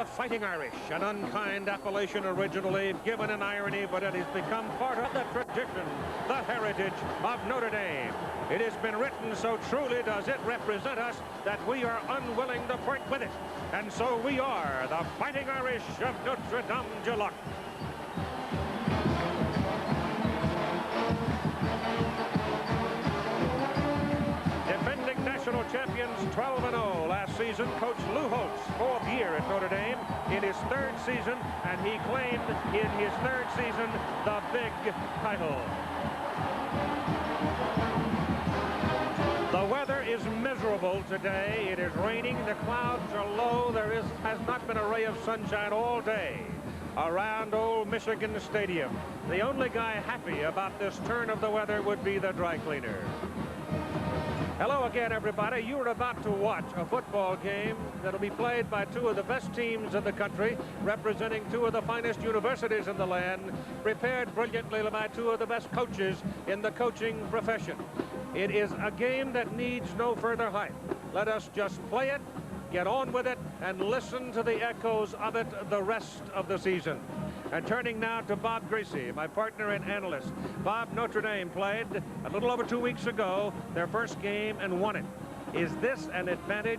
the Fighting Irish, an unkind appellation originally given in irony, but it has become part of the tradition, the heritage of Notre Dame. It has been written so truly does it represent us that we are unwilling to part with it. And so we are the Fighting Irish of Notre Dame du Lac. Defending national champions 12-0 last season, Coach Lou Holtz, 4th year at Notre Dame, in his 3rd season, and he claimed in his 3rd season the big title. The weather is miserable today. It is raining. The clouds are low. There has not been a ray of sunshine all day around old Michigan Stadium. The only guy happy about this turn of the weather would be the dry cleaner. Hello again, everybody. You're about to watch a football game that'll be played by 2 of the best teams in the country, representing 2 of the finest universities in the land, prepared brilliantly by 2 of the best coaches in the coaching profession. It is a game that needs no further hype. Let us just play it, get on with it, and listen to the echoes of it the rest of the season. And turning now to Bob Greasy, my partner and analyst. Bob, Notre Dame played a little over 2 weeks ago their first game and won it. Is this an advantage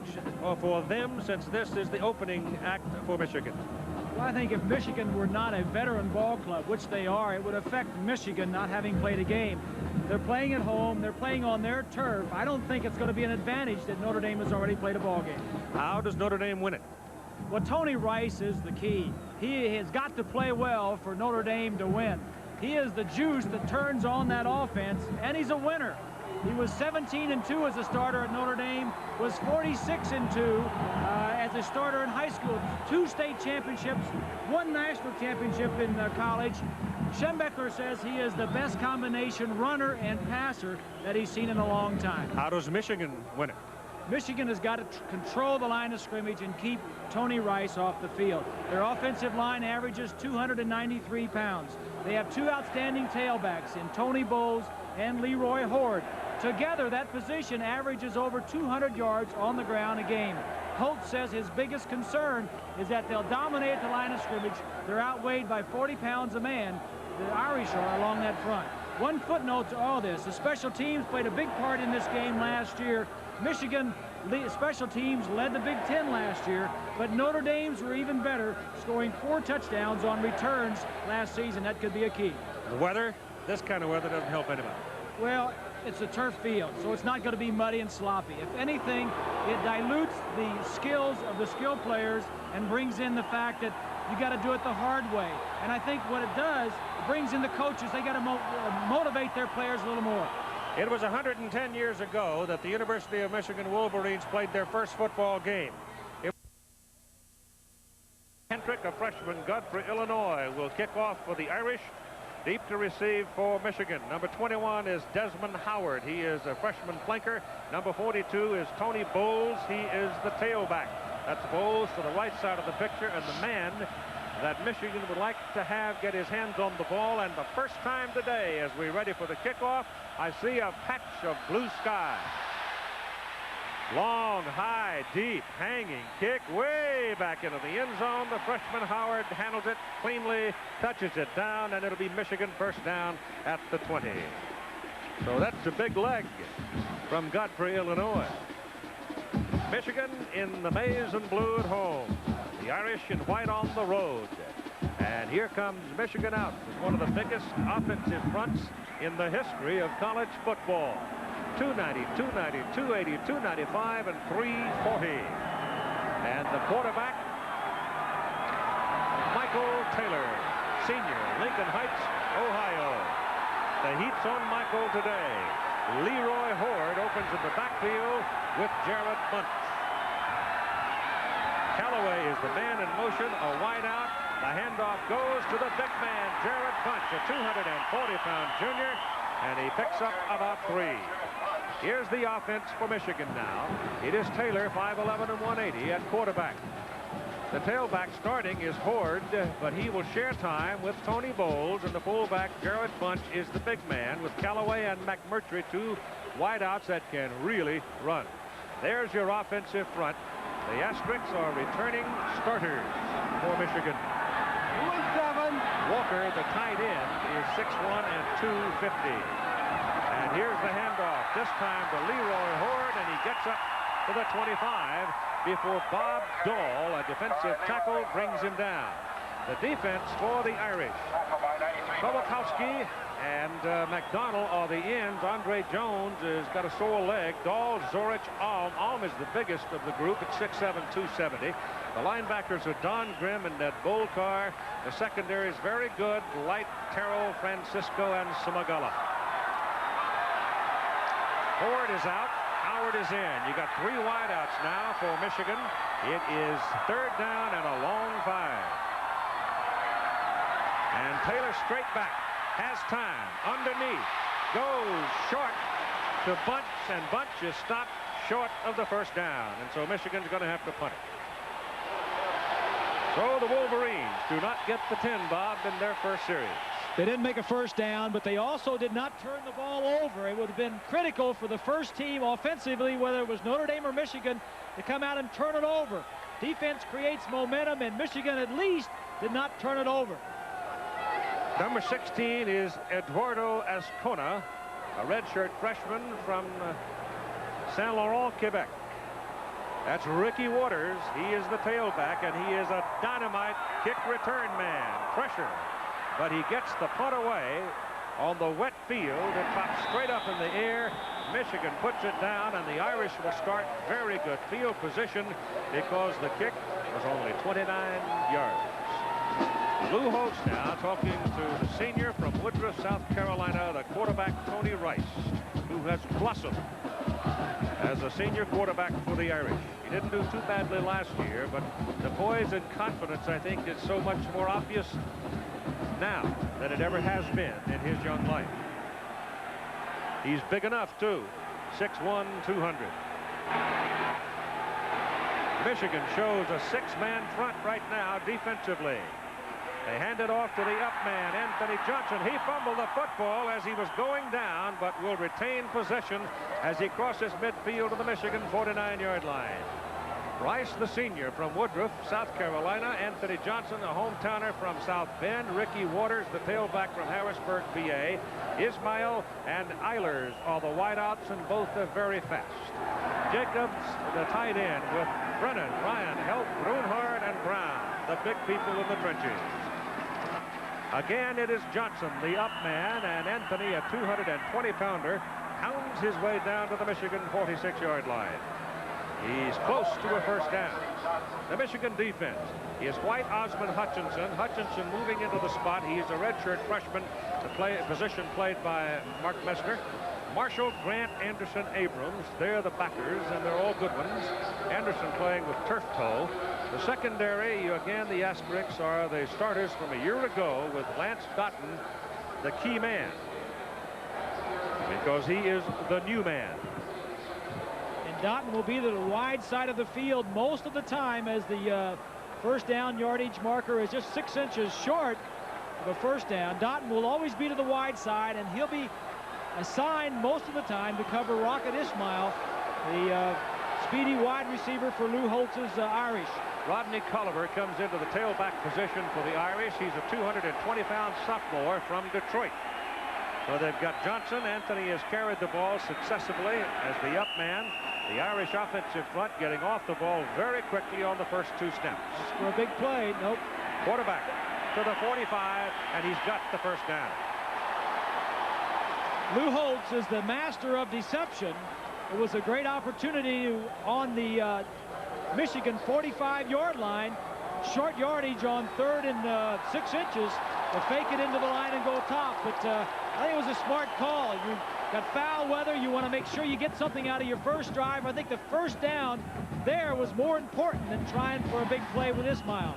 for them, since this is the opening act for Michigan? Well, I think if Michigan were not a veteran ball club, which they are, it would affect Michigan not having played a game. They're playing at home. They're playing on their turf. I don't think it's going to be an advantage that Notre Dame has already played a ball game. How does Notre Dame win it? Well, Tony Rice is the key. He has got to play well for Notre Dame to win. He is the juice that turns on that offense, and he's a winner. He was 17-2 as a starter at Notre Dame, was 46-2 as a starter in high school. 2 state championships, 1 national championship in college. Schembechler says he is the best combination runner and passer that he's seen in a long time. How does Michigan win it? Michigan has got to control the line of scrimmage and keep Tony Rice off the field. Their offensive line averages 293 pounds. They have 2 outstanding tailbacks in Tony Bowles and Leroy Horde. Together, that position averages over 200 yards on the ground a game. Holtz says his biggest concern is that they'll dominate the line of scrimmage. They're outweighed by 40 pounds a man. The Irish are along that front. One footnote to all this, the special teams played a big part in this game last year. Michigan special teams led the Big Ten last year, but Notre Dame's were even better, scoring 4 touchdowns on returns last season. That could be a key. The weather, this kind of weather doesn't help anybody. Well, it's a turf field, so it's not going to be muddy and sloppy. If anything, it dilutes the skills of the skilled players and brings in the fact that you got to do it the hard way. And I think what it does, it brings in the coaches. They got to motivate their players a little more. It was 110 years ago that the University of Michigan Wolverines played their first football game. Hendrick, a freshman, Godfrey, Illinois, will kick off for the Irish. Deep to receive for Michigan. Number 21 is Desmond Howard. He is a freshman flanker. Number 42 is Tony Bowles. He is the tailback. That's Bowles to the right side of the picture, and the man that Michigan would like to have get his hands on the ball. And the first time today, as we're ready for the kickoff, I see a patch of blue sky. Long, high, deep, hanging kick way back into the end zone. The freshman Howard handles it cleanly, touches it down, and it'll be Michigan first down at the 20. So that's a big leg from Godfrey, Illinois. Michigan in the maize and blue at home. The Irish in white on the road. And here comes Michigan out with one of the biggest offensive fronts in the history of college football. 290, 290, 280, 295, and 340. And the quarterback, Michael Taylor, senior, Lincoln Heights, Ohio. The heat's on Michael today. Leroy Horde opens in the backfield with Jared Bunch. Callaway is the man in motion, a wide out. The handoff goes to the big man, Jared Bunch, a 240-pound junior, and he picks up about 3. Here's the offense for Michigan now. It is Taylor, 5'11" and 180 at quarterback. The tailback starting is Horde, but he will share time with Tony Bowles, and the fullback, Jared Bunch, is the big man with Callaway and McMurtry, 2 wideouts that can really run. There's your offensive front. The Asterix are returning starters for Michigan. Walker, the tight end, is 6'1" and 250. And here's the handoff, this time to Leroy Horde, and he gets up to the 25 before Bob Dahl, a defensive tackle, brings him down. The defense for the Irish. Kowalkowski and McDonald are the ends. Andre Jones has got a sore leg. Dahl, Zorich, Alm. Alm is the biggest of the group at 6'7", 270. The linebackers are Don Grimm and Ned Bolkar. The secondary is very good. Light, Terrell, Francisco, and Sumagala. Ford is out. Howard is in. You got 3 wideouts now for Michigan. It is 3rd down and a long 5. And Taylor straight back. Has time. Underneath. Goes short to Bunch, and Bunch is stopped short of the 1st down. And so Michigan's going to have to punt it. So the Wolverines do not get the 10, Bob, in their first series. They didn't make a 1st down, but they also did not turn the ball over. It would have been critical for the first team offensively, whether it was Notre Dame or Michigan, to come out and turn it over. Defense creates momentum, and Michigan at least did not turn it over. Number 16 is Eduardo Ascona, a redshirt freshman from Saint Laurent, Quebec. That's Ricky Waters. He is the tailback, and he is a dynamite kick return man. Pressure. But he gets the punt away on the wet field. It pops straight up in the air. Michigan puts it down, and the Irish will start very good field position because the kick was only 29 yards. Lou Holtz now talking to the senior from Woodruff, South Carolina, the quarterback Tony Rice, who has blossomed as a senior quarterback for the Irish. He didn't do too badly last year, but the poise and confidence, I think, is so much more obvious now than it ever has been in his young life. He's big enough, too. 6'1", 200. Michigan shows a 6-man front right now defensively. They hand it off to the up man, Anthony Johnson. He fumbled the football as he was going down, but will retain possession as he crosses midfield to the Michigan 49-yard line. Rice, the senior from Woodruff, South Carolina. Anthony Johnson, a hometowner from South Bend. Ricky Waters, the tailback from Harrisburg, PA. Ismail and Eilers are the wideouts, and both are very fast. Jacobs, the tight end, with Brennan, Ryan, Help, Brunhard, and Brown, the big people in the trenches. Again, it is Johnson, the up man, and Anthony, a 220-pounder, hounds his way down to the Michigan 46-yard line. He's close to a 1st down. The Michigan defense is White, Osmond, Hutchinson. Hutchinson moving into the spot. He is a redshirt freshman, the position played by Mark Messner. Marshall, Grant, Anderson, Abrams, they're the backers, and they're all good ones. Anderson playing with turf toe. The secondary, again, the Asterix are the starters from a year ago with Lance Dotton, the key man, because he is the new man. And Dotton will be to the wide side of the field most of the time, as the 1st down yardage marker is just 6 inches short of a 1st down. Dotton will always be to the wide side, and he'll be assigned most of the time to cover Rocket Ismail, the speedy wide receiver for Lou Holtz's Irish. Rodney Culliver comes into the tailback position for the Irish. He's a 220-pound sophomore from Detroit. So they've got Johnson. Anthony has carried the ball successively as the up man. The Irish offensive front getting off the ball very quickly on the first 2 snaps. For a big play. Nope. Quarterback to the 45, and he's got the 1st down. Lou Holtz is the master of deception. It was a great opportunity on the Michigan 45-yard line, short yardage on 3rd and 6 inches, to fake it into the line and go top. But I think it was a smart call. You got foul weather. You want to make sure you get something out of your first drive. I think the 1st down there was more important than trying for a big play with Ismail.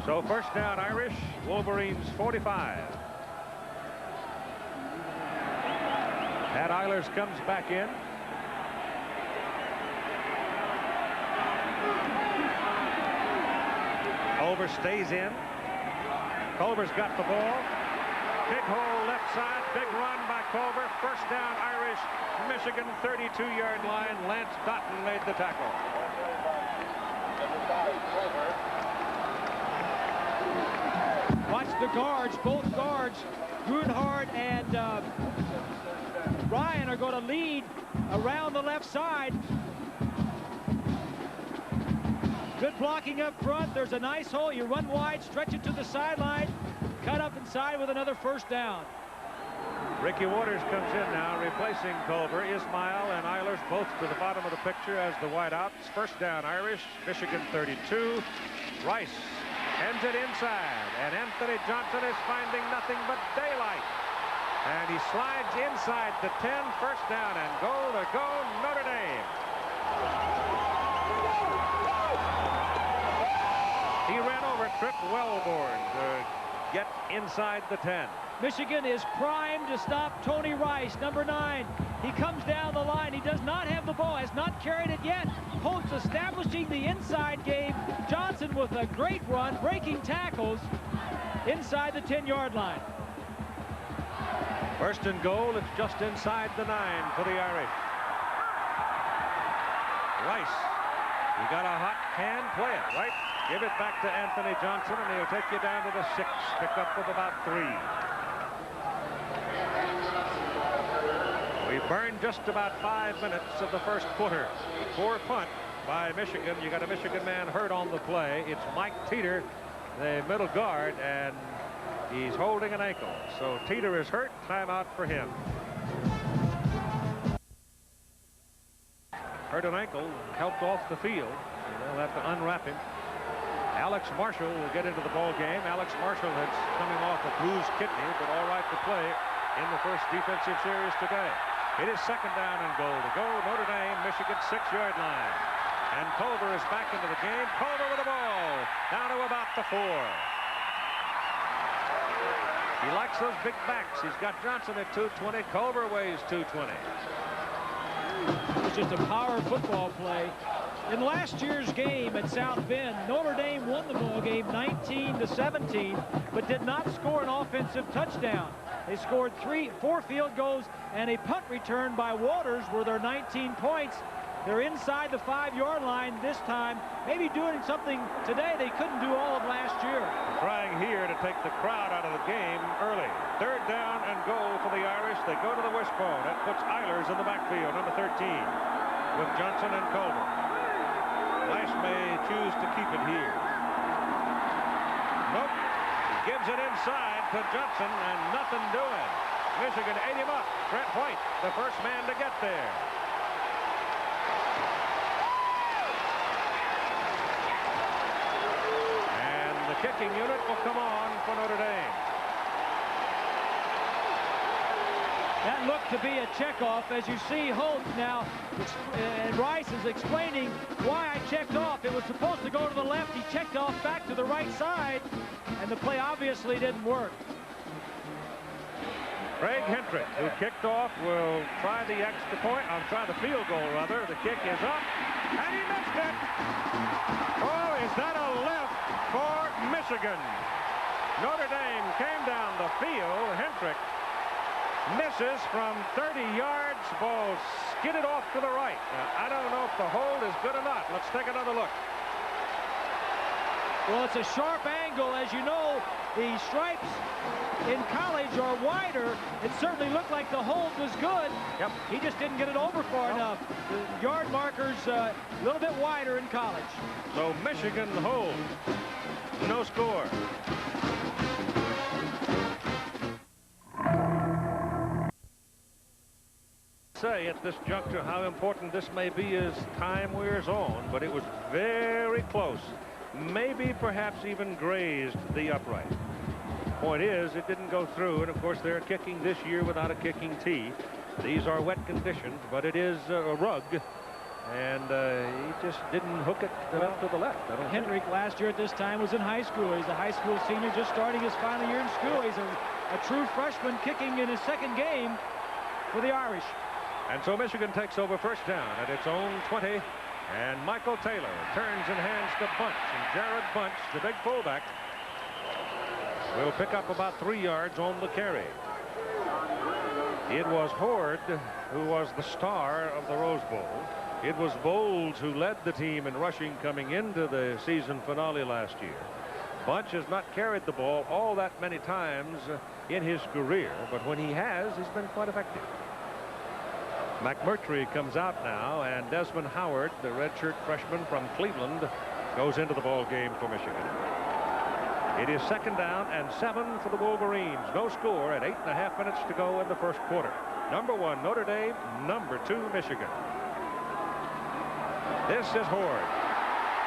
So 1st down Irish, Wolverines 45. Pat Eilers comes back in. Culver stays in. Culver's got the ball. Big hole left side. Big run by Culver. First down, Irish. Michigan 32-yard line. Lance Dotton made the tackle. Watch the guards. Both guards, Grunhard and Ryan, are going to lead around the left side. Good blocking up front. There's a nice hole. You run wide, stretch it to the sideline, cut up inside with another first down. Ricky Waters comes in now, replacing Culver. Ismail and Eilers both to the bottom of the picture as the wideouts. First down, Irish. Michigan 32. Rice ends it inside, and Anthony Johnson is finding nothing but daylight. And he slides inside the 10. First down and goal to go Notre Dame. He ran over Trip Wellborn to get inside the 10. Michigan is primed to stop Tony Rice, number 9. He comes down the line. He does not have the ball, has not carried it yet. Holtz establishing the inside game. Johnson with a great run, breaking tackles inside the 10-yard line. First and goal, it's just inside the 9 for the Irish. Rice, you got a hot hand, play it, right? Give it back to Anthony Johnson, and he'll take you down to the 6, pick up with about 3. We burned just about 5 minutes of the first quarter. Poor punt by Michigan. You got a Michigan man hurt on the play. It's Mike Teeter, the middle guard, and he's holding an ankle. So Teeter is hurt. Timeout for him. Hurt an ankle, helped off the field. They'll have to unwrap him. Alex Marshall will get into the ball game. Alex Marshall is coming off a bruised kidney, but all right to play in the first defensive series today. It is second down and goal to go. Notre Dame, Michigan 6-yard line. And Culver is back into the game. Culver with the ball down to about the 4. He likes those big backs. He's got Johnson at 220. Culver weighs 220. It's just a power football play. In last year's game at South Bend, Notre Dame won the ball game 19-17, but did not score an offensive touchdown. They scored 4 field goals and a punt return by Waters were their 19 points. They're inside the 5-yard line this time, maybe doing something today they couldn't do all of last year. Trying here to take the crowd out of the game early. Third down and goal for the Irish. They go to the wishbone. That puts Eilers in the backfield, number 13, with Johnson and Culver. Rice may choose to keep it here. Nope. He gives it inside to Johnson and nothing doing. Michigan ate him up. Trent White, the first man to get there. And the kicking unit will come on for Notre Dame. That looked to be a checkoff. As you see, Holtz now, and Rice is explaining why I checked off. It was supposed to go to the left. He checked off back to the right side, and the play obviously didn't work. Craig Hentrick, who kicked off, will try the extra point. I'll try the field goal, rather. The kick is up, and he missed it. Oh, is that a left for Michigan? Notre Dame came down the field. Hentrick misses from 30 yards. Ball skidded off to the right. Now, I don't know if the hold is good or not. Let's take another look. Well, it's a sharp angle. As you know, the stripes in college are wider. It certainly looked like the hold was good. Yep. He just didn't get it over far enough. The yard marker's a little bit wider in college. So Michigan holds. No score. Say at this juncture how important this may be as time wears on, but it was very close. Maybe perhaps even grazed the upright. Point is, it didn't go through, and of course they're kicking this year without a kicking tee. These are wet conditions, but it is a rug, and he just didn't hook it enough to the left. Henrik last year at this time was in high school. He's a high school senior just starting his final year in school. He's a true freshman kicking in his second game for the Irish. And so Michigan takes over first down at its own 20, and Michael Taylor turns and hands to Bunch, and Jared Bunch, the big fullback, will pick up about 3 yards on the carry. It was Horde who was the star of the Rose Bowl. It was Bowles who led the team in rushing coming into the season finale last year. Bunch has not carried the ball all that many times in his career, but when he has, he's been quite effective. McMurtry comes out now, and Desmond Howard, the redshirt freshman from Cleveland, goes into the ball game for Michigan. It is 2nd down and 7 for the Wolverines. No score at 8.5 minutes to go in the first quarter. Number 1 Notre Dame, number 2 Michigan. This is Horde.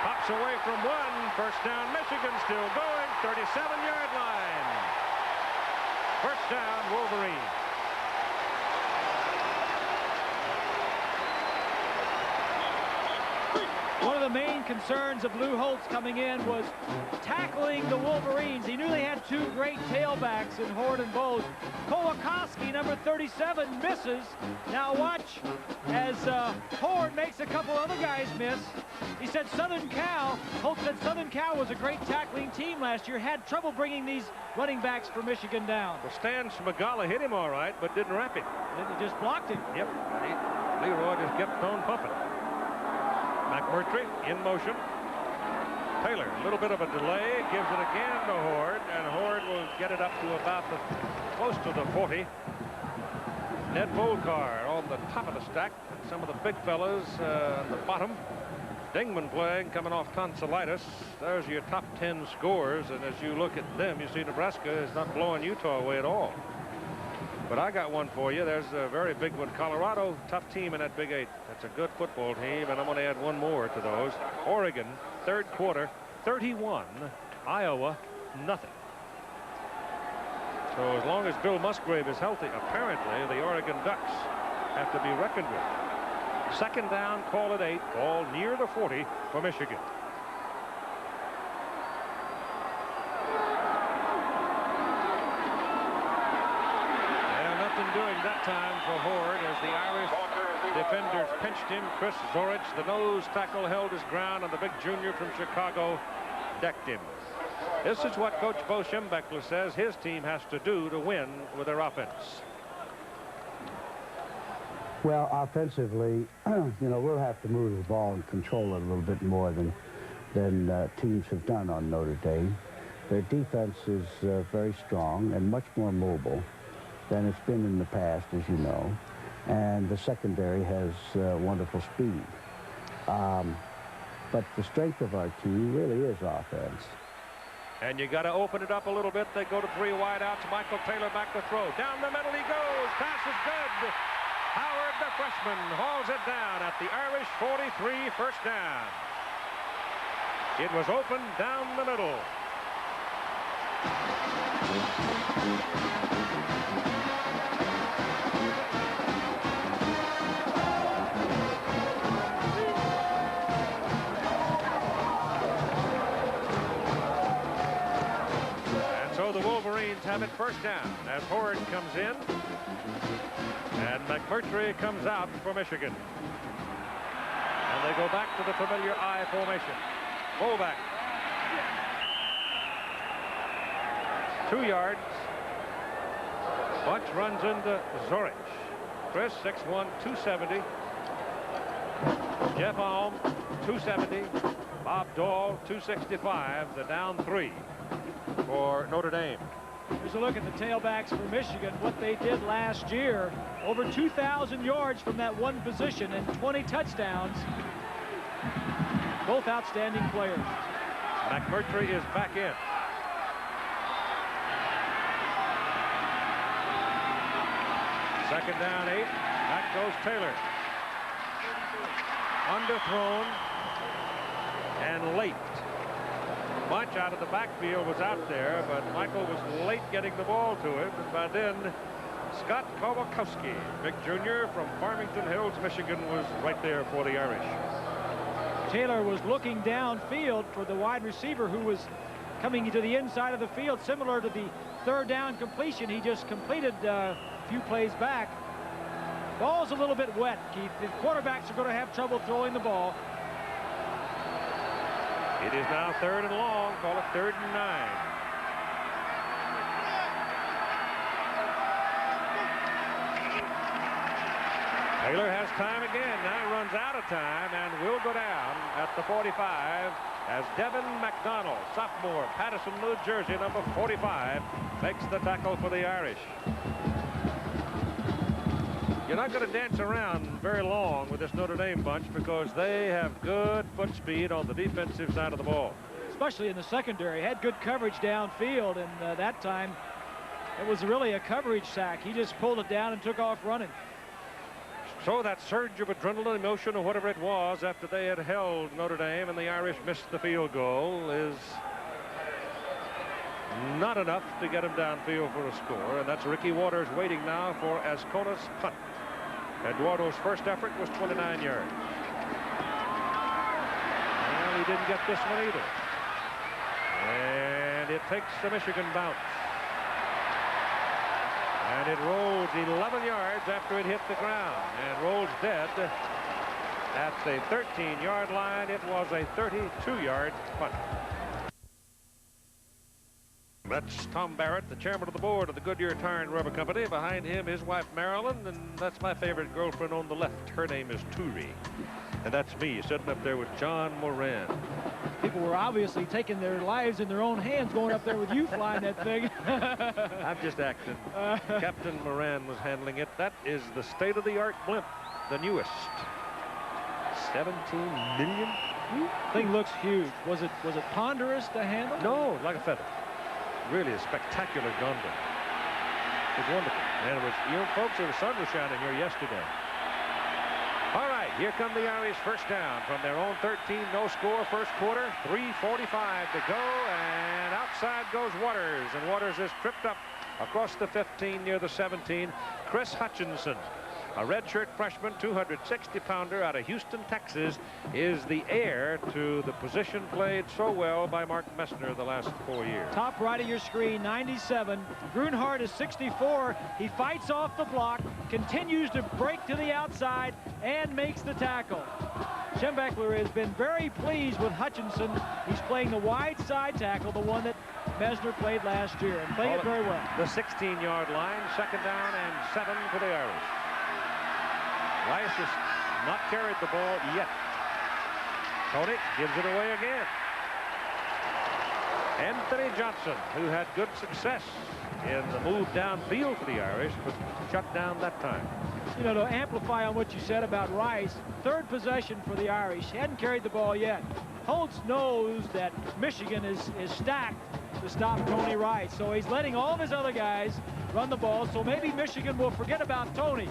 Pops away from 1. First down, Michigan still going. 37-yard line. First down, Wolverines. One of the main concerns of Lou Holtz coming in was tackling the Wolverines. He knew they had 2 great tailbacks in Horde and Bowles. Kowalkowski, number 37, misses. Now watch as Horde makes a couple other guys miss. He said Southern Cal, Holtz said Southern Cal was a great tackling team last year, had trouble bringing these running backs for Michigan down. Well, Stan Smagala hit him all right, but didn't wrap him. He just blocked him. Yep. Leroy just kept on pumping. McMurtry in motion. Taylor, a little bit of a delay, gives it again to Horde, and Horde will get it up to about close to the 40. Ned Volcar on the top of the stack. Some of the big fellas on the bottom. Dingman playing, coming off tonsillitis. There's your top 10 scores, and as you look at them, you see Nebraska is not blowing Utah away at all. But I got one for you. There's a very big one. Colorado, tough team in that Big 8. That's a good football team, and I'm going to add one more to those. Oregon, 3rd quarter, 31. Iowa, nothing. So as long as Bill Musgrave is healthy, apparently the Oregon Ducks have to be reckoned with. 2nd down, call it 8. Ball near the 40 for Michigan. Doing that time for Horde as the Irish defenders pinched him. Chris Zorich, the nose tackle, held his ground, and the big junior from Chicago decked him. This is what Coach Bo Schembechler says his team has to do to win with their offense. Well, offensively, you know, we'll have to move the ball and control it a little bit more than teams have done on Notre Dame. Their defense is very strong and much more mobile than it's been in the past, as you know. And the secondary has wonderful speed. But the strength of our team really is offense. And you got to open it up a little bit. They go to 3 wideouts. Michael Taylor back to throw. Down the middle he goes. Pass is good. Howard, the freshman, hauls it down at the Irish 43, first down. It was open down the middle. The Wolverines have it first down as Horde comes in and McMurtry comes out for Michigan. And they go back to the familiar I formation. Fullback. 2 yards. Bunch runs into Zorich. Chris, 6'1", 270. Jeff Alm, 270. Bob Dahl, 265. The down 3. For Notre Dame. Here's a look at the tailbacks for Michigan, what they did last year. Over 2,000 yards from that one position and 20 touchdowns. Both outstanding players. McMurtry is back in. Second down, 8. Back goes Taylor. Underthrown and late. Bunch out of the backfield was out there, but Michael was late getting the ball to him. And by then, Scott Kowalkowski, big junior from Farmington Hills, Michigan, was right there for the Irish. Taylor was looking downfield for the wide receiver who was coming to the inside of the field, similar to the 3rd down completion he just completed a few plays back. Ball's a little bit wet, Keith. The quarterbacks are going to have trouble throwing the ball. It is now 3rd and long. Call it 3rd and 9. Taylor has time again. Now runs out of time and will go down at the 45 as Devin McDonald, sophomore, Paterson, New Jersey, number 45, makes the tackle for the Irish. You're not going to dance around very long with this Notre Dame bunch because they have good foot speed on the defensive side of the ball. Especially in the secondary. Had good coverage downfield, and that time it was really a coverage sack. He just pulled it down and took off running. So that surge of adrenaline, emotion, or whatever it was after they had held Notre Dame and the Irish missed the field goal is not enough to get him downfield for a score. And that's Ricky Waters waiting now for Ascona's punt. Eduardo's first effort was 29 yards. Well, he didn't get this one either. And it takes the Michigan bounce. And it rolls 11 yards after it hit the ground and rolls dead at the 13-yard line. It was a 32-yard punt. That's Tom Barrett, the chairman of the board of the Goodyear Tire and Rubber Company. Behind him, his wife, Marilyn, and that's my favorite girlfriend on the left. Her name is Turi. And that's me sitting up there with John Moran. People were obviously taking their lives in their own hands going up there with you flying that thing. I'm just acting. Captain Moran was handling it. That is the state-of-the-art blimp, the newest. 17 million? Thing looks huge. Was it ponderous to handle? No, like a feather. Really a spectacular gondola. It was wonderful. And it was, you know, folks, the sun was shining here yesterday. All right, here come the Irish first down from their own 13, no score first quarter, 3:45 to go, and outside goes Waters, and Waters is tripped up across the 15 near the 17. Chris Hutchinson, a redshirt freshman, 260-pounder out of Houston, Texas, is the heir to the position played so well by Mark Messner the last 4 years. Top right of your screen, 97. Grunhardt is 64. He fights off the block, continues to break to the outside, and makes the tackle. Schembechler has been very pleased with Hutchinson. He's playing the wide side tackle, the one that Messner played last year, and played it very well. The 16-yard line, second down and 7 for the Irish. Rice has not carried the ball yet. Tony gives it away again. Anthony Johnson, who had good success in the move downfield for the Irish, was shut down that time. You know, to amplify on what you said about Rice, third possession for the Irish. He hadn't carried the ball yet. Holtz knows that Michigan is stacked to stop Tony Rice, so he's letting all of his other guys run the ball, so maybe Michigan will forget about Tony.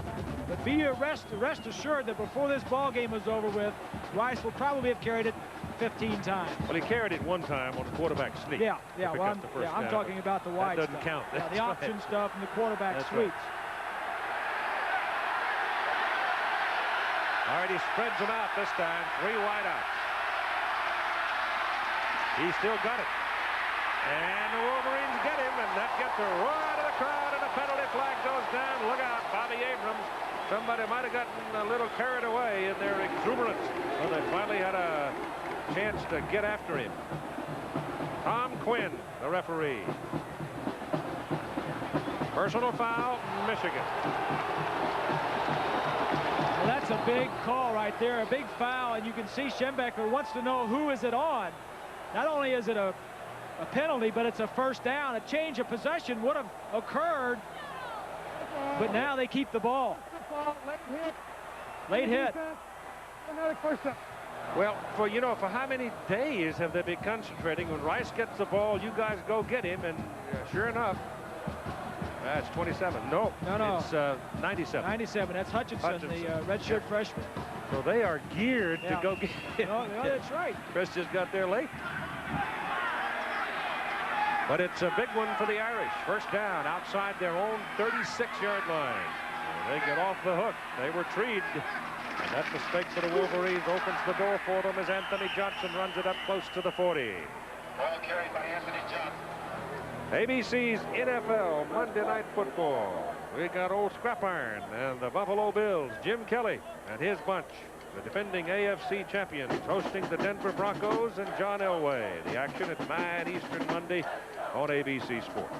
But be rest assured that before this ball game is over with, Rice will probably have carried it 15 times. Well, he carried it one time on a quarterback sneak. Yeah. Well, I'm talking about the wide stuff. That doesn't count. Yeah, the option stuff and the quarterback sweeps. Right. All right, he spreads them out this time. 3 wideouts. He still got it. And the Wolverines get him, and that gets a roar out of the crowd, and a penalty flag goes down. Look out, Bobby Abrams. Somebody might have gotten a little carried away in their exuberance. Well, they finally had a chance to get after him. Tom Quinn, the referee. Personal foul, Michigan. Well, that's a big call right there, a big foul, and you can see Schembechler wants to know who is it on. Not only is it a penalty, but it's a first down. A change of possession would have occurred, but now they keep the ball. Late hit. Well, for how many days have they been concentrating? When Rice gets the ball, you guys go get him, and sure enough, that's 27. No, it's 97. 97. That's Hutchinson. The redshirt freshman. So they are geared to go get him. No, that's right. Chris just got there late. But it's a big one for the Irish. First down outside their own 36-yard line. They get off the hook. They were treed. And that mistake for the Wolverines opens the door for them as Anthony Johnson runs it up close to the 40. Ball carried by Anthony Johnson. ABC's NFL Monday Night Football. We got old Scrap Iron and the Buffalo Bills. Jim Kelly and his bunch. The defending AFC champions hosting the Denver Broncos and John Elway. The action at 9 Eastern Monday on ABC Sports.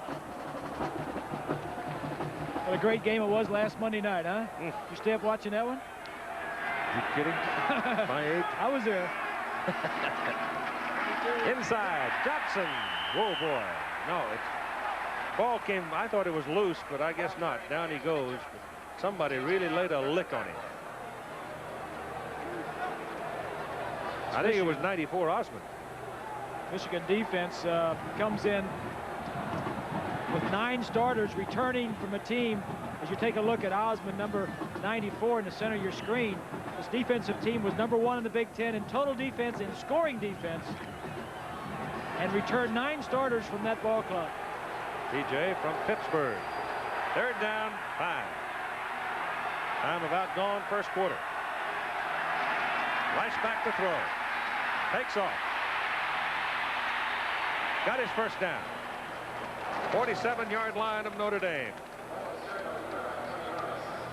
What a great game it was last Monday night, huh? You stay up watching that one? You kidding? My age? I was there. Inside, Johnson. Whoa, boy. No, ball came, I thought it was loose, but I guess not. Down he goes. Somebody really laid a lick on him. I think it was 94 Osmond. Michigan defense comes in with 9 starters returning from a team. As you take a look at Osmond, number 94 in the center of your screen, this defensive team was #1 in the Big Ten in total defense and scoring defense, and returned 9 starters from that ball club. TJ from Pittsburgh. 3rd down, 5. Time about gone, first quarter. Rice back to throw. Takes off. Got his first down. 47-yard line of Notre Dame.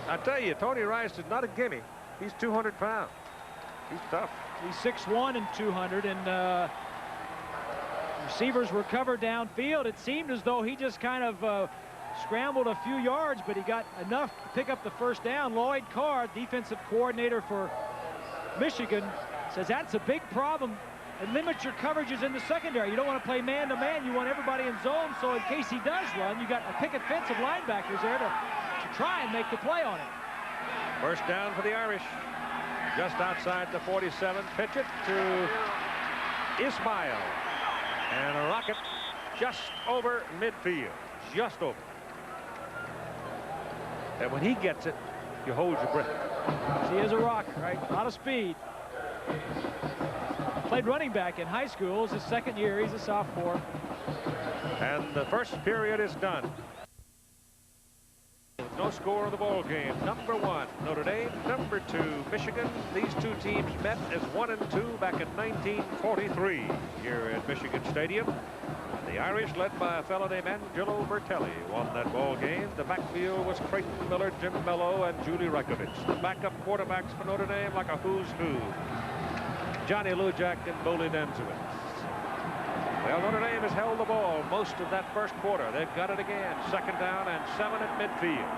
I tell you, Tony Rice is not a gimme. He's 200 pounds. He's tough. He's 6'1" and 200, and receivers were covered downfield. It seemed as though he just kind of scrambled a few yards, but he got enough to pick up the first down. Lloyd Carr, defensive coordinator for Michigan, says that's a big problem. It limits your coverages in the secondary. You don't want to play man-to-man. You want everybody in zone, so in case he does run, you got a picket fence of linebackers there to try and make the play on him. First down for the Irish. Just outside the 47. Pitch it to Ismail. And a rocket just over midfield. Just over. And when he gets it, you hold your breath. He is a rocker, right? A lot of speed. Played running back in high school. It's his 2nd year. He's a sophomore. And the first period is done. No score of the ball game. #1 Notre Dame, #2 Michigan. These two teams met as 1 and 2 back in 1943 here at Michigan Stadium. The Irish, led by a fellow named Angelo Bertelli, won that ball game. The backfield was Creighton Miller, Jim Mello, and Julie Rekovich. The backup quarterbacks for Notre Dame like a who's who. Johnny Lujak and Boli Demzowitz. Well, Notre Dame has held the ball most of that first quarter. They've got it again. 2nd down and 7 at midfield.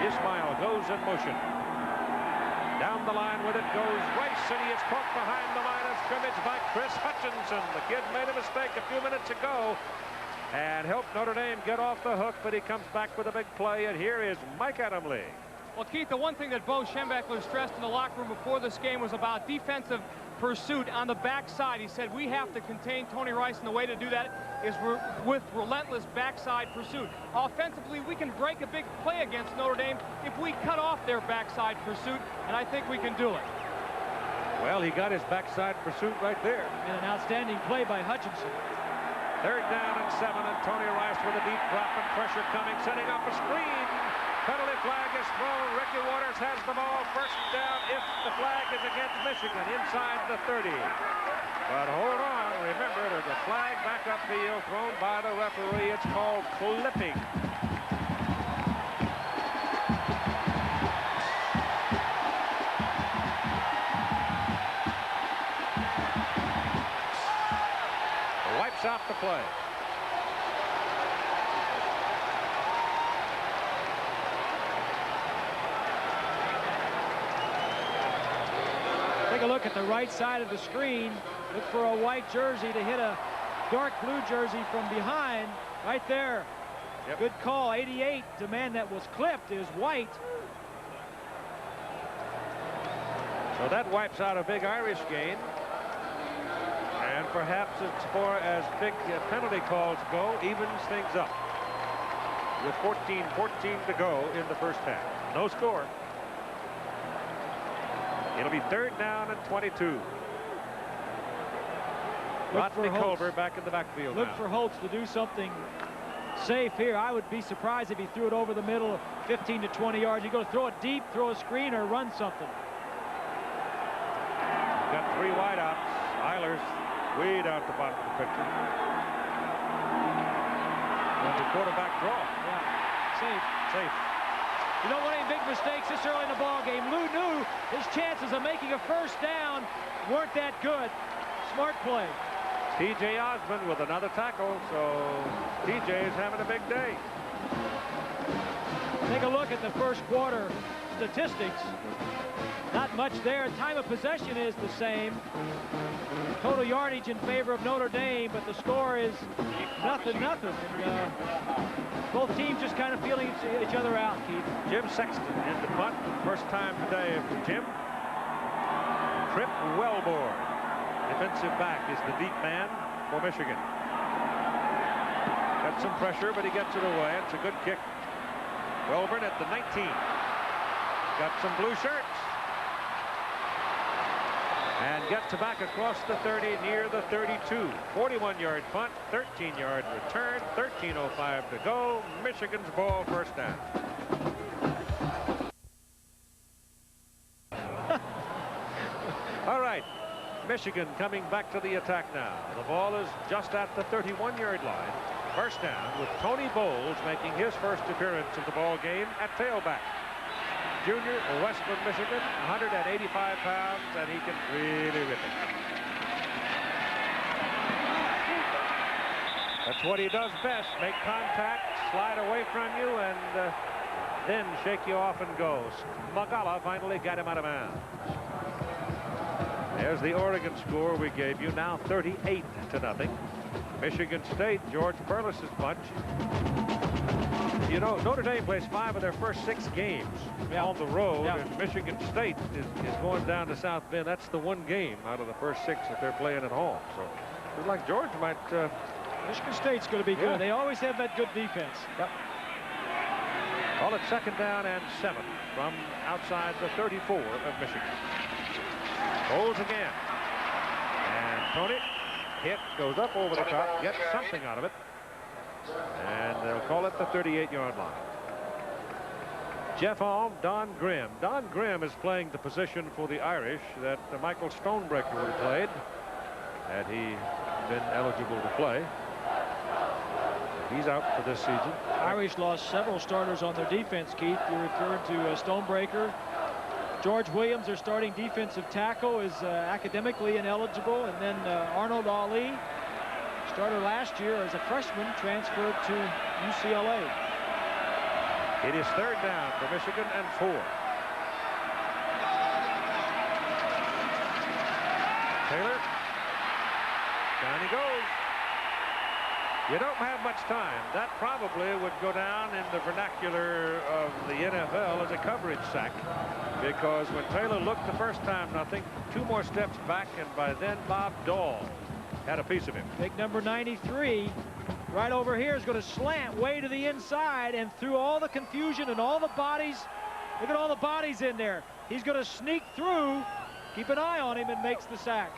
Ismail goes in motion. Down the line with it goes Rice, and he is caught behind the line of scrimmage by Chris Hutchinson. The kid made a mistake a few minutes ago and helped Notre Dame get off the hook, but he comes back with a big play, and here is Mike Adamle. Well, Keith, the one thing that Bo Schembechler stressed in the locker room before this game was about defensive pursuit on the backside. He said we have to contain Tony Rice, and the way to do that is with relentless backside pursuit. Offensively, we can break a big play against Notre Dame if we cut off their backside pursuit, and I think we can do it. Well, he got his backside pursuit right there. And an outstanding play by Hutchinson. 3rd down and 7, and Tony Rice with a deep drop and pressure coming, setting up a screen. Penalty flag is thrown. Ricky Waters has the ball. First down if the flag is against Michigan inside the 30. But hold on. Remember, there's a flag back upfield thrown by the referee. It's called clipping. Wipes out the play. Take a look at the right side of the screen. Look for a white jersey to hit a dark blue jersey from behind. Right there. Yep. Good call. 88. The man that was clipped is white. So that wipes out a big Irish gain. And perhaps as far as big penalty calls go, evens things up. With 14-14 to go in the first half. No score. It'll be 3rd down and 22. Rodney Culver back in the backfield Look now. for Holtz to do something safe here. I would be surprised if he threw it over the middle, 15 to 20 yards. You go throw it deep, throw a screen, or run something. Got 3 wideouts. Eilers way down at the bottom of the picture. And the quarterback draw. Yeah, safe. Safe. You don't want any big mistakes this early in the ball game. Lou knew his chances of making a first down weren't that good. Smart play. T.J. Osmond with another tackle, so T.J. is having a big day. Take a look at the first quarter statistics. Not much there. Time of possession is the same. Total yardage in favor of Notre Dame, but the score is 0-0. And, both teams just kind of feeling each other out, Keith. Jim Sexton in the punt. First time today for Jim. Trip Wellborn. Defensive back is the deep man for Michigan. Got some pressure, but he gets it away. It's a good kick. Wellborn at the 19. Got some blue shirts. And gets it back across the 30 near the 32. 41-yard punt, 13-yard return, 13:05 to go. Michigan's ball, first down. All right, Michigan coming back to the attack now. The ball is just at the 31-yard line. First down with Tony Bowles making his first appearance of the ball game at tailback. Junior, Western Michigan, 185 pounds, and he can really rip it. That's what he does best, make contact, slide away from you, and then shake you off and go. Magala finally got him out of bounds. There's the Oregon score we gave you, now 38-0. Michigan State, George Perlis's bunch. You know, Notre Dame plays 5 of their first 6 games on the road, and Michigan State is going down to South Bend. That's the one game out of the first 6 that they're playing at home. So it looks like George might... Michigan State's going to be good. They always have that good defense. Yep. Call it second down and 7 from outside the 34 of Michigan. Bowles again. And Tony hit, goes up over the top, gets something out of it. And they'll call it the 38-yard line. Jeff Alm, Don Grimm. Don Grimm is playing the position for the Irish that Michael Stonebreaker would have played had he been eligible to play. He's out for this season. Irish lost several starters on their defense, Keith. You're referring to Stonebreaker. George Williams, their starting defensive tackle, is academically ineligible. And then Arnold Ali, starter last year as a freshman, transferred to UCLA. It is third down for Michigan and 4. Taylor. Down he goes. You don't have much time. That probably would go down in the vernacular of the NFL as a coverage sack, because when Taylor looked the first time, I think 2 more steps back, and by then Bob Dahl had a piece of him. Big number 93 right over here is going to slant way to the inside, and through all the confusion and all the bodies, look at all the bodies in there. He's going to sneak through, keep an eye on him, and makes the sack.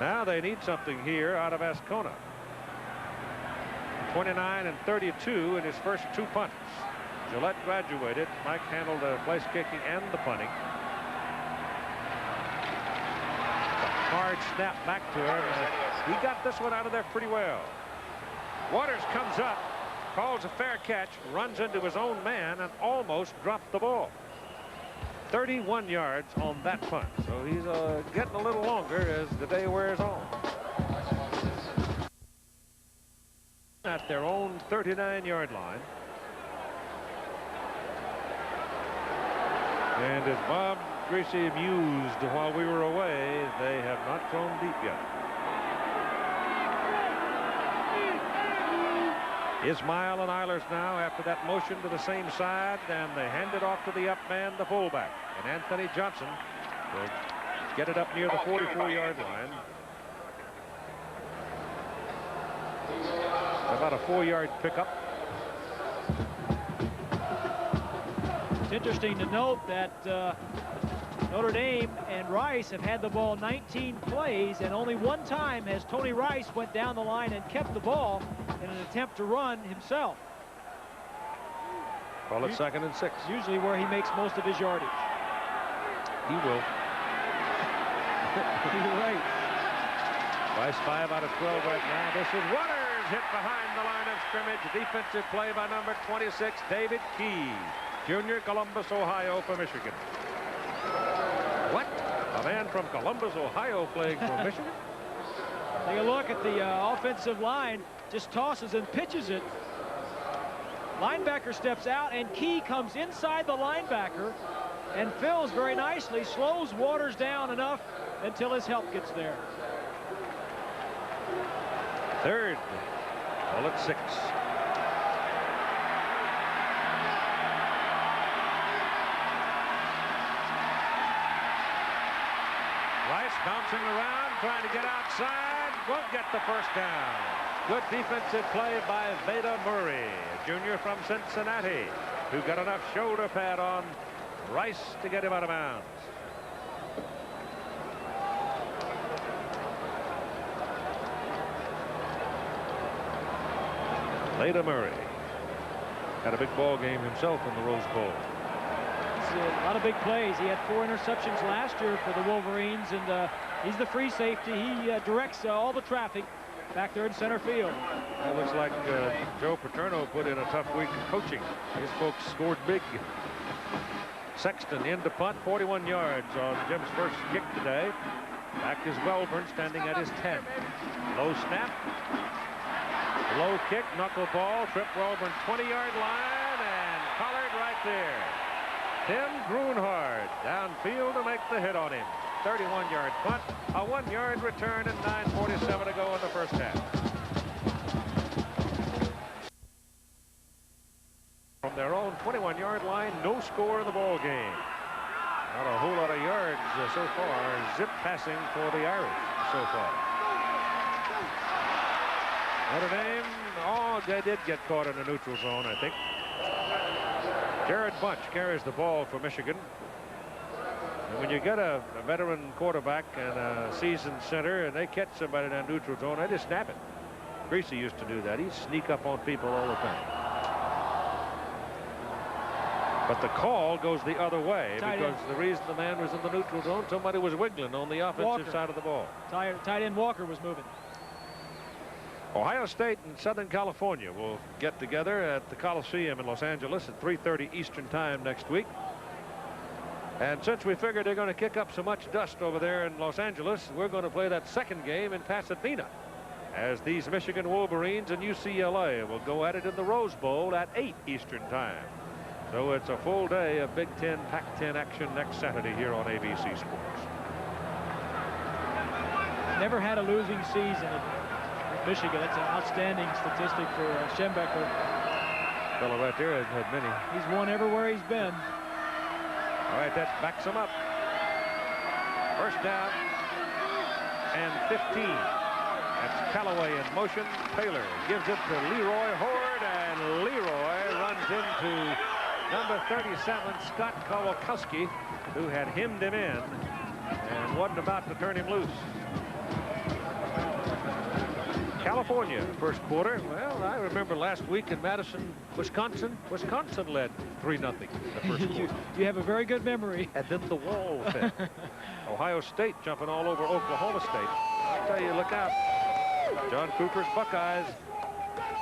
Now they need something here out of Ascona. 29 and 32 in his first 2 punts. Gillette graduated. Mike handled the place kicking and the punting. Hard snap back to him. He got this one out of there pretty well. Waters comes up, calls a fair catch, runs into his own man, and almost dropped the ball. 31 yards on that punt. So he's getting a little longer as the day wears on. At their own 39-yard line. And as Bob Greasy mused while we were away, they have not thrown deep yet. Ismail and Eilers now after that motion to the same side, and they hand it off to the up man, the fullback. And Anthony Johnson will get it up near the 44-yard line. About a 4-yard pickup. It's interesting to note that Notre Dame and Rice have had the ball 19 plays, and only one time has Tony Rice went down the line and kept the ball in an attempt to run himself. Call it second and 6. Usually where he makes most of his yardage. He will. You're right. Rice 5 out of 12 right now. This is Waters hit behind the line of scrimmage. Defensive play by number 26, David Key, junior, Columbus, Ohio, for Michigan. What? A man from Columbus, Ohio, playing for Michigan? Take a look at the offensive line. Just tosses and pitches it. Linebacker steps out, and Key comes inside the linebacker and fills very nicely, slows Waters down enough until his help gets there. Third, ball at 6. Rice bouncing around, trying to get outside, won't get the first down. Good defensive play by Veda Murray, a junior from Cincinnati, who got enough shoulder pad on Rice to get him out of bounds. Veda Murray had a big ball game himself in the Rose Bowl. A lot of big plays. He had 4 interceptions last year for the Wolverines, and he's the free safety. He directs all the traffic back there in center field. It looks like Joe Paterno put in a tough week of coaching. His folks scored big. Sexton in to punt, 41 yards on Jim's first kick today. Back is Welburn standing at his 10. Low snap. Low kick, knuckleball, trip Welburn's 20-yard line, and collared right there. Tim Grunhard downfield to make the hit on him. 31-yard punt, a 1-yard return, and 9:47 to go in the first half. From their own 21-yard line, no score in the ball game. Not a whole lot of yards so far. Zip passing for the Irish so far. Notre Dame, oh, they did get caught in the neutral zone, I think. Jared Bunch carries the ball for Michigan. And when you get a veteran quarterback and a seasoned center and they catch somebody in that neutral zone, they just snap it. Greasy used to do that. He'd sneak up on people all the time. But the call goes the other way because the reason the man was in the neutral zone, somebody was wiggling on the offensive side of the ball. Tight end Walker was moving. Ohio State and Southern California will get together at the Coliseum in Los Angeles at 3:30 Eastern Time next week. And since we figured they're going to kick up so much dust over there in Los Angeles, we're going to play that second game in Pasadena, as these Michigan Wolverines and UCLA will go at it in the Rose Bowl at 8 Eastern Time. So it's a full day of Big Ten, Pac-10 action next Saturday here on ABC Sports. Never had a losing season at Michigan. That's an outstanding statistic for Schembeckler. Fellow right there hasn't had many. He's won everywhere he's been. All right, that backs him up. First down and 15. That's Callaway in motion. Taylor gives it to Leroy Horde, and Leroy runs into number 37, Scott Kowalkowski, who had hemmed him in and wasn't about to turn him loose. California, first quarter. Well, I remember last week in Madison, Wisconsin. Wisconsin led 3-0 the first quarter. You have a very good memory. And then the wall fell. Ohio State jumping all over Oklahoma State. I'll tell you, look out. John Cooper's Buckeyes.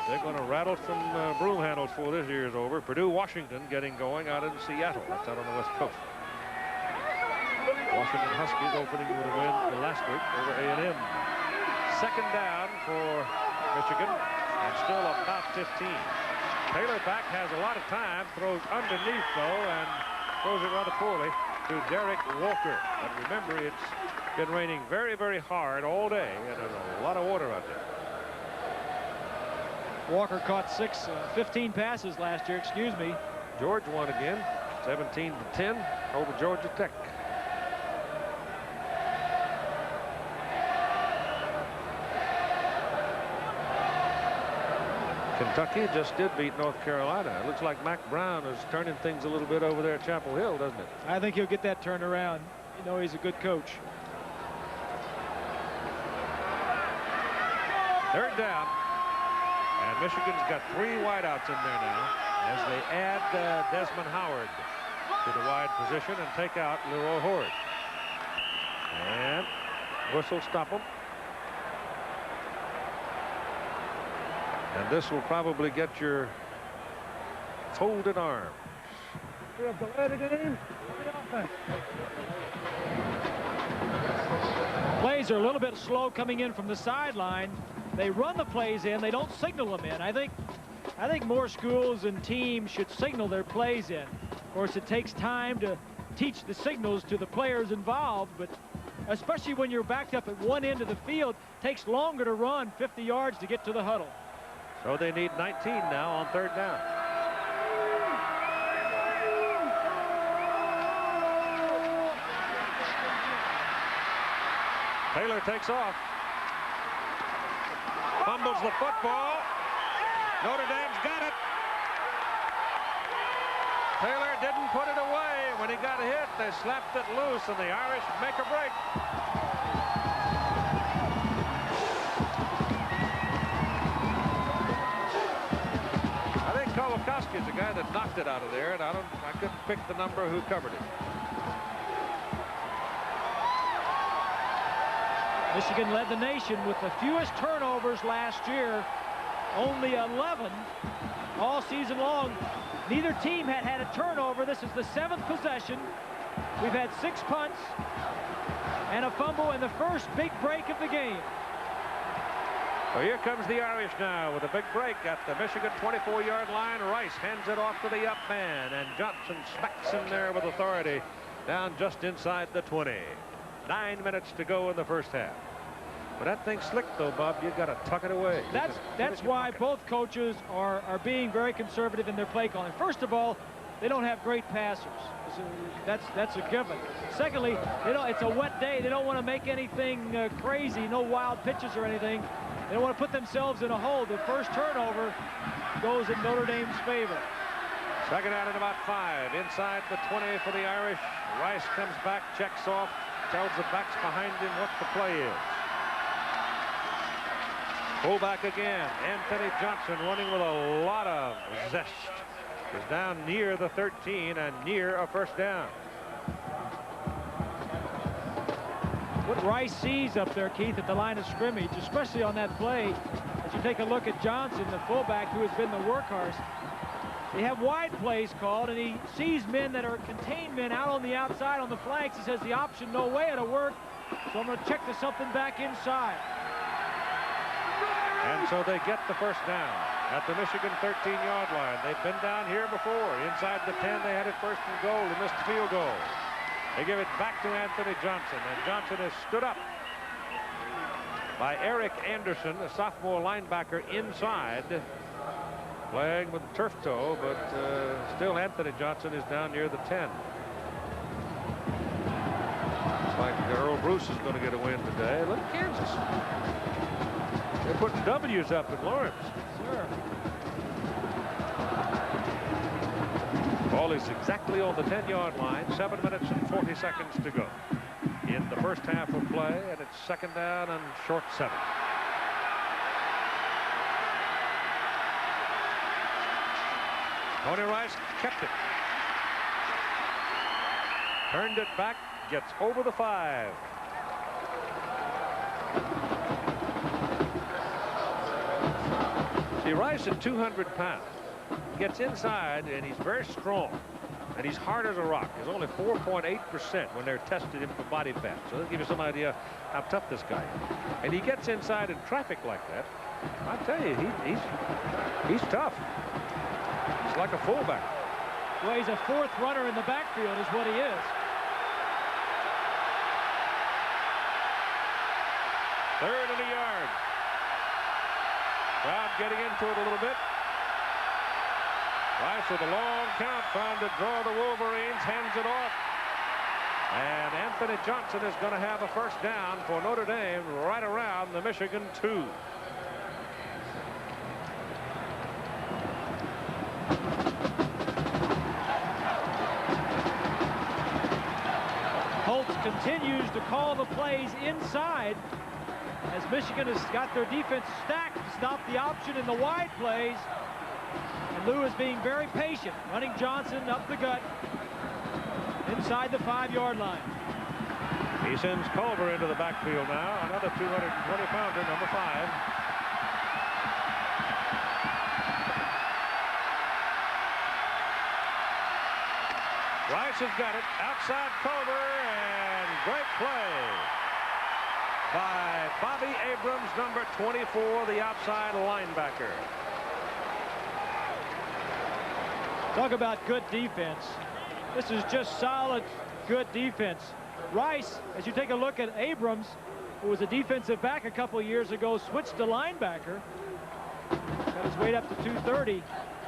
They're going to rattle some broom handles before this year's over. Purdue, Washington getting going out in Seattle. That's out on the West Coast. Washington Huskies opening with a win last week over A&M. Second down for Michigan, and still about 15. Taylor back has a lot of time, throws underneath though, and throws it rather poorly to Derek Walker. But remember, it's been raining very, very hard all day, and there's a lot of water out there. Walker caught 15 passes last year, excuse me. George won again, 17-10 over Georgia Tech. Kentucky just did beat North Carolina. It looks like Mac Brown is turning things a little bit over there at Chapel Hill, doesn't it? I think he'll get that turned around. You know, he's a good coach. Third down. And Michigan's got 3 wideouts in there now as they add Desmond Howard to the wide position and take out Leroy Horde. And whistle stop him. And this will probably get your folded arms. Plays are a little bit slow coming in from the sideline. They run the plays in. They don't signal them in. I think I think more schools and teams should signal their plays in. Of course, it takes time to teach the signals to the players involved, but especially when you're backed up at one end of the field, it takes longer to run 50 yards to get to the huddle. So they need 19 now on 3rd down. Taylor takes off. Fumbles the football. Notre Dame's got it. Taylor didn't put it away. When he got hit, they slapped it loose, and the Irish make a break. I think Kowalkowski is the guy that knocked it out of there, and I couldn't pick the number who covered it. Michigan led the nation with the fewest turnovers last year, only 11 all season long. Neither team had had a turnover. This is the 7th possession. We've had 6 punts and a fumble and the first big break of the game. Well, here comes the Irish now with a big break at the Michigan 24-yard line. Rice hands it off to the up man, and Johnson smacks him there with authority down just inside the 20. 9 minutes to go in the first half. But that thing's slick, though, Bob. You got to tuck it away. That's why both coaches are being very conservative in their play calling. First of all, they don't have great passers. That's a given. Secondly, it's a wet day. They don't want to make anything crazy, no wild pitches or anything. They don't want to put themselves in a hole. The first turnover goes in Notre Dame's favor. Second down at about 5. Inside the 20 for the Irish. Rice comes back, checks off, tells the backs behind him what the play is. Fullback again. Anthony Johnson running with a lot of zest. Is down near the 13 and near a first down. What Rice sees up there, Keith, at the line of scrimmage, especially on that play, as you take a look at Johnson, the fullback who has been the workhorse, they have wide plays called, and he sees men that are contained men out on the outside on the flanks. He says the option, no way it'll work, so I'm going to check to something back inside. And so they get the first down at the Michigan 13-yard line. They've been down here before. Inside the 10, they had it first and goal. They missed the field goal. They give it back to Anthony Johnson, and Johnson is stood up by Eric Anderson, a sophomore linebacker inside, playing with turf toe, but still Anthony Johnson is down near the 10. Looks like Earl Bruce is going to get a win today. Look at Kansas. They're putting W's up in Lawrence. Sure. Ball is exactly on the 10-yard line. 7 minutes and 40 seconds to go in the first half of play, and it's second down and short 7. Tony Rice kept it. Turned it back, gets over the 5. See, Rice at 200 pounds gets inside, and he's very strong, and he's hard as a rock. He's only 4.8% when they're testing him for body fat, so that'll give you some idea how tough this guy is. And he gets inside in traffic like that. I tell you, he's tough. He's like a fullback. Well, he's a 4th runner in the backfield is what he is. 3rd and a yard. Crowd getting into it a little bit. Rice with a long count, trying to draw the Wolverines, hands it off. And Anthony Johnson is going to have a first down for Notre Dame right around the Michigan 2. Holtz continues to call the plays inside as Michigan has got their defense stacked to stop the option in the wide plays. And Lou is being very patient, running Johnson up the gut inside the 5-yard line. He sends Culver into the backfield now, another 220-pounder, number 5. Rice has got it outside Culver, and great play by Bobby Abrams, number 24, the outside linebacker. Talk about good defense. This is just solid, good defense. Rice, as you take a look at Abrams, who was a defensive back a couple of years ago, switched to linebacker. Got his weight up to 230.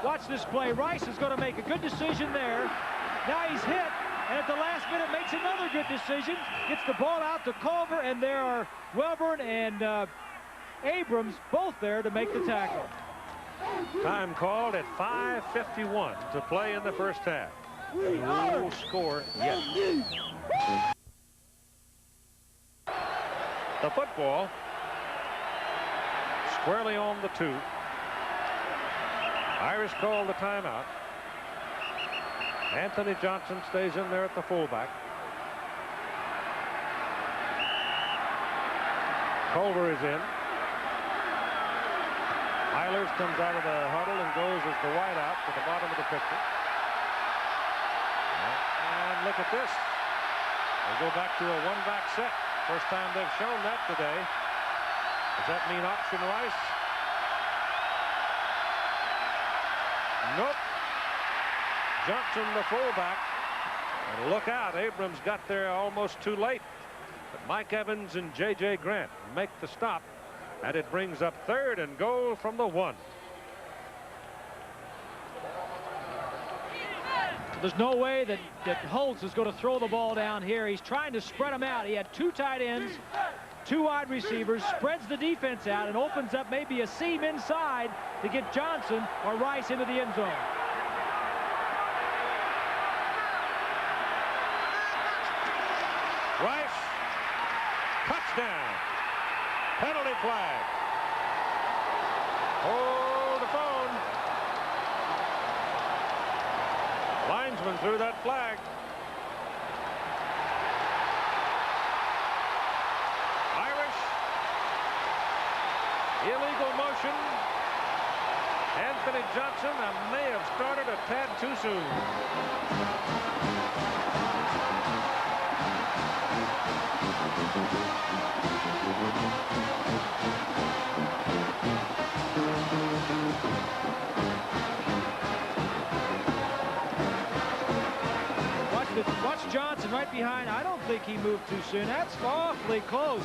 Watch this play. Rice is going to make a good decision there. Now he's hit, and at the last minute makes another good decision. Gets the ball out to Culver, and there are Welborn and Abrams both there to make the tackle. Time called at 5:51 to play in the first half. No score yet. The football squarely on the 2. Irish called the timeout. Anthony Johnson stays in there at the fullback. Culver is in. Eilers comes out of the huddle and goes as the wideout to the bottom of the picture. And look at this. They go back to a one-back set. First time they've shown that today. Does that mean option Rice? Nope. Johnson, the fullback. And look out, Abrams got there almost too late. But Mike Evans and J.J. Grant make the stop. And it brings up 3rd and goal from the 1. There's no way that Holtz is going to throw the ball down here. He's trying to spread them out. He had 2 tight ends, 2 wide receivers, spreads the defense out, and opens up maybe a seam inside to get Johnson or Rice into the end zone. Rice, touchdown. Penalty flag. Hold the phone. Linesman threw that flag. Irish. Illegal motion. Anthony Johnson may have started a tad too soon. Watch Johnson right behind. I don't think he moved too soon. That's awfully close.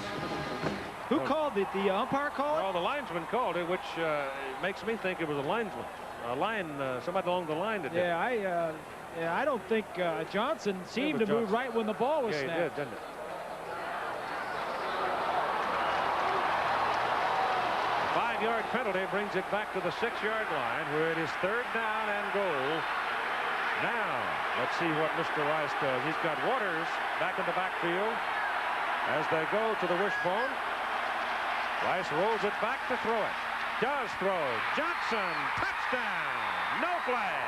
Who called it? The umpire called it? Well, the linesman called it, which makes me think it was a linesman. Somebody along the line that did. Yeah, I don't think Johnson seemed to move right when the ball was snapped. Yeah, he did, didn't it? A 5-yard penalty brings it back to the 6-yard line, where it is 3rd down and goal. Now, let's see what Mr. Rice does. He's got Waters back in the backfield as they go to the wishbone. Rice rolls it back to throw it. Does throw. Johnson, touchdown. No flag.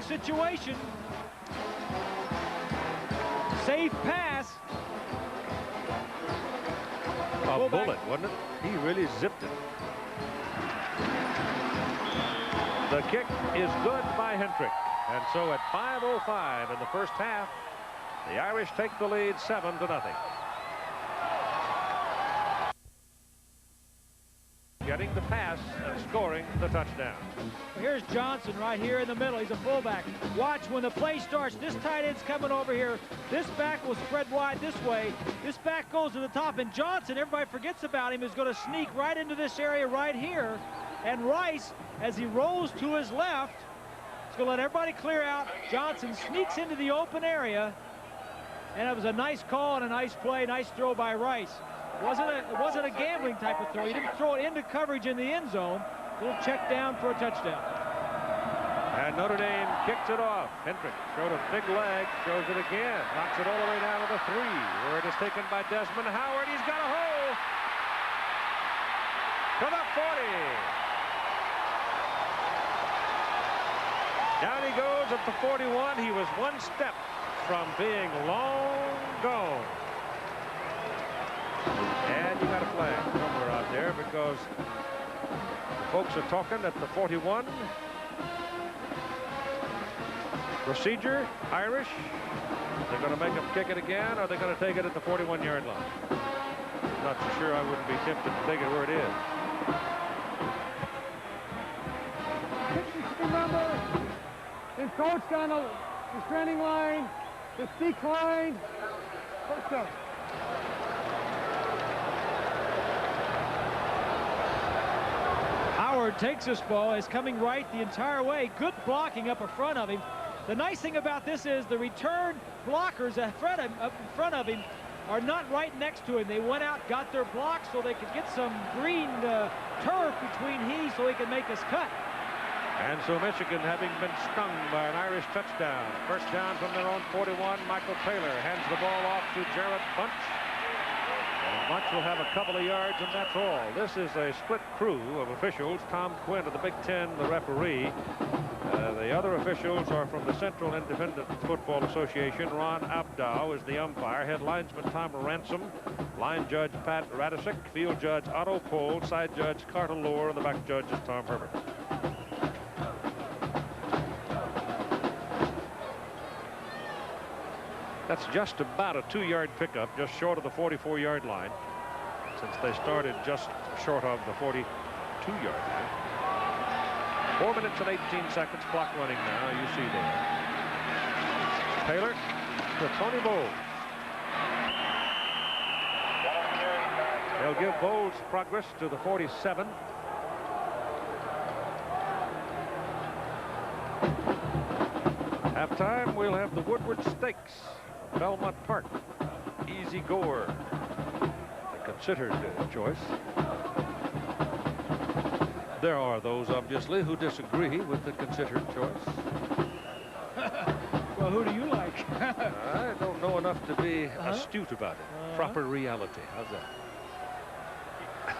Situation. Safe pass. A bullet, wasn't it? He really zipped it. The kick is good by Hendrick. And so at 5:05 in the first half, the Irish take the lead 7-0. Getting the pass and scoring the touchdown. Here's Johnson right here in the middle. He's a fullback. Watch when the play starts. This tight end's coming over here. This back will spread wide this way. This back goes to the top, and Johnson, everybody forgets about him, is going to sneak right into this area right here. And Rice, as he rolls to his left, is going to let everybody clear out. Johnson sneaks into the open area, and it was a nice call and a nice play, nice throw by Rice. It wasn't a gambling type of throw. He didn't throw it into coverage in the end zone. Little check down for a touchdown. And Notre Dame kicks it off. Hendrick showed a big leg, throws it again, knocks it all the way down to the 3, where it is taken by Desmond Howard. He's got a hole to the 40. Down he goes at the 41. He was one step from being long go. And you got a flag somewhere out there because folks are talking at the 41. Procedure, Irish. They're going to make them kick it again, or they're going to take it at the 41-yard line. Not so sure. I wouldn't be tempted to take it where it is. Remember, encroached on the stranding line. It's declined. First down. Howard takes this ball, is coming right the entire way. Good blocking up in front of him. The nice thing about this is the return blockers up in front of him are not right next to him. They went out, got their blocks so they could get some green turf between so he can make his cut. And so Michigan, having been stung by an Irish touchdown. First down from their own 41. Michael Taylor hands the ball off to Jared Bunch. And Bunch will have a couple of yards, and that's all. This is a split crew of officials. Tom Quinn of the Big Ten, the referee. The other officials are from the Central Independent Football Association. Ron Abdow is the umpire. Head linesman Tom Ransom. Line judge Pat Radisick. Field judge Otto Cole. Side judge Carter Lohr. And the back judge is Tom Herbert. That's just about a 2-yard pickup, just short of the 44-yard line, since they started just short of the 42-yard line. 4 minutes and 18 seconds, clock running now, you see there. Taylor to Tony Bowles. They'll give Bowles progress to the 47. Halftime, we'll have the Woodward Stakes. Belmont Park, Easy Gore, the considered choice. There are those, obviously, who disagree with the considered choice. Well, who do you like? I don't know enough to be astute about it. Proper reality. How's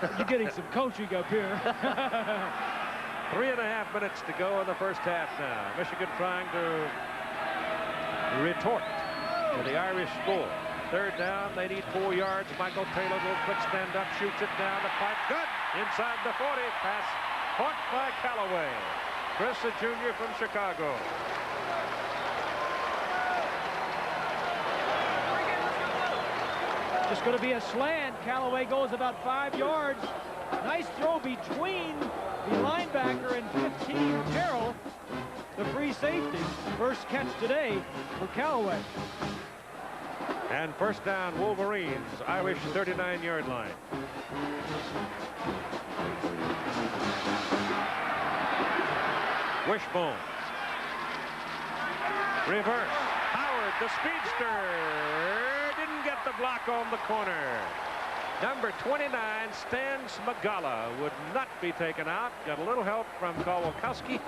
that? You're getting some coaching up here. 3.5 minutes to go in the first half now. Michigan trying to retort to the Irish score. Third down, they need 4 yards. Michael Taylor will quick stand up, shoots it down the pipe. Good! Inside the 40. Pass caught by Callaway. Chris, a junior from Chicago. Just going to be a slant. Callaway goes about 5 yards. Nice throw between the linebacker and 15, Terrell, the free safety. First catch today for Callaway. And first down, Wolverines, Irish 39-yard line. Wishbone. Reverse. Howard, the speedster, didn't get the block on the corner. Number 29, Stan Smagala, would not be taken out. Got a little help from Kowalkowski.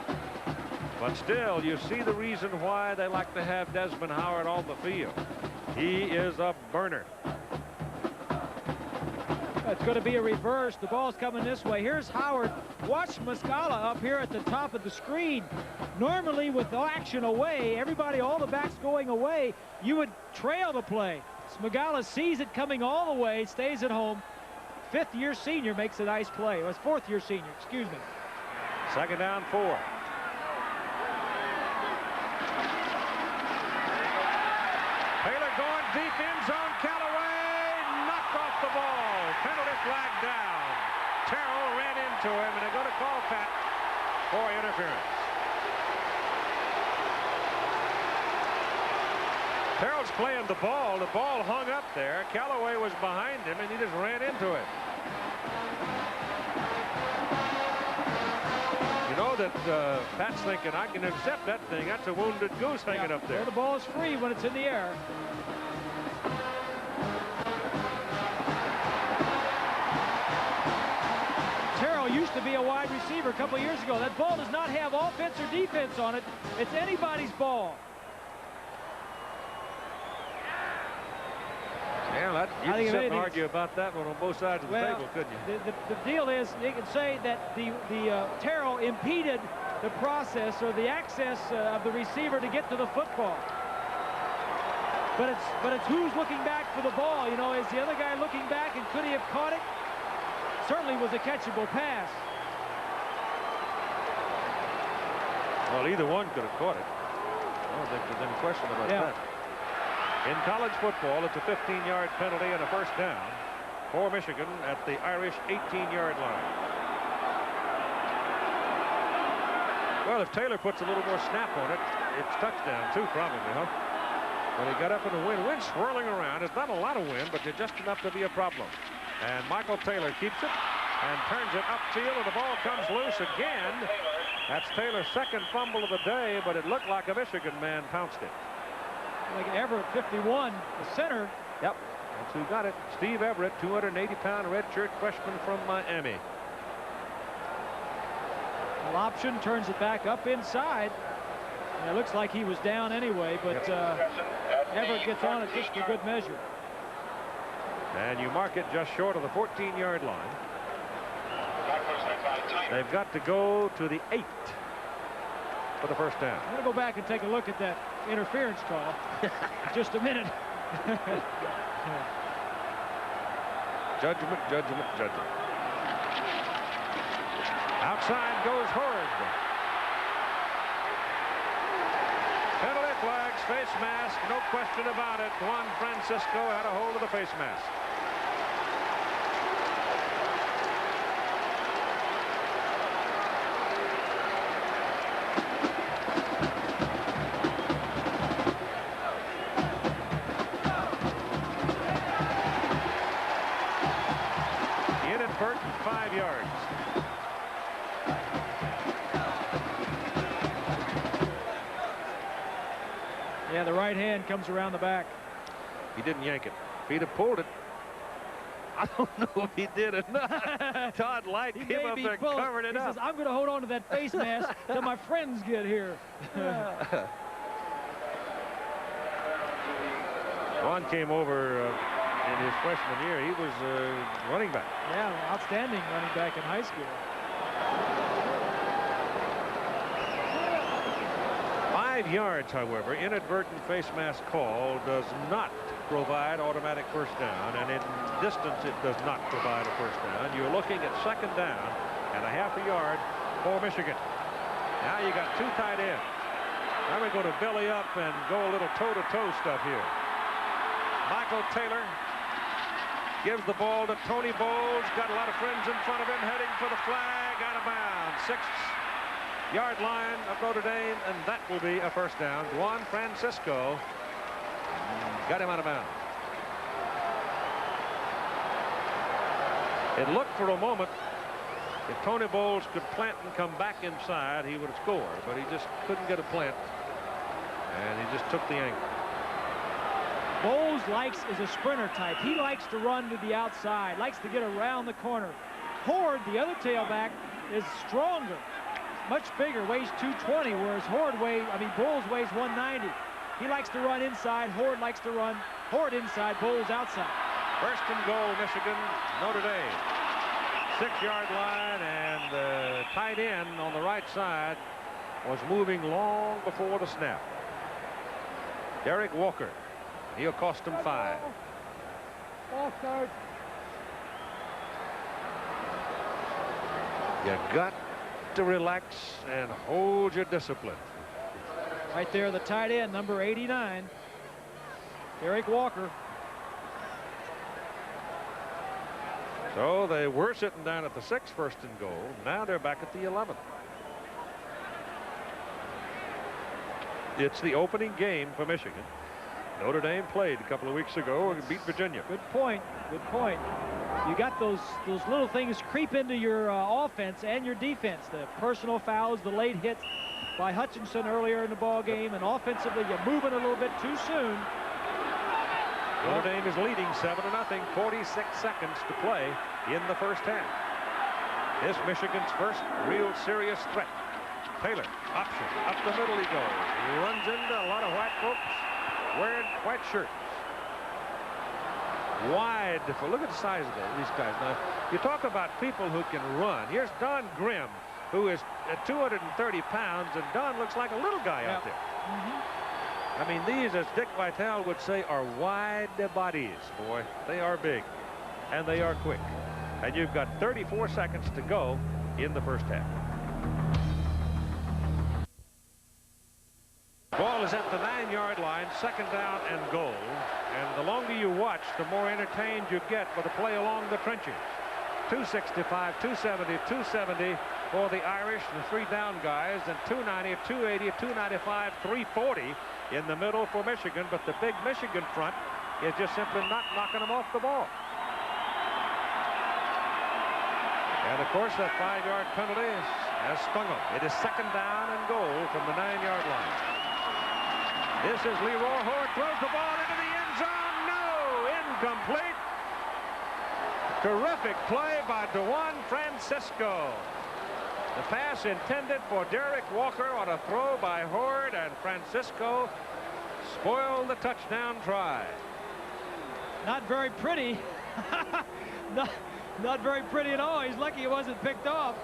But still, you see the reason why they like to have Desmond Howard on the field. He is a burner. It's going to be a reverse. The ball's coming this way. Here's Howard. Watch Muscala up here at the top of the screen. Normally, with action away, everybody, all the backs going away, you would trail the play. Smagala sees it coming all the way, stays at home. Fifth-year senior makes a nice play. It was fourth-year senior, excuse me. Second down, 4. Taylor going deep, end zone. Callaway knocked off the ball. Penalty flag down. Terrell ran into him, and they're going to call Pat for interference. Terrell's playing the ball. The ball hung up there. Callaway was behind him, and he just ran into it. You know that Pat's thinking, I can intercept that thing. That's a wounded goose hanging up there. Well, the ball is free when it's in the air. Terrell used to be a wide receiver a couple of years ago. That ball does not have offense or defense on it. It's anybody's ball. Yeah, you can sit and argue about that one on both sides of the table, couldn't you? The deal is, they can say that the Terrell impeded the process or the access of the receiver to get to the football. But it's who's looking back for the ball. You know, is the other guy looking back, and could he have caught it? Certainly was a catchable pass. Well, either one could have caught it. I don't think there's any question about that. In college football, it's a 15-yard penalty and a first down for Michigan at the Irish 18-yard line. Well, if Taylor puts a little more snap on it, it's touchdown too, probably, huh? When he got up in the wind swirling around. It's not a lot of wind, but just enough to be a problem. And Michael Taylor keeps it and turns it upfield, and the ball comes loose again. That's Taylor's second fumble of the day, but it looked like a Michigan man pounced it. Like Everett, 51, the center. Yep, that's who got it. Steve Everett, 280-pound redshirt freshman from Miami. Well, option turns it back up inside. And it looks like he was down anyway, but Everett gets on it just for good measure. And you mark it just short of the 14-yard line. They've got to go to the 8 for the first down. I'm going to go back and take a look at that interference call. Just a minute. Judgment, judgment, judgment. Outside goes Hurd. Penalty flags, face mask, no question about it. Juan Francisco had a hold of the face mask. Inadvertent 5 yards. Yeah, the right hand comes around the back. He didn't yank it. If he'd have pulled it, I don't know if he did or not. Todd Light came up there and covered it up. He says, I'm going to hold on to that face mask till my friends get here. Juan came over in his freshman year. He was running back. Yeah, outstanding running back in high school. 5 yards, however, inadvertent face mask call does not provide automatic first down, and in distance it does not provide a first down. You're looking at second down and a half a yard for Michigan. Now you got two tight ends. Now we're going to belly up and go a little toe-to-toe stuff here. Michael Taylor gives the ball to Tony Bowles. Got a lot of friends in front of him, heading for the flag, out of bounds. 6-yard line of Notre Dame, and that will be a first down. Juan Francisco got him out of bounds. It looked for a moment if Tony Bowles could plant and come back inside, he would have scored, but he just couldn't get a plant, and he just took the angle. Bowles is a sprinter type. He likes to run to the outside, likes to get around the corner. Horde, the other tailback, is stronger, much bigger, weighs 220, whereas Bowles weighs 190. He likes to run inside. Horde likes to run inside, Bowles outside. First and goal, Michigan, Notre Dame. 6-yard line, and the tight end on the right side was moving long before the snap. Derek Walker. He'll cost him 5. Ball start. You got to relax and hold your discipline. Right there, the tight end, number 89, Derek Walker. So they were sitting down at the 6th, first and goal. Now they're back at the 11th. It's the opening game for Michigan. Notre Dame played a couple of weeks ago and beat Virginia. Good point. Good point. You got those little things creep into your offense and your defense. The personal fouls, the late hits by Hutchinson earlier in the ball game, and offensively you're moving a little bit too soon. Notre Dame is leading 7-0. 46 seconds to play in the first half. This Michigan's first real serious threat. Taylor, option, up the middle he goes. He runs into a lot of white folks wearing white shirts. Wide. Look at the size of these guys. Now, you talk about people who can run. Here's Don Grimm, who is at 230 pounds, and Don looks like a little guy out there. I mean, these, as Dick Vitale would say, are wide bodies, boy. They are big, and they are quick. And you've got 34 seconds to go in the first half. Ball is at the 9-yard line, second down and goal. And the longer you watch, the more entertained you get with the play along the trenches. 265, 270, 270 for the Irish, the 3 down guys, and 290, 280, 295, 340 in the middle for Michigan. But the big Michigan front is just simply not knocking them off the ball. And of course, that 5-yard penalty has stung them. It is second down and goal from the 9-yard line. This is Leroy Horde, throws the ball into the end zone. No, incomplete. Terrific play by DeJuan Francisco. The pass intended for Derek Walker on a throw by Horde, and Francisco spoiled the touchdown try. Not very pretty. Not very pretty at all. He's lucky it wasn't picked off.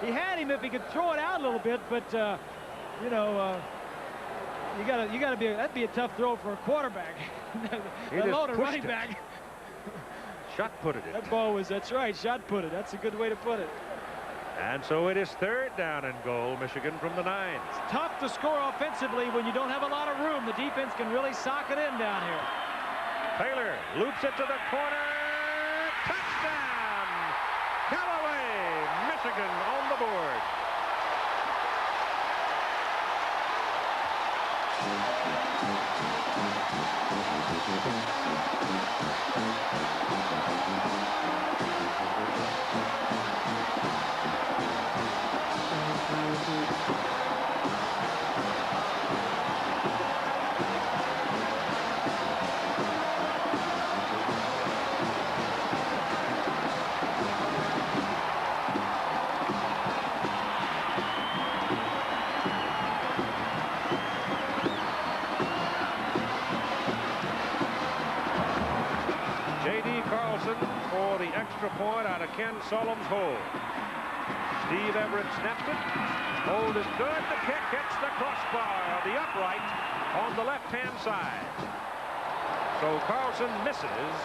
He had him if he could throw it out a little bit, but you know, you gotta be. That'd be a tough throw for a quarterback. Let alone a running back. Shot put it. That ball was. That's right. Shot put it. That's a good way to put it. And so it is third down and goal. Michigan from the 9. It's tough to score offensively when you don't have a lot of room. The defense can really sock it in down here. Taylor loops it to the corner. Touchdown! Callaway, Michigan on the board. For the extra point out of Ken Solom's hold. Steve Everett snapped it. Hold is good. The kick hits the crossbar, the upright on the left-hand side. So Carlson misses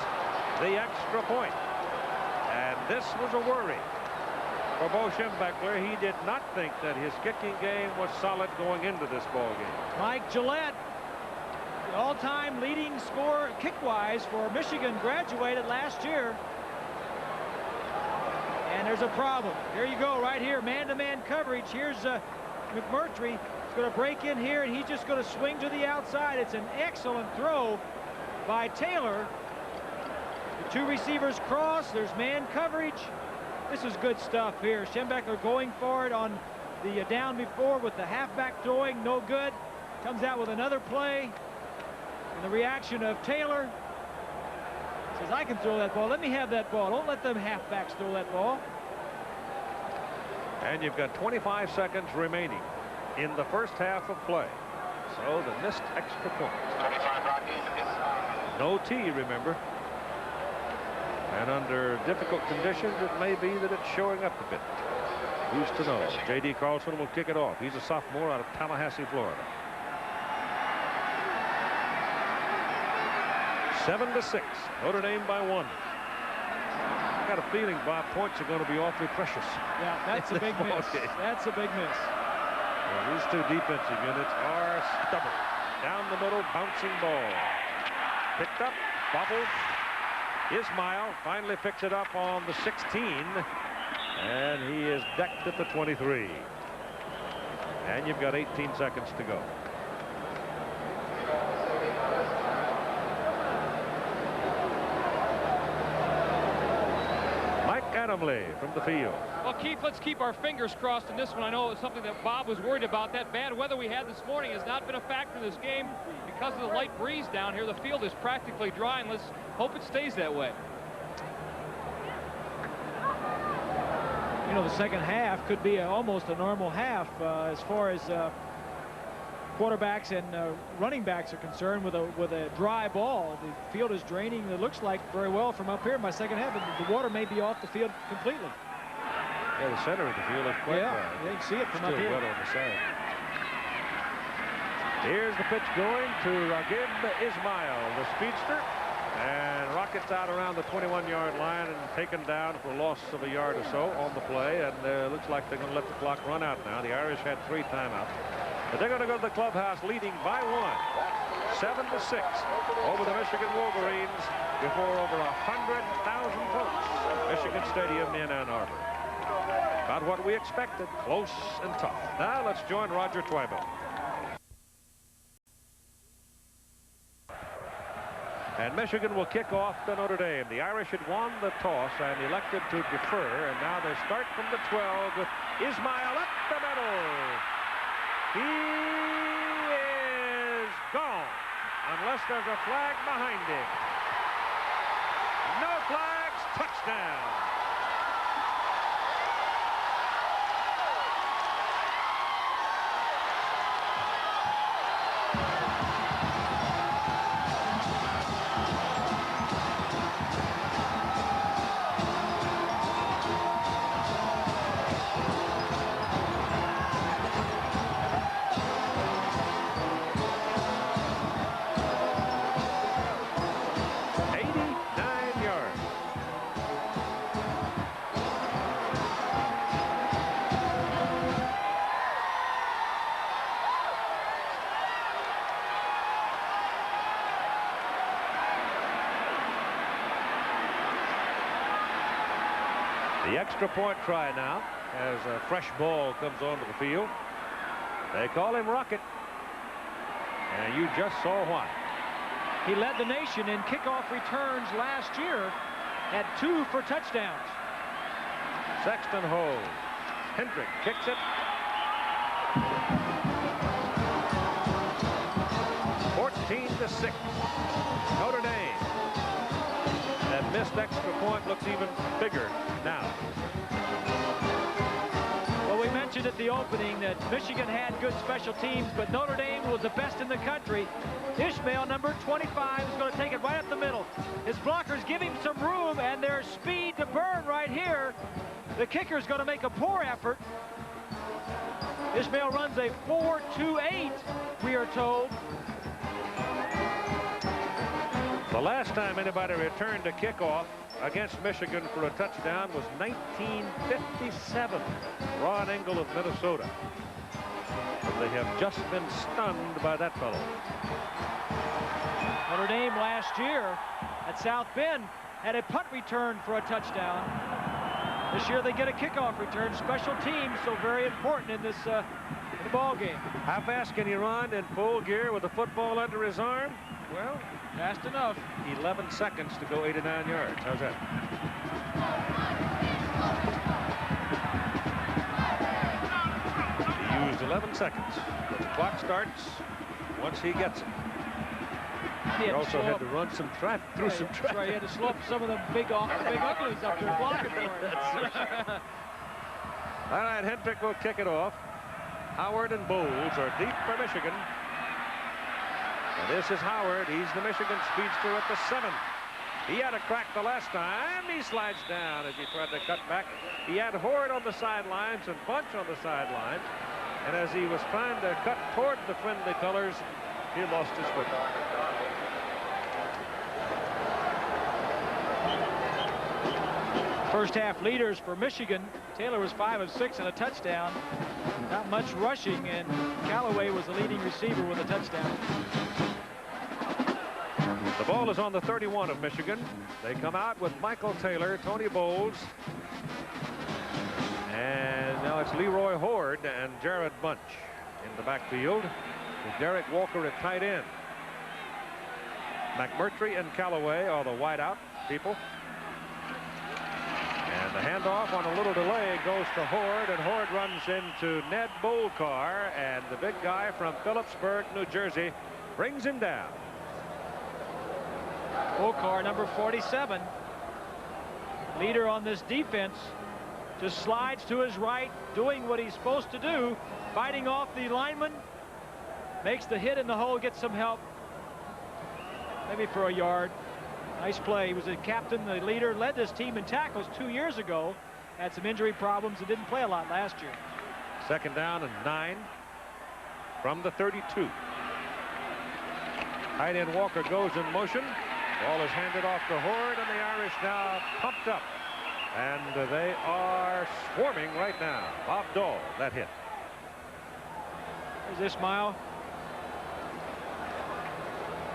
the extra point. And this was a worry for Bo Schembechler. He did not think that his kicking game was solid going into this ball game. Mike Gillette, the all-time leading scorer kick-wise for Michigan, graduated last year. And there's a problem. Here you go, right here, man-to-man coverage. Here's McMurtry. He's going to break in here, and he's just going to swing to the outside. It's an excellent throw by Taylor. The 2 receivers cross. There's man coverage. This is good stuff here. Schembechler going for it on the down before with the halfback throwing. No good. Comes out with another play. And the reaction of Taylor. Says, I can throw that ball. Let me have that ball. Don't let them halfbacks throw that ball. And you've got 25 seconds remaining in the first half of play. So the missed extra point. No tee, remember. And under difficult conditions, it may be that it's showing up a bit. Who's to know? J.D. Carlson will kick it off. He's a sophomore out of Tallahassee, Florida. 7-6. Notre Dame by 1. I got a feeling, Bob, points are going to be awfully precious. Yeah, that's a big miss. That's a big miss. Well, these 2 defensive units are stubborn. Down the middle, bouncing ball. Picked up, bobbled. Ismail finally picks it up on the 16. And he is decked at the 23. And you've got 18 seconds to go. Adamley from the field. Well, Keith, let's keep our fingers crossed in this one. I know it's something that Bob was worried about. That bad weather we had this morning has not been a factor in this game because of the light breeze down here. The field is practically dry, and let's hope it stays that way. You know, the second half could be almost a normal half as far as quarterbacks and running backs are concerned with a dry ball. The field is draining, it looks like, very well from up here in my second half. And the water may be off the field completely. Yeah, the center of the field is quite dry. Yeah, you can see it from up here. Still wet on the side. Here's the pitch going to Ragib Ismail, the speedster. And rockets out around the 21-yard line and taken down for a loss of a yard or so on the play. And looks like they're going to let the clock run out now. The Irish had 3 timeouts. But they're going to go to the clubhouse leading by 1, 7-6 over the Michigan Wolverines before over 100,000 folks at Michigan Stadium in Ann Arbor. About what we expected, close and tough. Now let's join Roger Twyman. And Michigan will kick off to Notre Dame. The Irish had won the toss and elected to defer, and now they start from the 12 with Ismail up the middle. He is gone, unless there's a flag behind him. No flags, touchdown. The extra point try now as a fresh ball comes onto the field. They call him Rocket. And you just saw why. He led the nation in kickoff returns last year at 2 for touchdowns. Sexton holds. Hendrick kicks it. 14-6. Notre Dame. That missed extra point looks even bigger now. Well, we mentioned at the opening that Michigan had good special teams, but Notre Dame was the best in the country. Ismail, number 25, is going to take it right up the middle. His blockers give him some room, and there's speed to burn right here. The kicker is going to make a poor effort. Ismail runs a 4.28, we are told. The last time anybody returned a kickoff against Michigan for a touchdown was 1957. Ron Engel of Minnesota. But they have just been stunned by that fellow. Notre Dame last year at South Bend had a punt return for a touchdown. This year they get a kickoff return. Special teams so very important in this in the ball game. How fast can he run in full gear with a football under his arm? Well, fast enough. 11 seconds to go 89 yards. How's that? He used 11 seconds. But the clock starts once he gets it. He also had to run some traffic through some traffic. Right, he had to slow up some of the big uglies up there blocking for him. All right, Hendrick will kick it off. Howard and Bowles are deep for Michigan. And this is Howard. He's the Michigan speedster at the 7. He had a crack the last time. He slides down as he tried to cut back. He had Horde on the sidelines and Bunch on the sidelines. And as he was trying to cut toward the friendly colors, he lost his foot. First half leaders for Michigan. Taylor was 5 of 6 and a touchdown. Not much rushing, and Callaway was the leading receiver with a touchdown. The ball is on the 31 of Michigan. They come out with Michael Taylor, Tony Bowles, and now it's Leroy Horde and Jared Bunch in the backfield with Derek Walker at tight end. McMurtry and Callaway are the wideout people. And the handoff on a little delay goes to Horde, and Horde runs into Ned Bolcar, and the big guy from Phillipsburg, New Jersey, brings him down. Bolcar, number 47, leader on this defense, just slides to his right, doing what he's supposed to do, fighting off the lineman, makes the hit in the hole, gets some help, maybe for a yard. Nice play. He was a captain, the leader, led this team in tackles 2 years ago. Had some injury problems and didn't play a lot last year. Second down and 9 from the 32. Tight end Walker goes in motion. Ball is handed off to Horde, and the Irish now pumped up. And they are swarming right now. Bob Dole, that hit. There's Ismail.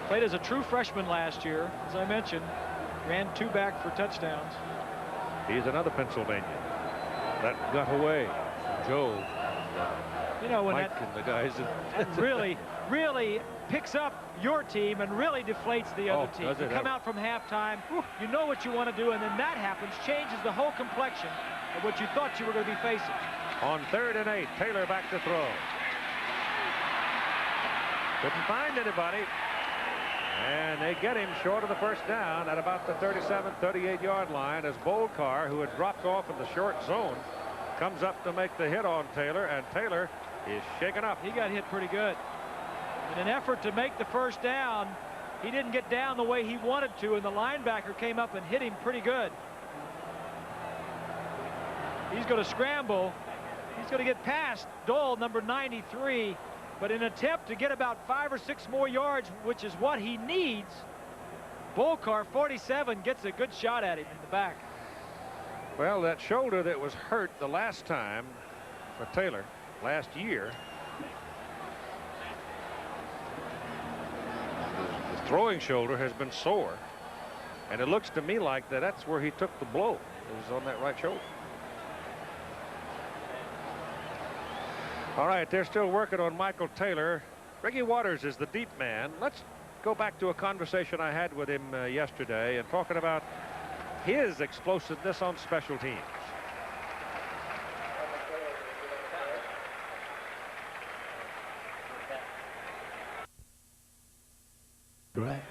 Played as a true freshman last year, as I mentioned. Ran 2 back for touchdowns. He's another Pennsylvanian. That got away. Joe. You know, when Mike and the guys. that really picks up your team and really deflates the other team. You come out from halftime, you know what you want to do, and then that happens, changes the whole complexion of what you thought you were going to be facing. On 3rd and 8, Taylor back to throw. Couldn't find anybody. And they get him short of the first down at about the 37, 38-yard line as Bolcar, who had dropped off in the short zone, comes up to make the hit on Taylor, and Taylor is shaken up. He got hit pretty good. In an effort to make the first down, he didn't get down the way he wanted to, and the linebacker came up and hit him pretty good. He's going to scramble. He's going to get past Dole, number 93. But in an attempt to get about 5 or 6 more yards, which is what he needs, Bolcar, 47, gets a good shot at him in the back. Well, that shoulder that was hurt the last time for Taylor last year, the throwing shoulder has been sore, and it looks to me like that's where he took the blow. It was on that right shoulder. All right, they're still working on Michael Taylor. Ricky Waters is the deep man. Let's go back to a conversation I had with him yesterday and talking about his explosiveness on special teams. Right.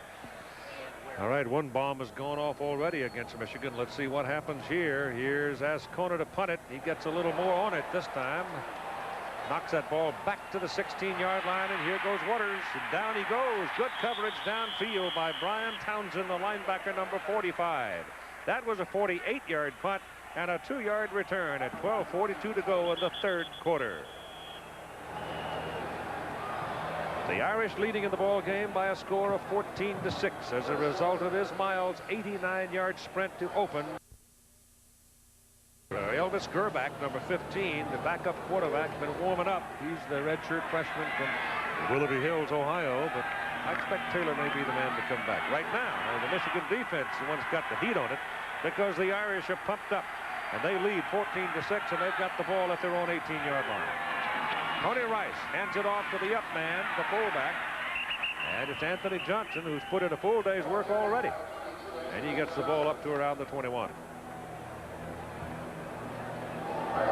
All right, one bomb has gone off already against Michigan. Let's see what happens here. Here's Ascona to punt it. He gets a little more on it this time. Knocks that ball back to the 16-yard line, and here goes Waters. And down he goes. Good coverage downfield by Brian Townsend, the linebacker, number 45. That was a 48-yard punt and a 2-yard return at 12:42 to go in the 3rd quarter. The Irish leading in the ball game by a score of 14-6 as a result of Ismail's 89-yard sprint to open. Elvis Gerbach, number 15, the backup quarterback, been warming up. He's the redshirt freshman from Willoughby Hills, Ohio, but I expect Taylor may be the man to come back. Right now, the Michigan defense, the one's got the heat on it because the Irish are pumped up, and they lead 14-6, and they've got the ball at their own 18-yard line. Tony Rice hands it off to the up man, the fullback, and it's Anthony Johnson, who's put in a full day's work already, and he gets the ball up to around the 21.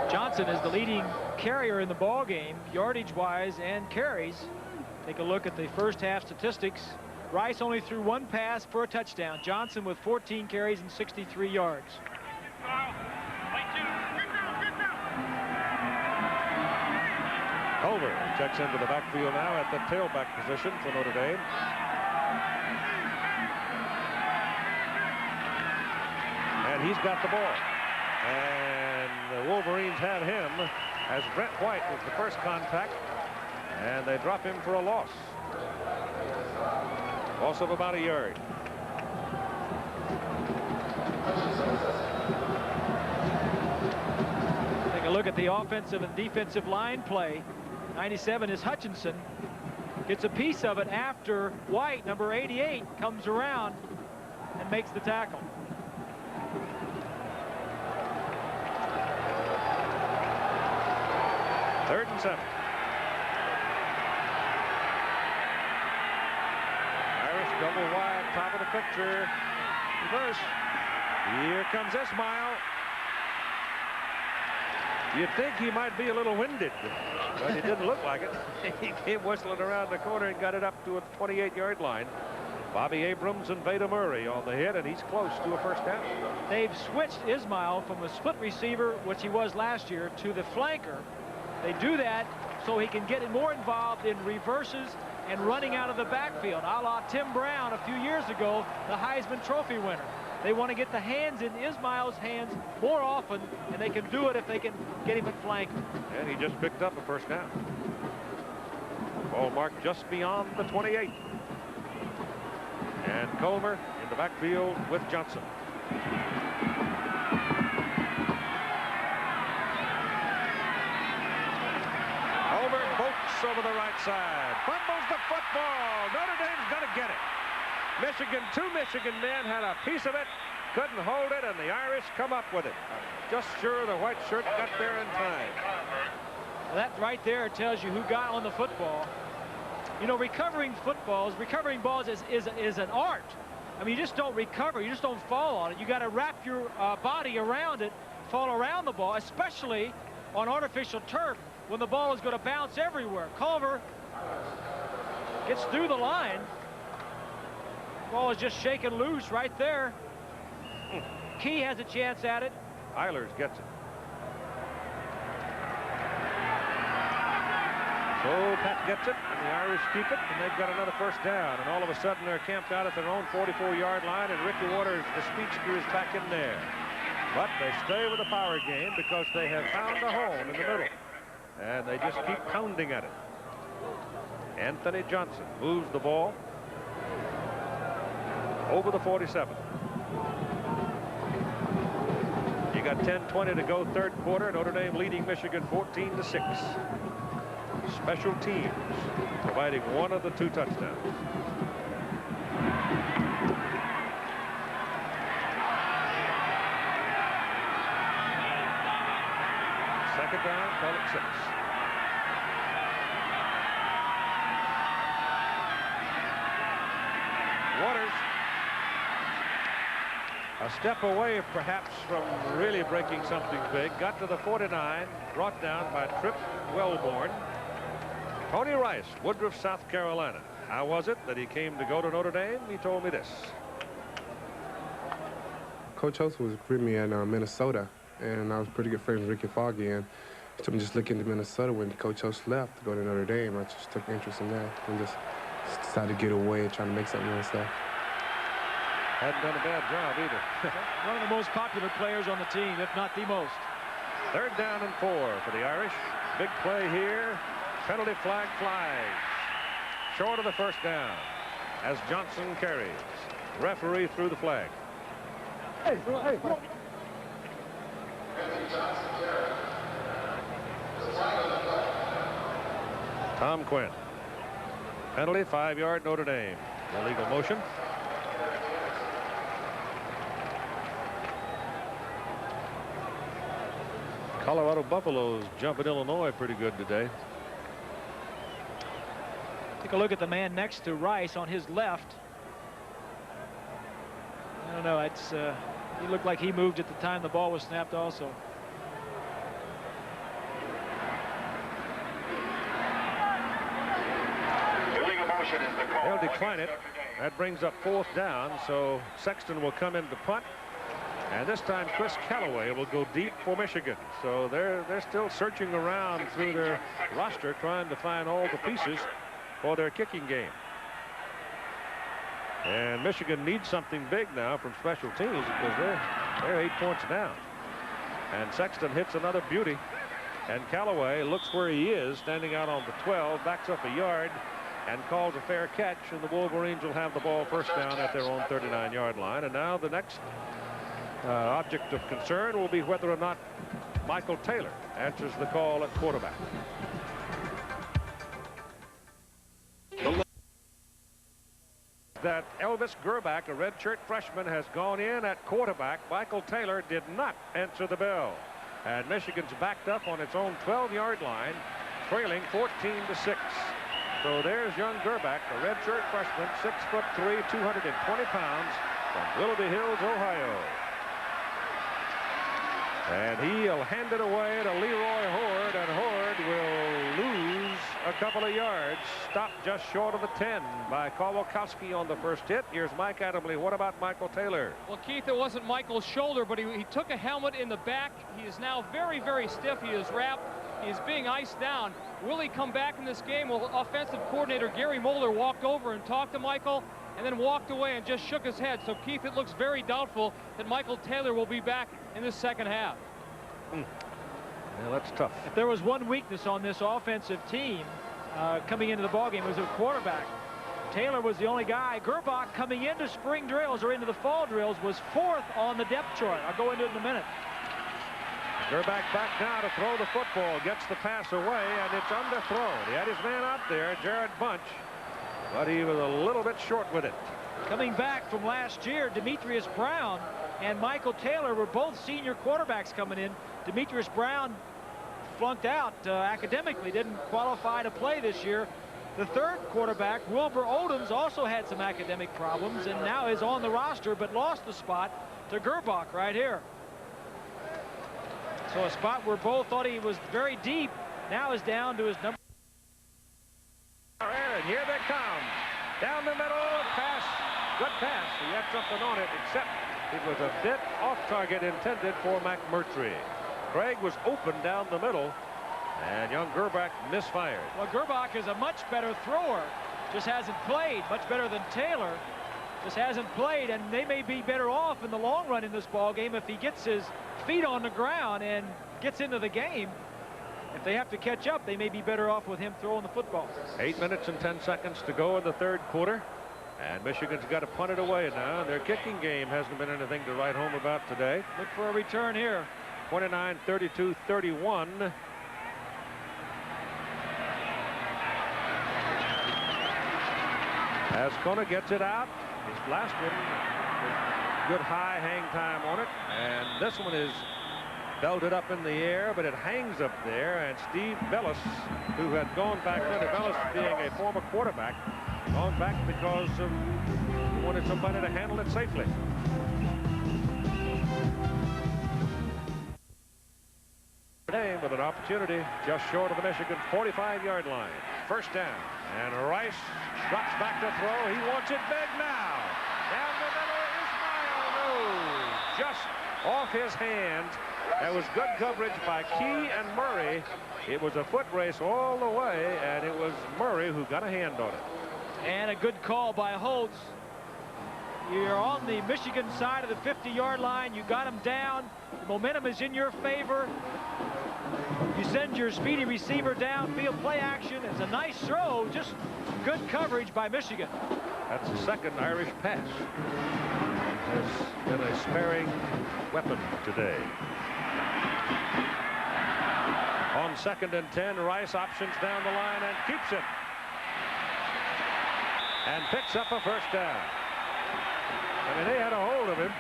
Johnson is the leading carrier in the ball game, yardage-wise and carries. Take a look at the first half statistics. Rice only threw 1 pass for a touchdown. Johnson with 14 carries and 63 yards. Culver checks into the backfield now at the tailback position for Notre Dame. And he's got the ball. And the Wolverines have him as Brent White was the first contact, and they drop him for a loss. Loss of about a yard. Take a look at the offensive and defensive line play. 97 is Hutchinson. Gets a piece of it after White, number 88, comes around and makes the tackle. Third and 7. Irish double wide, top of the picture. Reverse. Here comes Ismail. You'd think he might be a little winded, but it didn't look like it. He came whistling around the corner and got it up to a 28-yard line. Bobby Abrams and Veda Murray on the hit, and he's close to a first down. They've switched Ismail from a split receiver, which he was last year, to the flanker. They do that so he can get more involved in reverses and running out of the backfield, a la Tim Brown a few years ago, the Heisman Trophy winner. They want to get the hands in Ismail's hands more often, and they can do it if they can get him at flanker. And he just picked up a first down. Ball marked just beyond the 28. And Colmer in the backfield with Johnson. Colmer bolts over the right side. Fumbles the football. Notre Dame's going to get it. Two Michigan men had a piece of it. Couldn't hold it, and the Irish come up with it. Just sure the white shirt got there in time. Well, that right there tells you who got on the football. You know, recovering balls is an art. I mean, you just don't recover. You just don't fall on it. You got to wrap your body around it, fall around the ball, especially on artificial turf when the ball is going to bounce everywhere. Culver gets through the line. Ball is just shaken loose right there. Key has a chance at it. Eilers gets it. So Pat gets it, and the Irish keep it, and they've got another first down. And all of a sudden, they're camped out at their own 44-yard line, and Ricky Waters, the speedster, is back in there. But they stay with the power game because they have found a home in the middle. And they just keep pounding at it. Anthony Johnson moves the ball over the 47. You got 10:20 to go, third quarter. Notre Dame leading Michigan 14-6. Special teams providing one of the two touchdowns. Second down, call it 6. Waters a step away perhaps from really breaking something big. Got to the 49, brought down by Trip Wellborn. Tony Rice, Woodruff, South Carolina. How was it that he came to go to Notre Dame? He told me this. Coach Host was with me at Minnesota, and I was pretty good friends with Ricky Foggy, and he told me just look into Minnesota when Coach Host left to go to Notre Dame. I just took interest in that and just decided to get away and try to make something of myself. Hadn't done a bad job either. One of the most popular players on the team, if not the most. Third down and 4 for the Irish. Big play here. Penalty flag flies. Short of the first down as Johnson carries. Referee threw the flag. Hey, hey. Tom Quinn. Penalty, 5-yard Notre Dame. Illegal motion. Colorado Buffaloes jumping Illinois pretty good today. Take a look at the man next to Rice on his left. I don't know. It's he looked like he moved at the time the ball was snapped also. They'll decline it. That brings up 4th down, so Sexton will come in to punt. And this time Chris Callaway will go deep for Michigan. So they're still searching around through their roster trying to find all the pieces for their kicking game. And Michigan needs something big now from special teams because they're 8 points down. And Sexton hits another beauty. And Callaway looks where he is, standing out on the 12, backs up a yard and calls a fair catch, and the Wolverines will have the ball first down at their own 39-yard line. And now the next object of concern will be whether or not Michael Taylor answers the call at quarterback. That Elvis Gerback, a redshirt freshman, has gone in at quarterback. Michael Taylor did not answer the bell. And Michigan's backed up on its own 12-yard line, trailing 14-6. So there's young Gerback, a redshirt freshman, 6'3", 220 pounds, from Willoughby Hills, Ohio. And he'll hand it away to Leroy Horde, and Horde will lose a couple of yards. Stopped just short of the 10 by Kowalkowski on the first hit. Here's Mike Adamle. What about Michael Taylor? Well, Keith, it wasn't Michael's shoulder, but he took a helmet in the back. He is now very, very stiff. He is wrapped. He is being iced down. Will he come back in this game? Well, offensive coordinator Gary Moeller walked over and talked to Michael and then walked away and just shook his head. So, Keith, it looks very doubtful that Michael Taylor will be back in this second half. Yeah, that's tough. If there was one weakness on this offensive team coming into the ballgame, it was a quarterback. Taylor was the only guy. Gerbach, coming into spring drills or into the fall drills, was 4th on the depth chart. I'll go into it in a minute. Gerbach back now to throw the football. Gets the pass away, and it's underthrown. He had his man out there, Jared Bunch, but he was a little bit short with it. Coming back from last year, Demetrius Brown and Michael Taylor were both senior quarterbacks coming in. Demetrius Brown flunked out academically, didn't qualify to play this year. The third quarterback, Wilbur Odoms, also had some academic problems and now is on the roster, but lost the spot to Gerbach right here. So a spot where both thought he was very deep now is down to his number. And here they come. Down the middle, pass. Good pass. He had something on it, except it was a bit off target intended for McMurtry. Craig was open down the middle, and young Gerbach misfired. Well, Gerbach is a much better thrower. Just hasn't played. Much better than Taylor. Just hasn't played, and they may be better off in the long run in this ball game if he gets his feet on the ground and gets into the game. If they have to catch up, they may be better off with him throwing the football. 8 minutes and 10 seconds to go in the third quarter, and Michigan's got to punt it away now. Their kicking game hasn't been anything to write home about today. Look for a return here. 29, 32, 31. As Kona gets it out, his last one, good high hang time on it, and this one is belted up in the air, but it hangs up there, and Steve Bellis, who had gone back into Bellis being a former quarterback, gone back because he wanted somebody to handle it safely. With an opportunity just short of the Michigan 45-yard line. First down, and Rice drops back to throw. He wants it big now. Down the middle, Ismail, no, just off his hands. That was good coverage by Key and Murray. It was a foot race all the way, and it was Murray who got a hand on it. And a good call by Holtz. You're on the Michigan side of the 50-yard line. You got him down. The momentum is in your favor. You send your speedy receiver downfield, play action. It's a nice throw, just good coverage by Michigan. That's the second Irish pass. Has been a sparing weapon today. On 2nd and 10, Rice options down the line and keeps it. And picks up a first down. I mean, they had a hold of him,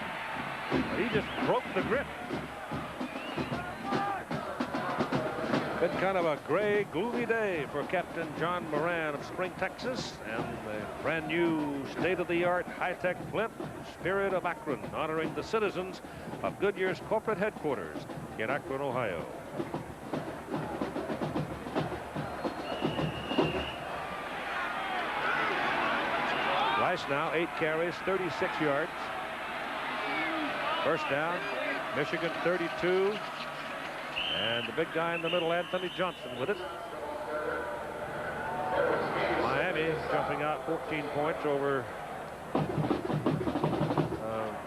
but he just broke the grip. Been kind of a gray, gloomy day for Captain John Moran of Spring, Texas, and the brand new state-of-the-art high-tech blimp, Spirit of Akron, honoring the citizens of Goodyear's corporate headquarters in Akron, Ohio. Rice now 8 carries, 36 yards. First down, Michigan 32. And the big guy in the middle, Anthony Johnson, with it. Miami jumping out 14 points over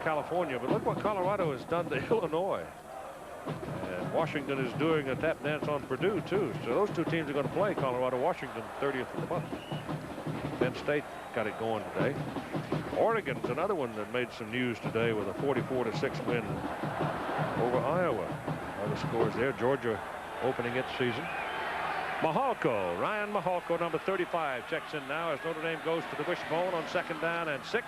California. But look what Colorado has done to Illinois. And Washington is doing a tap dance on Purdue, too. So those two teams are going to play Colorado-Washington 30th of the month. Penn State got it going today. Oregon's another one that made some news today with a 44-6 win over Iowa. The scores there. Georgia opening its season. Mahalko, Ryan Mahalko, number 35, checks in now as Notre Dame goes to the wishbone on 2nd down and 6.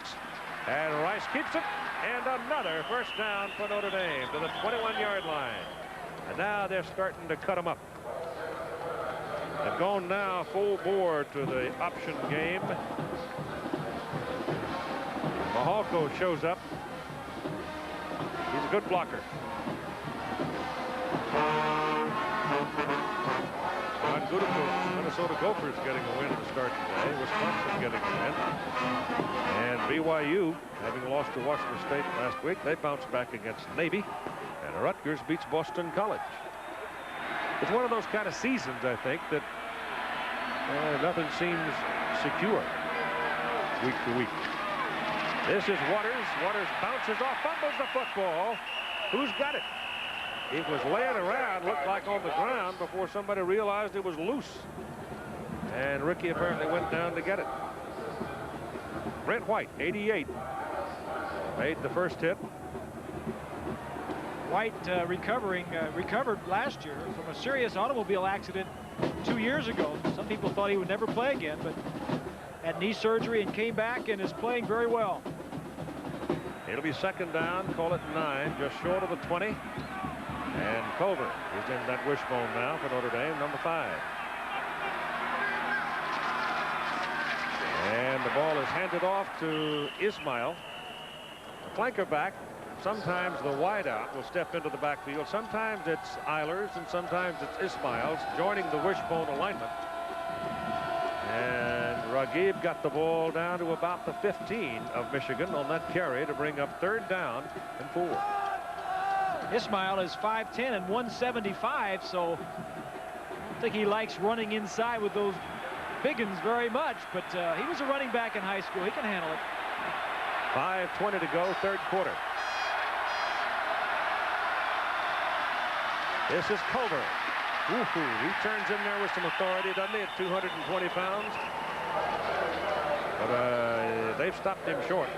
And Rice keeps it, and another first down for Notre Dame to the 21-yard line. And now they're starting to cut them up. They've gone now full board to the option game. Mahalko shows up. He's a good blocker. John Gutekunst, Minnesota Gophers getting a win to start today. Wisconsin getting a win. And BYU, having lost to Washington State last week, they bounced back against Navy. And Rutgers beats Boston College. It's one of those kind of seasons, I think, that nothing seems secure week to week. This is Waters. Waters bounces off, fumbles the football. Who's got it? It was laying around, looked like on the ground, before somebody realized it was loose. And Ricky apparently went down to get it. Brent White, 88, made the first hit. White recovered last year from a serious automobile accident 2 years ago. Some people thought he would never play again, but had knee surgery and came back and is playing very well. It'll be second down, call it 9, just short of the 20. And Culver is in that wishbone now for Notre Dame, number 5. And the ball is handed off to Ismail, the flanker back. Sometimes the wideout will step into the backfield. Sometimes it's Eilers and sometimes it's Ismail's joining the wishbone alignment. And Raghib got the ball down to about the 15 of Michigan on that carry to bring up third down and 4. Ismail is 5'10" and 175, so I don't think he likes running inside with those biggins very much, but he was a running back in high school. He can handle it. 5:20 to go, third quarter. This is Culver. He turns in there with some authority, doesn't he, at 220 pounds? But they've stopped him short.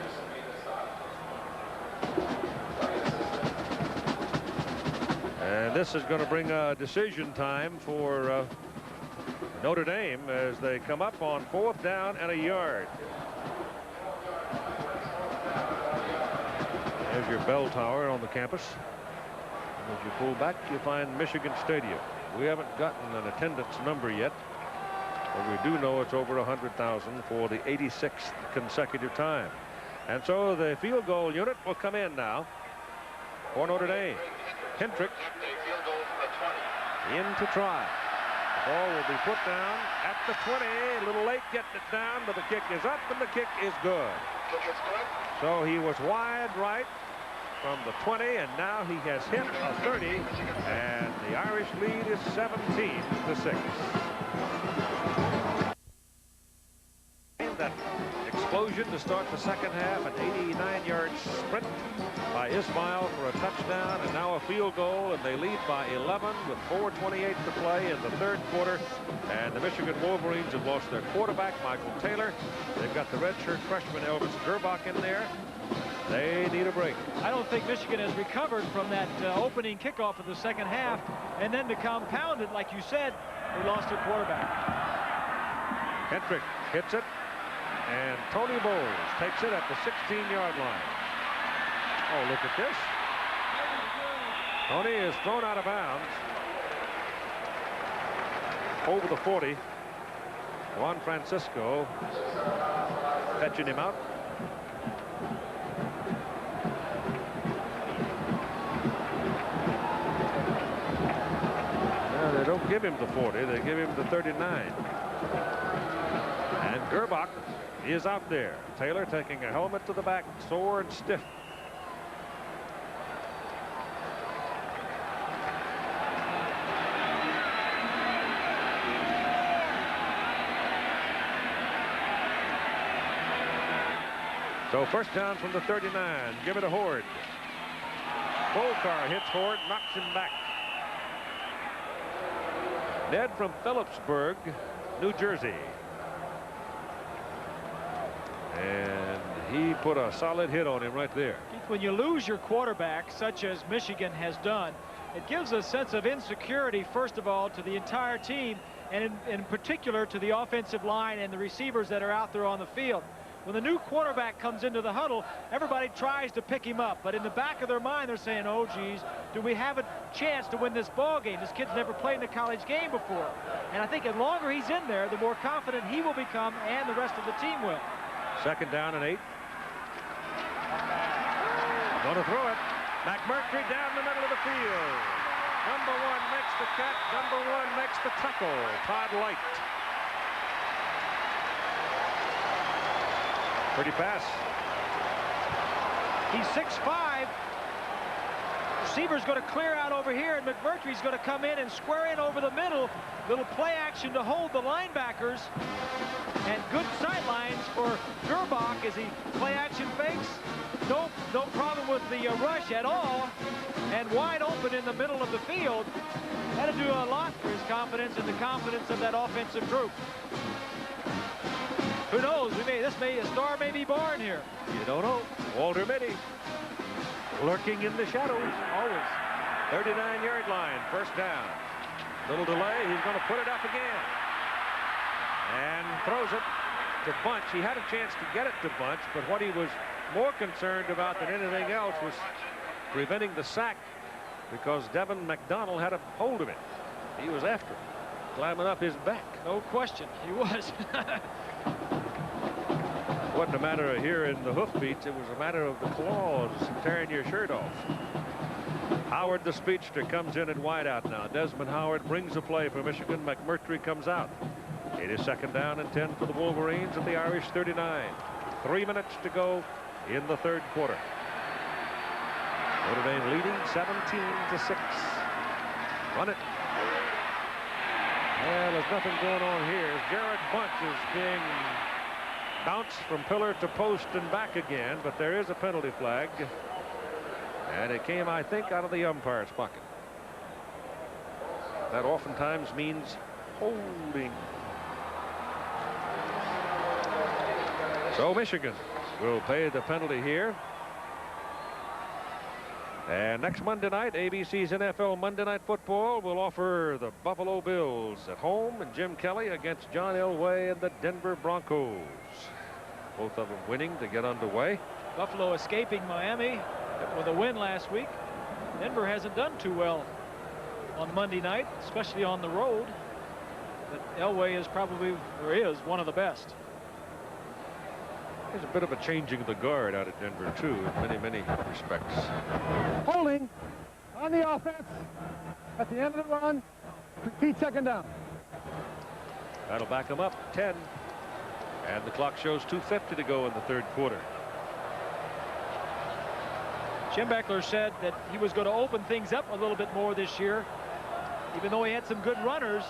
And this is going to bring a decision time for Notre Dame as they come up on 4th down and a yard. There's your bell tower on the campus. And as you pull back, you find Michigan Stadium. We haven't gotten an attendance number yet, but we do know it's over 100,000 for the 86th consecutive time. And so the field goal unit will come in now for Notre Dame. Hendrick in to try. The ball will be put down at the 20. A little late getting it down, but the kick is up and the kick is good. So he was wide right from the 20, and now he has hit a 30, and the Irish lead is 17-6. That explosion to start the second half, an 89-yard sprint by Ismail for a touchdown, and now a field goal, and they lead by 11 with 4:28 to play in the third quarter. And the Michigan Wolverines have lost their quarterback, Michael Taylor. They've got the redshirt freshman Elvis Gerbach in there. They need a break. I don't think Michigan has recovered from that opening kickoff of the second half, and then to compound it, like you said, they lost their quarterback. Hendrick hits it, and Tony Bowles takes it at the 16-yard line. Oh, look at this. Tony is thrown out of bounds over the 40. Juan Francisco fetching him out. No, they don't give him the 40. They give him the 39. And Gerbach is out there. Taylor taking a helmet to the back, sore and stiff. So first down from the 39. Give it to Horde. Volcar hits Horde, knocks him back. Ned from Phillipsburg, New Jersey. And he put a solid hit on him right there. When you lose your quarterback, such as Michigan has done, it gives a sense of insecurity, first of all, to the entire team, and in particular to the offensive line and the receivers that are out there on the field. When the new quarterback comes into the huddle, everybody tries to pick him up, but in the back of their mind, they're saying, oh, geez, do we have a chance to win this ball game? This kid's never played in a college game before. And I think the longer he's in there, the more confident he will become, and the rest of the team will. Second down and 8. Going to throw it. McMurtry down the middle of the field. Number 1 makes the catch. Number 1 makes the tackle. Todd Light. Pretty pass. He's 6'5". Receiver's going to clear out over here, and McMurtry's going to come in and square in over the middle. Little play action to hold the linebackers. And good sight lines for Gerbach as he play action fakes. No problem with the rush at all. And wide open in the middle of the field. That'll do a lot for his confidence and the confidence of that offensive group. Who knows? A star may be born here. You don't know. Walter Mitty lurking in the shadows. Always. 39-yard line. First down. Little delay. He's going to put it up again. And throws it to Bunch. He had a chance to get it to Bunch, but what he was more concerned about than anything else was preventing the sack, because Devin McDonald had a hold of it. He was after him, climbing up his back. No question, he was. It wasn't a matter of hearing the hoofbeats. It was a matter of the claws tearing your shirt off. Howard, the speedster, comes in at wideout now. Desmond Howard brings the play for Michigan. McMurtry comes out. It is second down and 10 for the Wolverines at the Irish 39. 3 minutes to go in the third quarter. Notre Dame leading 17-6. Run it. Well, there's nothing going on here. Jared Bunch is being bounced from pillar to post and back again, but there is a penalty flag. And it came, I think, out of the umpire's pocket. That oftentimes means holding. So Michigan will pay the penalty here. And next Monday night, ABC's NFL Monday Night Football will offer the Buffalo Bills at home and Jim Kelly against John Elway and the Denver Broncos. Both of them winning to get underway. Buffalo escaping Miami with a win last week. Denver hasn't done too well on Monday night, especially on the road. But Elway is probably, or is, one of the best. There's a bit of a changing of the guard out at Denver, too, in many respects. Holding on the offense at the end of the run. Repeat second down. That'll back them up 10. And the clock shows 2:50 to go in the third quarter. Schembechler said that he was going to open things up a little bit more this year. Even though he had some good runners,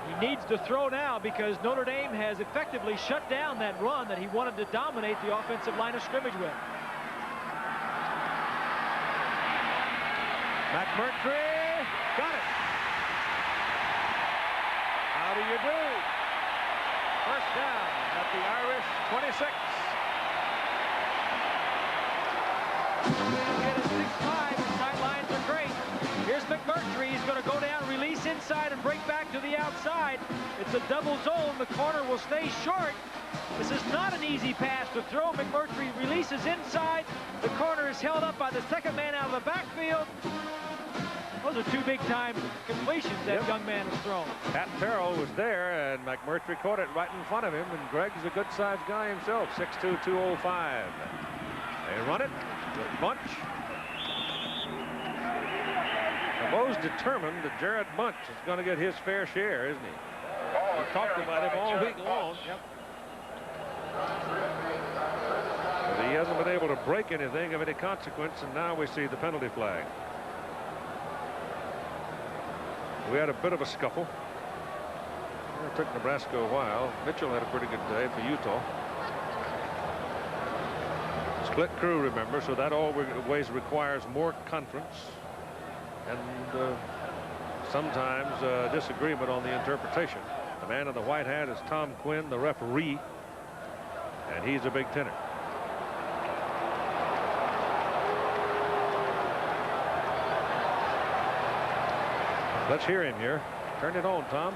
he needs to throw now because Notre Dame has effectively shut down that run that he wanted to dominate the offensive line of scrimmage with. McMurtry got it. How do you do? First down at the Irish 26. Get a 6-5. The sidelines are great. Here's McMurtry. He's going to go down, release inside, and break back to the outside. It's a double zone. The corner will stay short. This is not an easy pass to throw. McMurtry releases inside. The corner is held up by the second man out of the backfield. Those are two big-time completions that young man has thrown. Pat Terrell was there, and McMurtry caught it right in front of him, and Greg's a good-sized guy himself, 6'2", 205. They run it with Bunch. Bo's determined that Jared Bunch is going to get his fair share, isn't he? We talked about him all week long. Yep. But he hasn't been able to break anything of any consequence, and now we see the penalty flag. We had a bit of a scuffle. It took Nebraska a while. Mitchell had a pretty good day for Utah. Split crew, remember, so that always requires more conference and sometimes disagreement on the interpretation. The man in the white hat is Tom Quinn, the referee, and he's a big tenor. Let's hear him here. Turn it on, Tom.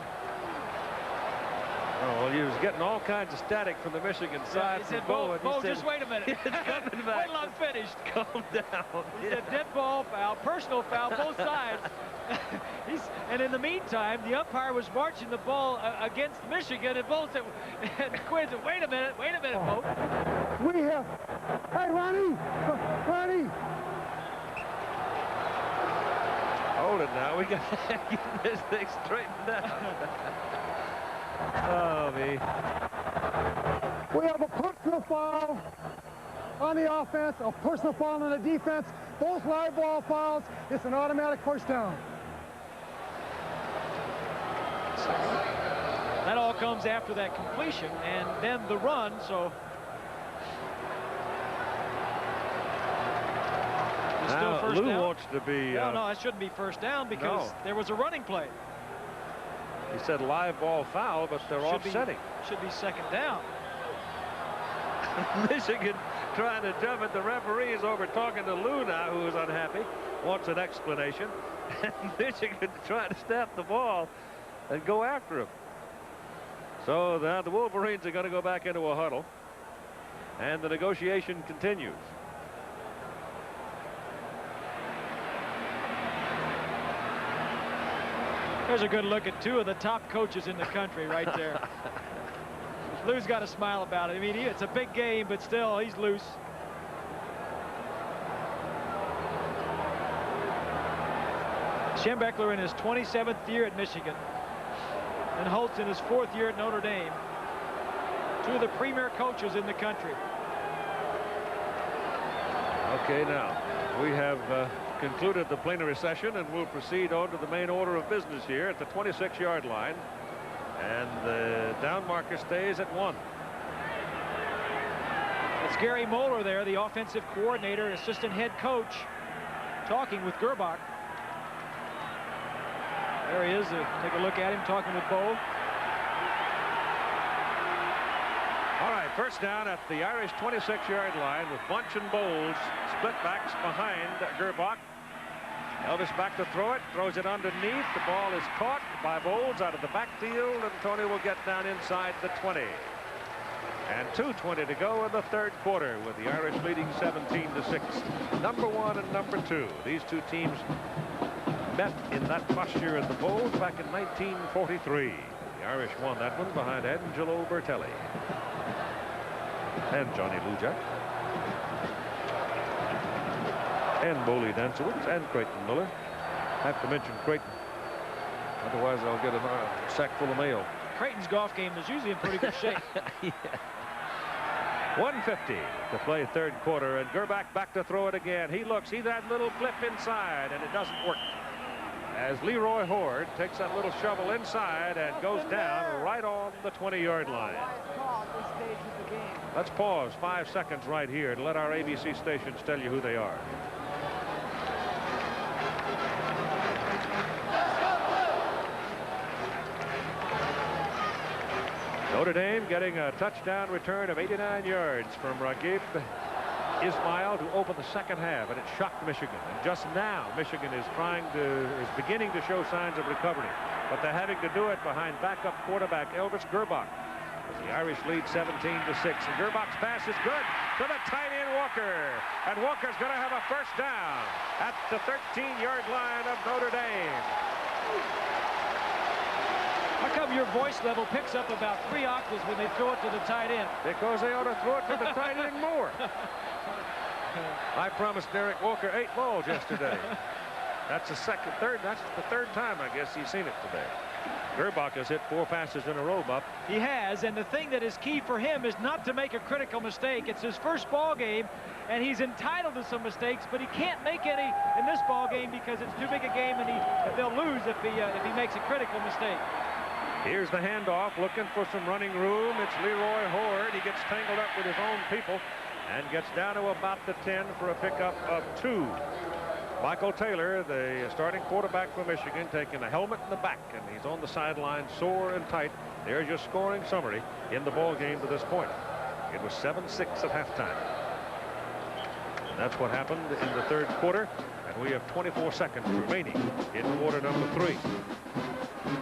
Oh, well, he was getting all kinds of static from the Michigan side. He said, Bo, just wait a minute. It's coming back. Wait till I'm finished. Calm down. He said dead ball foul, personal foul, both sides. And in the meantime, the umpire was marching the ball against Michigan, and Bo said, and Quinn said, wait a minute, Bo. We have, hey, Ronnie. Hold it now. We got to get this thing straightened out. Oh, me. We have a personal foul on the offense, a personal foul on the defense, both live ball fouls. It's an automatic first down. That all comes after that completion and then the run, so it's still first Lou down. wants to be... No, it shouldn't be first down because there was a running play. He said live ball foul, but they're offsetting. Should be second down. Michigan trying to jump it. The referee is over talking to Lou now, who is unhappy, wants an explanation. And Michigan trying to snap the ball and go after him. So now the Wolverines are going to go back into a huddle, and the negotiation continues. There's a good look at two of the top coaches in the country right there. Lou's got a smile about it. I mean, it's a big game, but still, he's loose. Schembechler in his 27th year at Michigan, and Holtz in his 4th year at Notre Dame. Two of the premier coaches in the country. Okay, now we have concluded the plenary session, and we'll proceed on to the main order of business here at the 26-yard line. And the down marker stays at 1. It's Gary Moeller there, the offensive coordinator, assistant head coach, talking with Gerbach. There he is. Take a look at him talking with Bo. All right, first down at the Irish 26-yard line with Bunch and Bowles split backs behind Gerbach. Elvis back to throw it, throws it underneath. The ball is caught by Bowles out of the backfield, and Tony will get down inside the 20. And 2:20 to go in the third quarter, with the Irish leading 17-6. Number 1 and number 2. These two teams met in that posture at the Bowls back in 1943. The Irish won that one behind Angelo Bertelli and Johnny Lujack and Boley Dansowitz and Creighton Miller. I have to mention Creighton, otherwise I'll get a sack full of mail. Creighton's golf game is usually in pretty good shape. Yeah. 1:50 to play third quarter, and Gerbach back to throw it again. He looks, he's that little flip inside, and it doesn't work. As Leroy Horde takes that little shovel inside and goes down right on the 20-yard line. Let's pause 5 seconds right here to let our ABC stations tell you who they are. Notre Dame getting a touchdown return of 89 yards from Raghib Ismail to open the second half, and it shocked Michigan. And just now, Michigan is beginning to show signs of recovery, but they're having to do it behind backup quarterback Elvis Gerbach. The Irish lead 17-6, and Gerbach's pass is good to the tight end Walker, and Walker's going to have a first down at the 13-yard line of Notre Dame. How come your voice level picks up about 3 octaves when they throw it to the tight end? Because they ought to throw it to the tight end more. I promised Derek Walker 8 balls yesterday. That's the third time, I guess, he's seen it today. Gerbach has hit 4 passes in a row, Buff. He has, and the thing that is key for him is not to make a critical mistake. It's his first ball game, and he's entitled to some mistakes, but he can't make any in this ball game because it's too big a game, and they'll lose if he makes a critical mistake. Here's the handoff, looking for some running room. It's Leroy Horde. He gets tangled up with his own people and gets down to about the 10 for a pickup of 2. Michael Taylor, the starting quarterback for Michigan, taking a helmet in the back, and he's on the sideline sore and tight. There's your scoring summary in the ball game to this point. It was 7-6 at halftime. And that's what happened in the third quarter, and we have 24 seconds remaining in quarter number 3.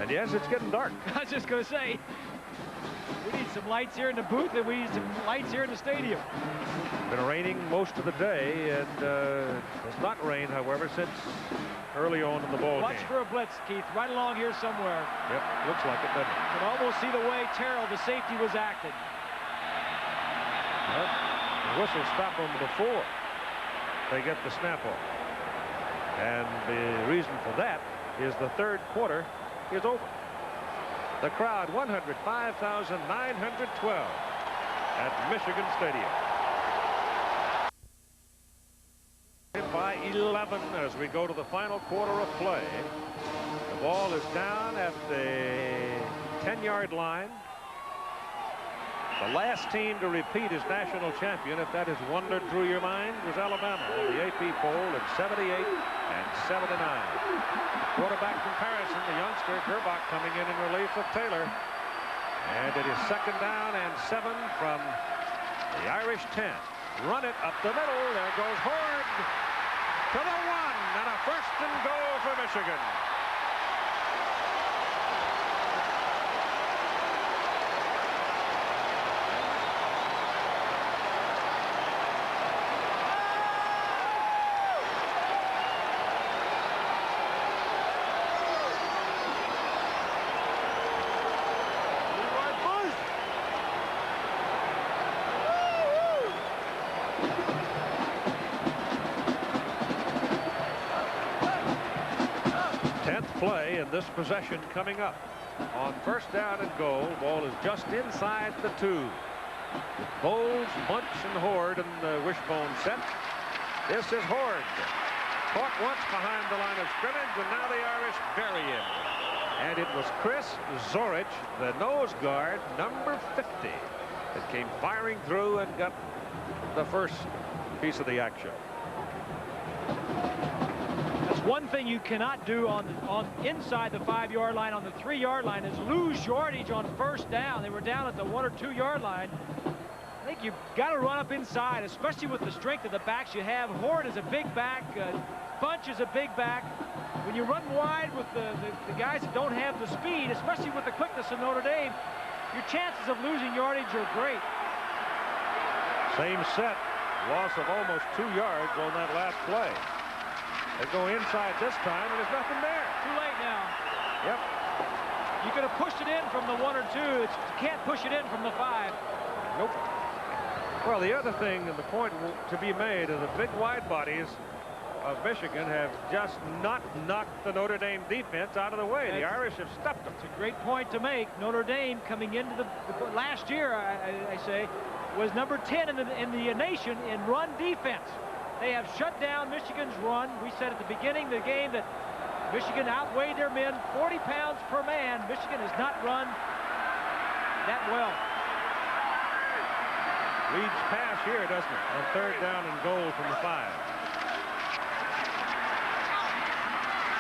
And yes, it's getting dark. I was just going to say, we need some lights here in the booth, and we need some lights here in the stadium. It's been raining most of the day, and it's not rained, however, since early on in the ball Watch game. for a blitz, Keith, right along here somewhere. Yep, looks like it, doesn't it? You can almost see the way Terrell, the safety, was acting. Well, the whistle stopped them before they get the snap off. And the reason for that is the third quarter is over. The crowd, 105,912 at Michigan Stadium. By 11 as we go to the final quarter of play. The ball is down at the 10-yard line. The last team to repeat as national champion, if that has wandered through your mind, was Alabama on the AP poll in '78 and '79. Quarterback comparison, the youngster Gerbach coming in relief of Taylor. And it is 2nd down and 7 from the Irish 10. Run it up the middle. There goes Horde to the 1, and a 1st and goal for Michigan. Play in this possession coming up. On 1st down and goal, ball is just inside the 2. Bowles, Bunch, and Horde in the wishbone set. This is Horde. Caught once behind the line of scrimmage, and now the Irish bury him. And it was Chris Zorich, the nose guard, number 50, that came firing through and got the first piece of the action. One thing you cannot do on inside the 5-yard line, on the 3-yard line, is lose yardage on 1st down. They were down at the 1 or 2-yard line. I think you've got to run up inside, especially with the strength of the backs you have. Horde is a big back. Bunch is a big back. When you run wide with the guys that don't have the speed, especially with the quickness of Notre Dame, your chances of losing yardage are great. Same set. Loss of almost 2 yards on that last play. They go inside this time, and there's nothing there. Too late now. Yep. You could have pushed it in from the 1 or 2. You can't push it in from the 5. Nope. Well, the other thing, and the point to be made, is the big wide bodies of Michigan have just not knocked the Notre Dame defense out of the way. The Irish have stopped them. It's a great point to make. Notre Dame coming into the last year, I say, was number 10 in the nation in run defense. They have shut down Michigan's run. We said at the beginning of the game that Michigan outweighed their men 40 pounds per man. Michigan has not run that well. Reed's pass here, doesn't it? On 3rd down and goal from the 5.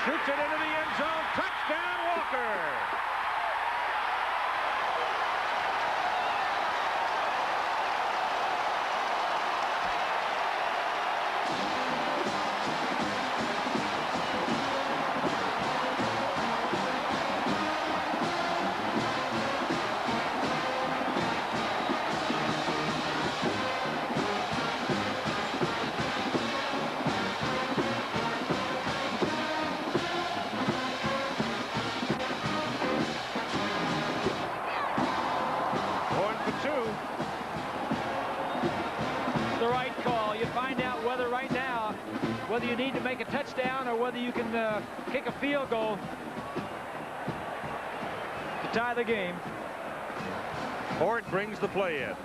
Shoots it into the end zone. Touchdown, Walker. Whether you need to make a touchdown or whether you can kick a field goal to tie the game. Horde brings the play in.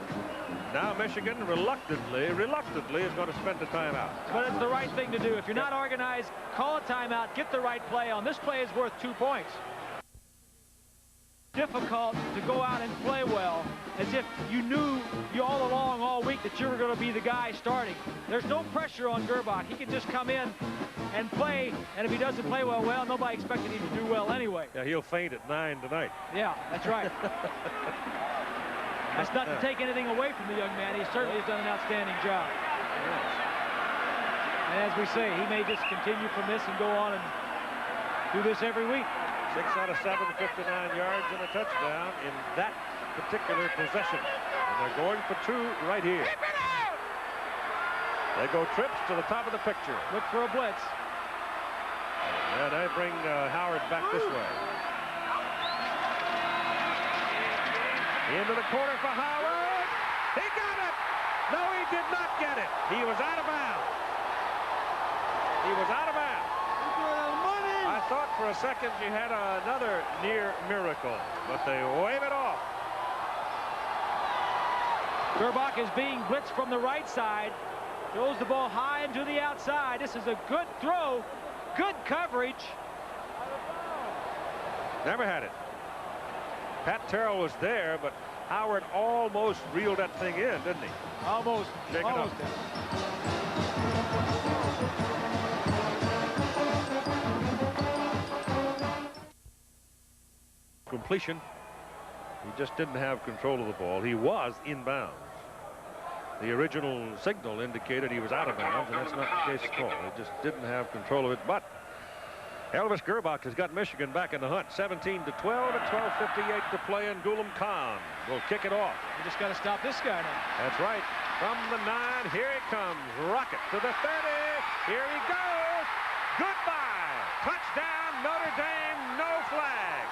Now Michigan reluctantly is going to spend a timeout. But it's the right thing to do. If you're not organized, call a timeout, get the right play on. This play is worth 2 points. Difficult to go out and play well as if you knew all along all week that you were going to be the guy starting. There's no pressure on Gerbach. He can just come in and play, and if he doesn't play well, nobody expected him to do well anyway. Yeah, he'll faint at 9 tonight. Yeah, that's right. That's not to take anything away from the young man. He certainly has done an outstanding job. Yes. And as we say, he may just continue from this and go on and do this every week. 6 out of 7, 59 yards and a touchdown in that particular possession. And they're going for 2 right here. They go trips to the top of the picture. Look for a blitz. And they bring Howard back this way. Into the corner for Howard. He got it. No, he did not get it. He was out of bounds. He was out of bounds. I thought for a second you had another near miracle, but they wave it off. Gerbach is being blitzed from the right side. Throws the ball high into the outside. This is a good throw. Good coverage. Never had it. Pat Terrell was there, but Howard almost reeled that thing in, didn't he? Almost. Shake it Almost. up. Completion. He just didn't have control of the ball. He was inbounds. The original signal indicated he was out of bounds, and that's not the case at all. He just didn't have control of it. But Elvis Gerbach has got Michigan back in the hunt. 17-12 at 12:58 to play, and Gulam Khan will kick it off. You just got to stop this guy now. That's right. From the 9, here he comes. Rocket to the 30. Here he goes. Goodbye. Touchdown, Notre Dame. No flags.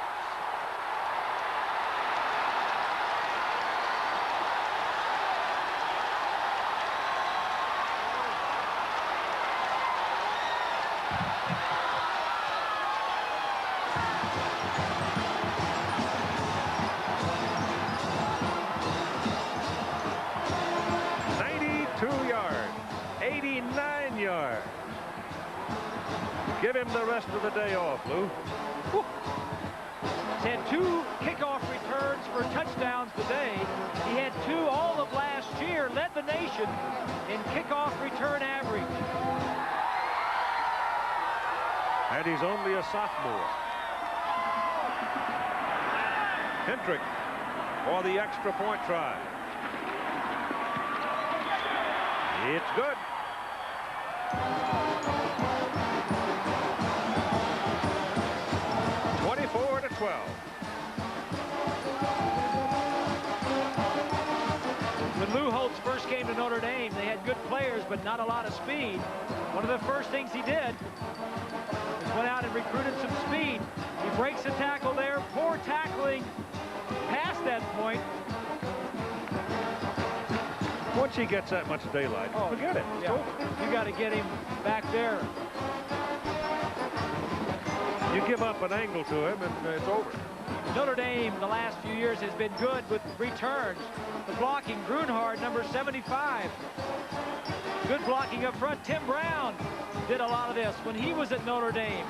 Give him the rest of the day off, Lou. Whew. He's had 2 kickoff returns for touchdowns today. He had 2 all of last year, led the nation in kickoff return average. And he's only a sophomore. Hendrick for the extra point try. It's good. 24-12. When Lou Holtz first came to Notre Dame, they had good players, but not a lot of speed. One of the first things he did was went out and recruited some speed. He breaks a tackle there, poor tackling past that point. Once he gets that much daylight, forget it. It's over. You got to get him back there. You give up an angle to him, and it's over. Notre Dame, the last few years, has been good with returns. The blocking, Grunhard, number 75. Good blocking up front. Tim Brown did a lot of this when he was at Notre Dame.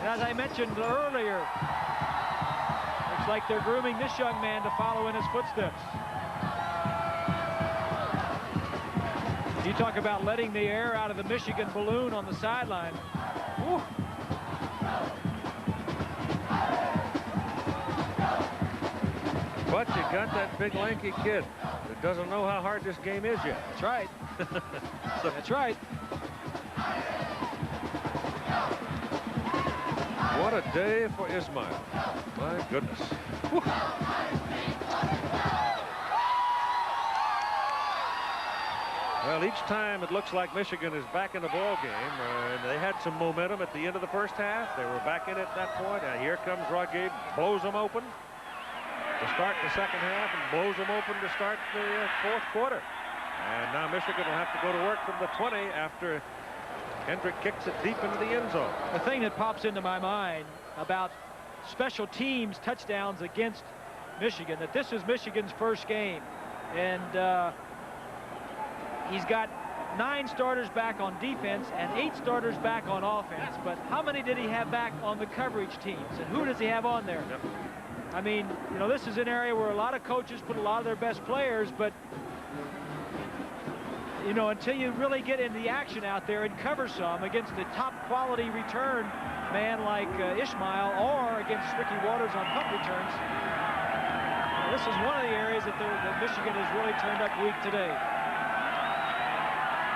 And as I mentioned earlier, looks like they're grooming this young man to follow in his footsteps. You talk about letting the air out of the Michigan balloon on the sideline. Whew. But you got that big lanky kid that doesn't know how hard this game is yet. That's right. That's right. What a day for Ismail. My goodness. Whew. Well, each time it looks like Michigan is back in the ball game, and they had some momentum at the end of the first half. They were back in at that point, and here comes Rodgate, blows them open to start the second half, and blows them open to start the fourth quarter. And now Michigan will have to go to work from the 20 after Hendrick kicks it deep into the end zone. The thing that pops into my mind about special teams touchdowns against Michigan, that this is Michigan's first game, and he's got 9 starters back on defense and 8 starters back on offense. But how many did he have back on the coverage teams? And who does he have on there? Yep. I mean, you know, this is an area where a lot of coaches put a lot of their best players, but, you know, until you really get into the action out there and cover some against a top quality return man like Ishmael, or against Ricky Waters on punt returns, this is one of the areas that Michigan has really turned up weak today.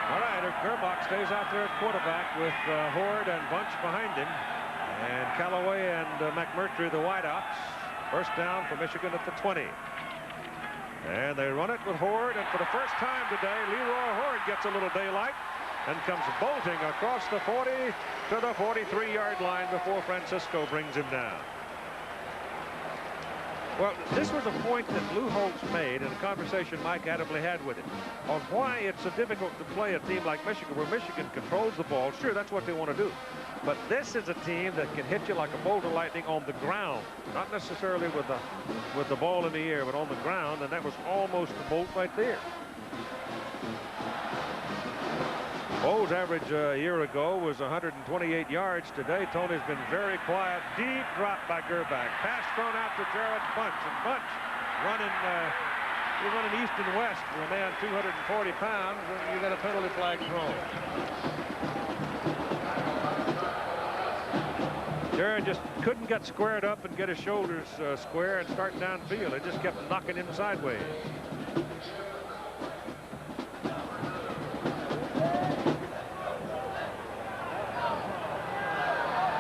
All right, Gerbach stays out there at quarterback with Horde and Bunch behind him, and Callaway and McMurtry, the wideouts. First down for Michigan at the 20. And they run it with Horde, and for the first time today, Leroy Horde gets a little daylight and comes bolting across the 40 to the 43-yard line before Francisco brings him down. Well, this was a point that Lou Holtz made in a conversation Mike Adamley had with him on why it's so difficult to play a team like Michigan, where Michigan controls the ball. Sure, that's what they want to do. But this is a team that can hit you like a bolt of lightning on the ground, not necessarily with the ball in the air, but on the ground, and that was almost a bolt right there. Bowles' average a year ago was 128 yards. Today, Tony's been very quiet. Deep drop by Gerbach. Pass thrown out to Jared Bunch. And Bunch running, you're running east and west for a man 240 pounds, and you got a penalty flag thrown. Jared just couldn't get squared up and get his shoulders square and start downfield. It just kept knocking him sideways.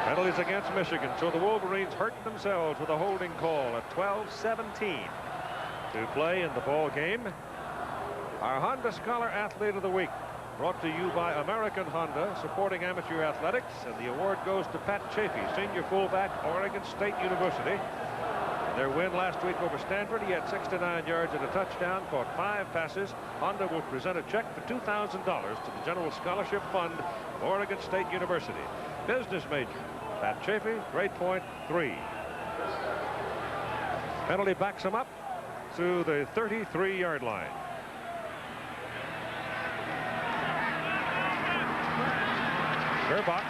Penalties against Michigan, so the Wolverines hurt themselves with a holding call at 12:17 to play in the ball game. Our Honda Scholar Athlete of the Week, brought to you by American Honda, supporting amateur athletics, and the award goes to Pat Chafee, senior fullback, Oregon State University. Their win last week over Stanford, he had 69 yards and a touchdown, caught 5 passes. Honda will present a check for $2,000 to the General Scholarship Fund, Oregon State University. Business major, Pat Chafee, grade point 3. Penalty backs him up to the 33-yard line. Gerbach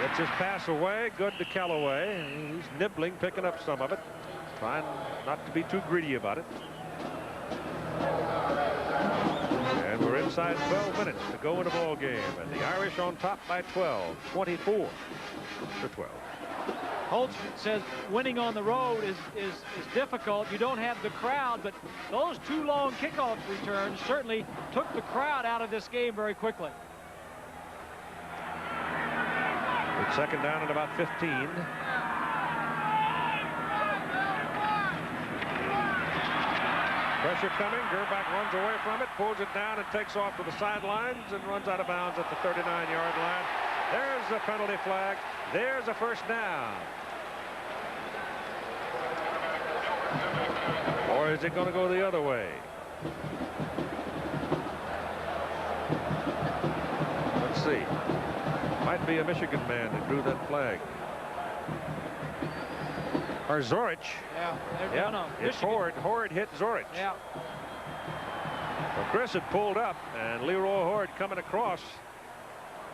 gets his pass away, good to Callaway. He's nibbling, picking up some of it, trying not to be too greedy about it. And we're inside 12 minutes to go in the ball game, and the Irish on top by 12, 24-12. Holtz says winning on the road is difficult. You don't have the crowd, but those 2 long kickoff returns certainly took the crowd out of this game very quickly. It's second down at about 15. Pressure coming. Gerbach runs away from it, pulls it down, and takes off to the sidelines and runs out of bounds at the 39-yard line. There's the penalty flag. There's a first down. Or is it going to go the other way? Let's see. Might be a Michigan man that drew that flag. Or Zorich. Yeah, no, it's Horde. Horde hit Zorich. Yeah. Well, Chris had pulled up, and Leroy Horde coming across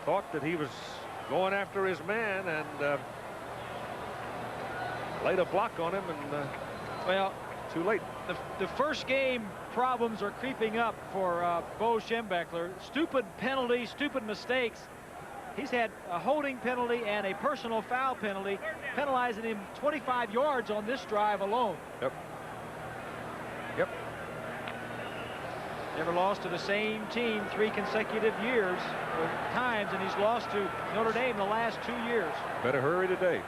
thought that he was going after his man and laid a block on him, and well, too late. The first game problems are creeping up for Bo Schembechler. Stupid penalties, stupid mistakes. He's had a holding penalty and a personal foul penalty, penalizing him 25 yards on this drive alone. Yep. Never lost to the same team 3 consecutive years or times, and he's lost to Notre Dame the last 2 years. Better hurry today.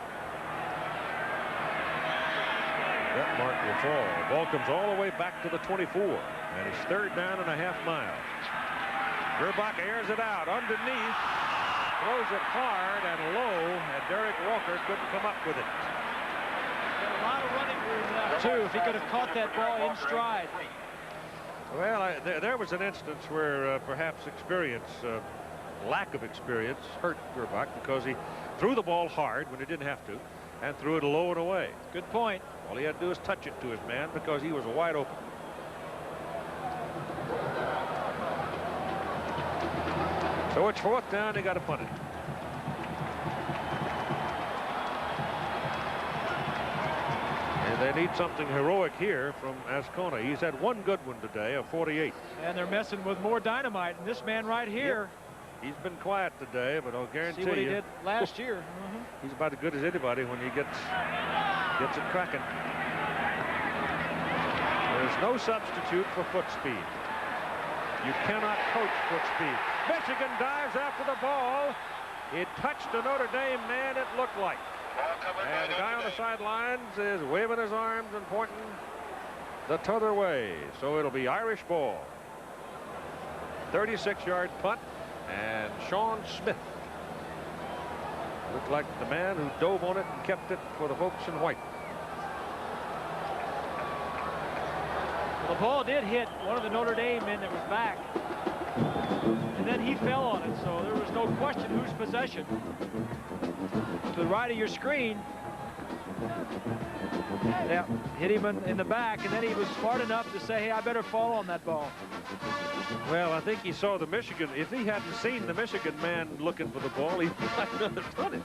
That mark will fall. Ball comes all the way back to the 24, and it's 3rd down and a half mile. Gerbach airs it out underneath. Throws it hard and low, and Derek Walker couldn't come up with it. A lot of running room left, too, if he could have caught that ball in stride. Well, there was an instance where perhaps experience, lack of experience, hurt Gerbach, because he threw the ball hard when he didn't have to, and threw it low and away. Good point. All he had to do was touch it to his man because he was wide open. So it's 4th down, they got to punt it. And they need something heroic here from Ascona. He's had 1 good one today, a 48. And they're messing with more dynamite. And this man right here. Yep. He's been quiet today, but I'll guarantee you. See what he did last year. He's about as good as anybody when he gets it cracking. There's no substitute for foot speed. You cannot coach foot speed. Michigan dives after the ball. It touched a Notre Dame man, it looked like. And the guy on the sidelines is waving his arms and pointing the t'other way. So it'll be Irish ball. 36-yard punt, and Sean Smith looked like the man who dove on it and kept it for the folks in white. The ball did hit one of the Notre Dame men that was back, and then he fell on it, so there was no question whose possession. To the right of your screen, Yeah, hit him in the back, and then he was smart enough to say, hey, I better fall on that ball. Well, I think he saw the Michigan. If he hadn't seen the Michigan man looking for the ball, he might not have done it.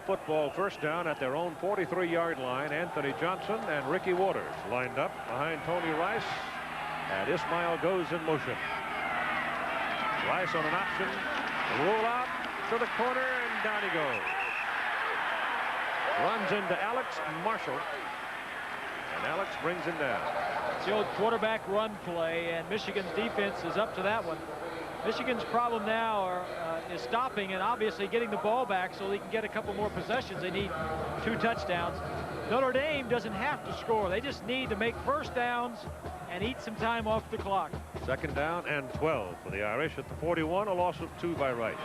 Football first down at their own 43-yard line. Anthony Johnson and Ricky Waters lined up behind Tony Rice, and Ismail goes in motion. Rice on an option, roll out to the corner, and down he goes. Runs into Alex Marshall, and Alex brings him down. It's the old quarterback run play, and Michigan's defense is up to that one. Michigan's problem now is stopping and obviously getting the ball back so they can get a couple more possessions. They need 2 touchdowns. Notre Dame doesn't have to score. They just need to make first downs and eat some time off the clock. Second down and 12 for the Irish at the 41, a loss of 2 by Rice.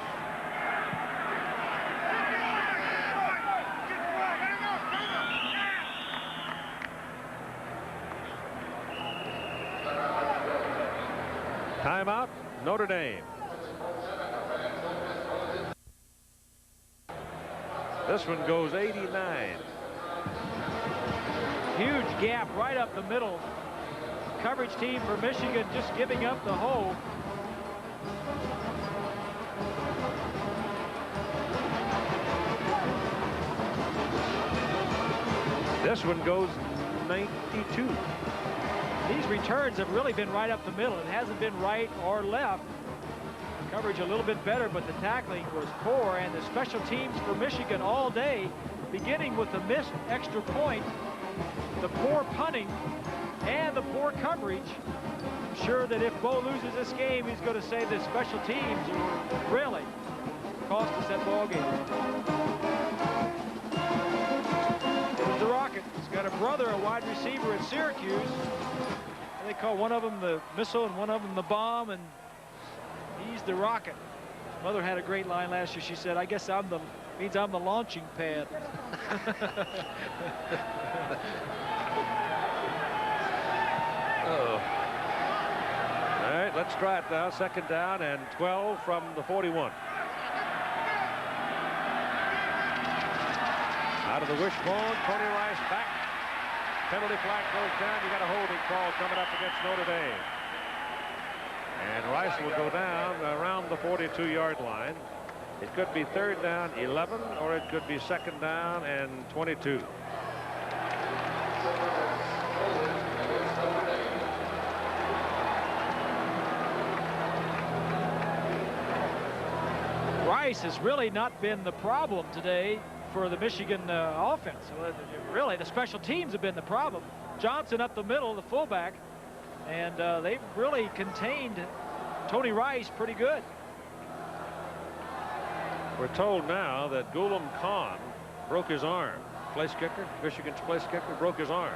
Timeout, Notre Dame. This one goes 89. Huge gap right up the middle. Coverage team for Michigan just giving up the hole. This one goes 92. These returns have really been right up the middle. It hasn't been right or left. Coverage a little bit better, but the tackling was poor, and the special teams for Michigan all day, beginning with the missed extra point, the poor punting, and the poor coverage. I'm sure that if Bo loses this game, he's going to say the special teams really cost us that ball game. There's the Rocket. He's got a brother, a wide receiver at Syracuse. They call one of them the missile and one of them the bomb, and he's the Rocket. His mother had a great line last year. She said, I guess means I'm the launching pad. Oh. All right, let's try it now. Second down and 12 from the 41. Out of the wishbone, Tony Rice back. Penalty flag goes down. You got a holding call coming up against Notre Dame. And Rice will go down around the 42-yard line. It could be third down 11, or it could be second down and 22. Rice has really not been the problem today for the Michigan offense. Really, the special teams have been the problem. Johnson up the middle, the fullback, and they've really contained Tony Rice pretty good. We're told now that Ghulam Khan broke his arm. Place kicker, Michigan's place kicker, broke his arm.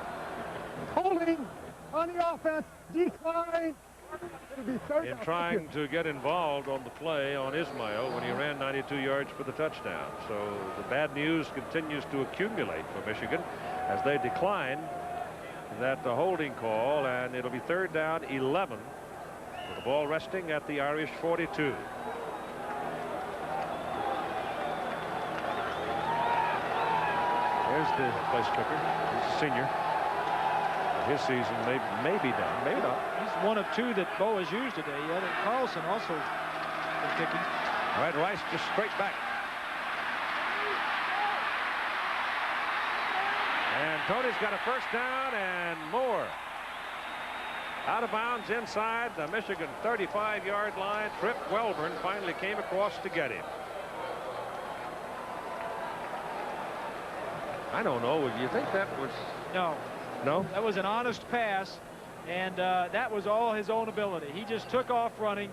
Holding on the offense, decline. It'll be third In down. trying to get involved on the play on Ismail when he ran 92 yards for the touchdown. So the bad news continues to accumulate for Michigan as they decline that holding call, and it'll be third down 11 with the ball resting at the Irish 42. There's the place kicker. He's a senior. His season may be done, maybe not. He's one of 2 that Bo has used today. Yeah, Carlson also been kicking. All right, Rice just straight back. And Tony's got a first down and more. Out of bounds inside the Michigan 35-yard line. Trip Welburn finally came across to get him. I don't know. Would you think that was... No. No? That was an honest pass, and that was all his own ability. He just took off running,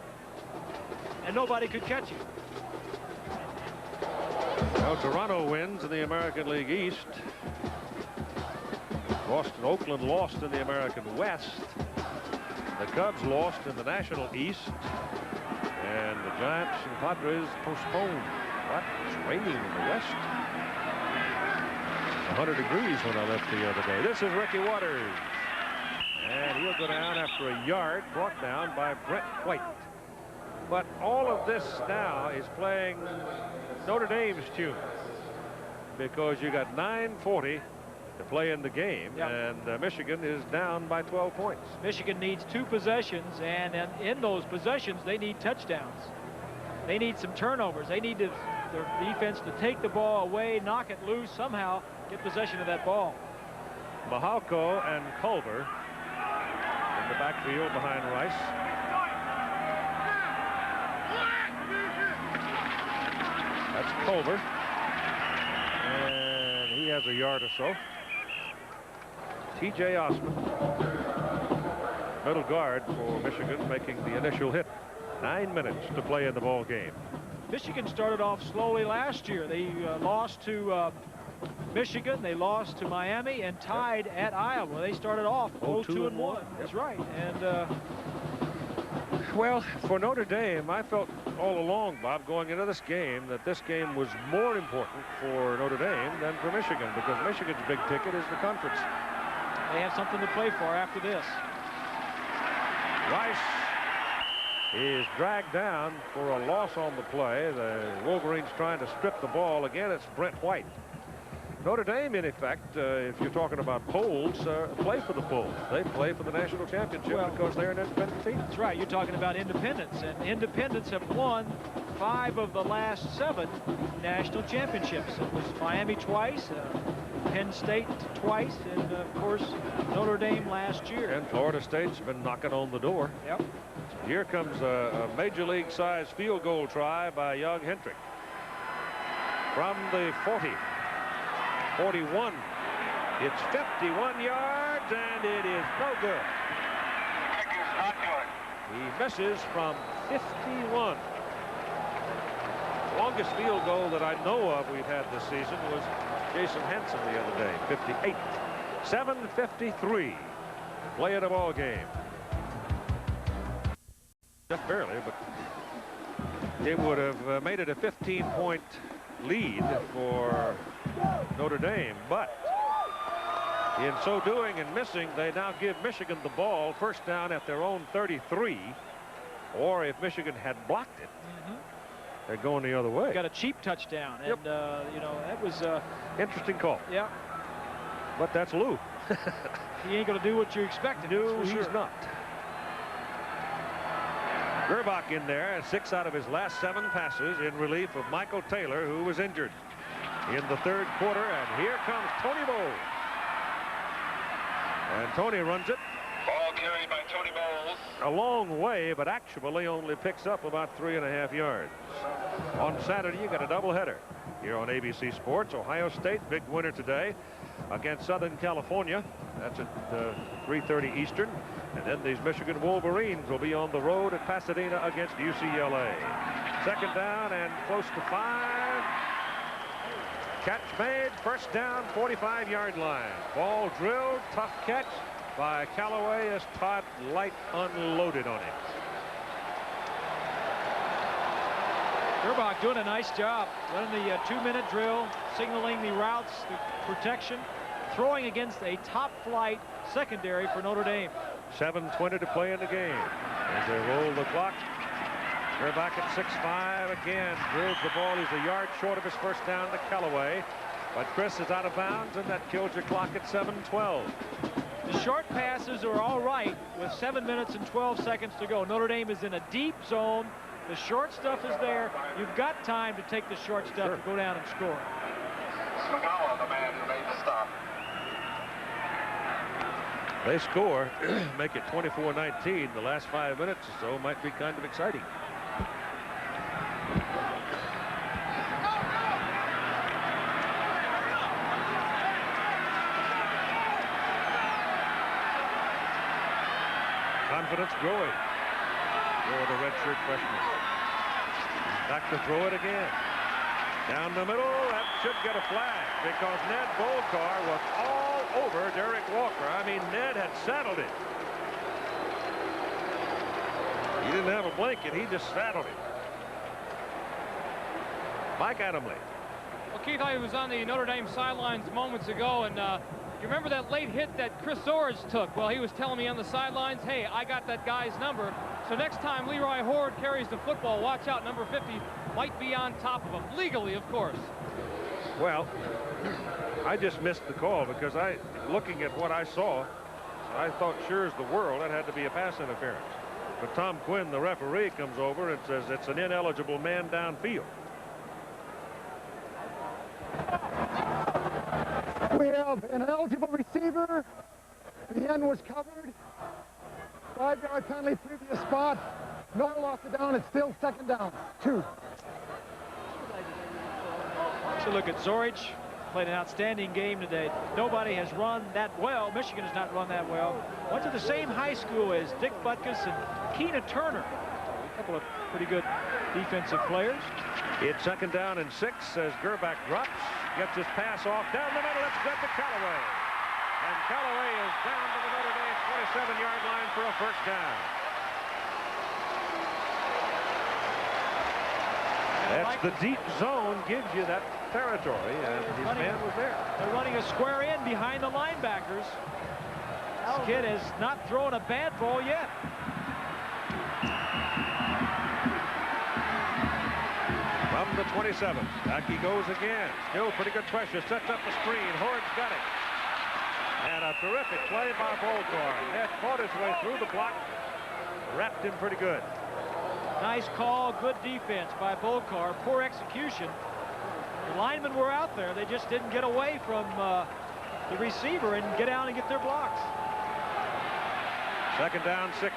and nobody could catch him. Well, Toronto wins in the American League East. Oakland lost in the American West. The Cubs lost in the National East. And the Giants and Padres postponed. What? It's raining in the West. 100 degrees when I left the other day. This is Ricky Waters. And he'll go down after a yard, brought down by Brett White. But all of this now is playing Notre Dame's tune, because you got 9:40 to play in the game, and Michigan is down by 12 points. Michigan needs 2 possessions, and in those possessions, they need touchdowns. They need some turnovers. They need their defense to take the ball away, knock it loose, somehow get possession of that ball. Mahalko and Culver in the backfield behind Rice. That's Culver, and he has a yard or so. T.J. Osmond, middle guard for Michigan, making the initial hit. 9 minutes to play in the ball game. Michigan started off slowly last year. They lost to Michigan, they lost to Miami, and tied at Iowa. They started off 0-2-1. That's right. And well, for Notre Dame, I felt all along, Bob, going into this game, that this game was more important for Notre Dame than for Michigan, because Michigan's big ticket is the conference. They have something to play for after this. Rice is dragged down for a loss on the play. The Wolverines trying to strip the ball. Again, it's Brent White. Notre Dame, in effect, if you're talking about polls, play for the polls. They play for the national championship because they're an independent team. That's right. You're talking about independents, and independents have won 5 of the last 7 national championships. It was Miami twice, Penn State twice, and of course Notre Dame last year. And Florida State's been knocking on the door. Yep. Here comes a major league size field goal try by Young Hendrick from the 40. 41. It's 51 yards, and it is no good. Not good. He misses from 51. Longest field goal that I know of we've had this season was Jason Hansen the other day, 58. 7:53. Play in a ball game. Just barely, but it would have made it a 15-point lead for Notre Dame, but in so doing and missing, they now give Michigan the ball, first down at their own 33, or if Michigan had blocked it, they're going the other way. Got a cheap touchdown, and you know, that was interesting call. Yeah, but that's Lou. He ain't going to do what you expected. No, he's not. Gerbach in there, 6 out of his last 7 passes in relief of Michael Taylor, who was injured in the 3rd quarter. And here comes Tony Bowles. And Tony runs it. Ball carried by Tony Bowles. A long way, but actually only picks up about 3.5 yards. On Saturday, you got a doubleheader here on ABC Sports. Ohio State, big winner today against Southern California. That's at 3:30 Eastern. And then these Michigan Wolverines will be on the road at Pasadena against UCLA. 2nd down and close to 5. Catch made, first down, 45-yard line. Ball drilled, tough catch by Callaway as Todd Light unloaded on him. Gerbach doing a nice job running the 2-minute drill, signaling the routes, the protection, throwing against a top-flight secondary for Notre Dame. 7:20 to play in the game as they roll the clock. Gerbach at 6'5", again drills the ball. He's a yard short of his first down to Callaway, but Chris is out of bounds, and that kills your clock at 7:12. The short passes are all right with 7 minutes and 12 seconds to go. Notre Dame is in a deep zone. The short stuff is there. You've got time to take the short stuff to go down and score. Swagawa, the man who made the stop. They score, make it 24-19. The last 5 minutes or so might be kind of exciting. Confidence growing for the redshirt freshman. Back to throw it again. Down the middle, that should get a flag because Ned Bolcar was all over Derek Walker. I mean, Ned had saddled it. He didn't have a blanket, he just saddled it. Mike Adamle. Well, Keith, I was on the Notre Dame sidelines moments ago, and you remember that late hit that Chris Orrs took? Well, he was telling me on the sidelines, hey, I got that guy's number. So next time Leroy Horde carries the football, watch out. Number 50 might be on top of him. Legally, of course. Well, I just missed the call because looking at what I saw, I thought sure as the world that had to be a pass interference. But Tom Quinn, the referee, comes over and says it's an ineligible man downfield. We have an eligible receiver. The end was covered. 5-yard penalty, previous spot. No loss of down. It's still second down. 2. So look at Zorich. Played an outstanding game today. Nobody has run that well. Michigan has not run that well. Went to the same high school as Dick Butkus and Keena Turner. A couple of pretty good defensive players. It's second down and 6 as Gerbach drops. Gets his pass off down the middle. It's good to Callaway. And Callaway is down to the Notre Dame 27-yard line for a first down. That's the deep zone, gives you that territory, and his man was there. They're running a square in behind the linebackers. This kid has not thrown a bad ball yet. From the 27, back he goes again. Still pretty good pressure. Sets up the screen. Horde's got it. And a terrific play by Bolcar. Net fought his way through the block. Wrapped him pretty good. Nice call, good defense by Bolcar. Poor execution. The linemen were out there. They just didn't get away from the receiver and get out and get their blocks. Second down, 6.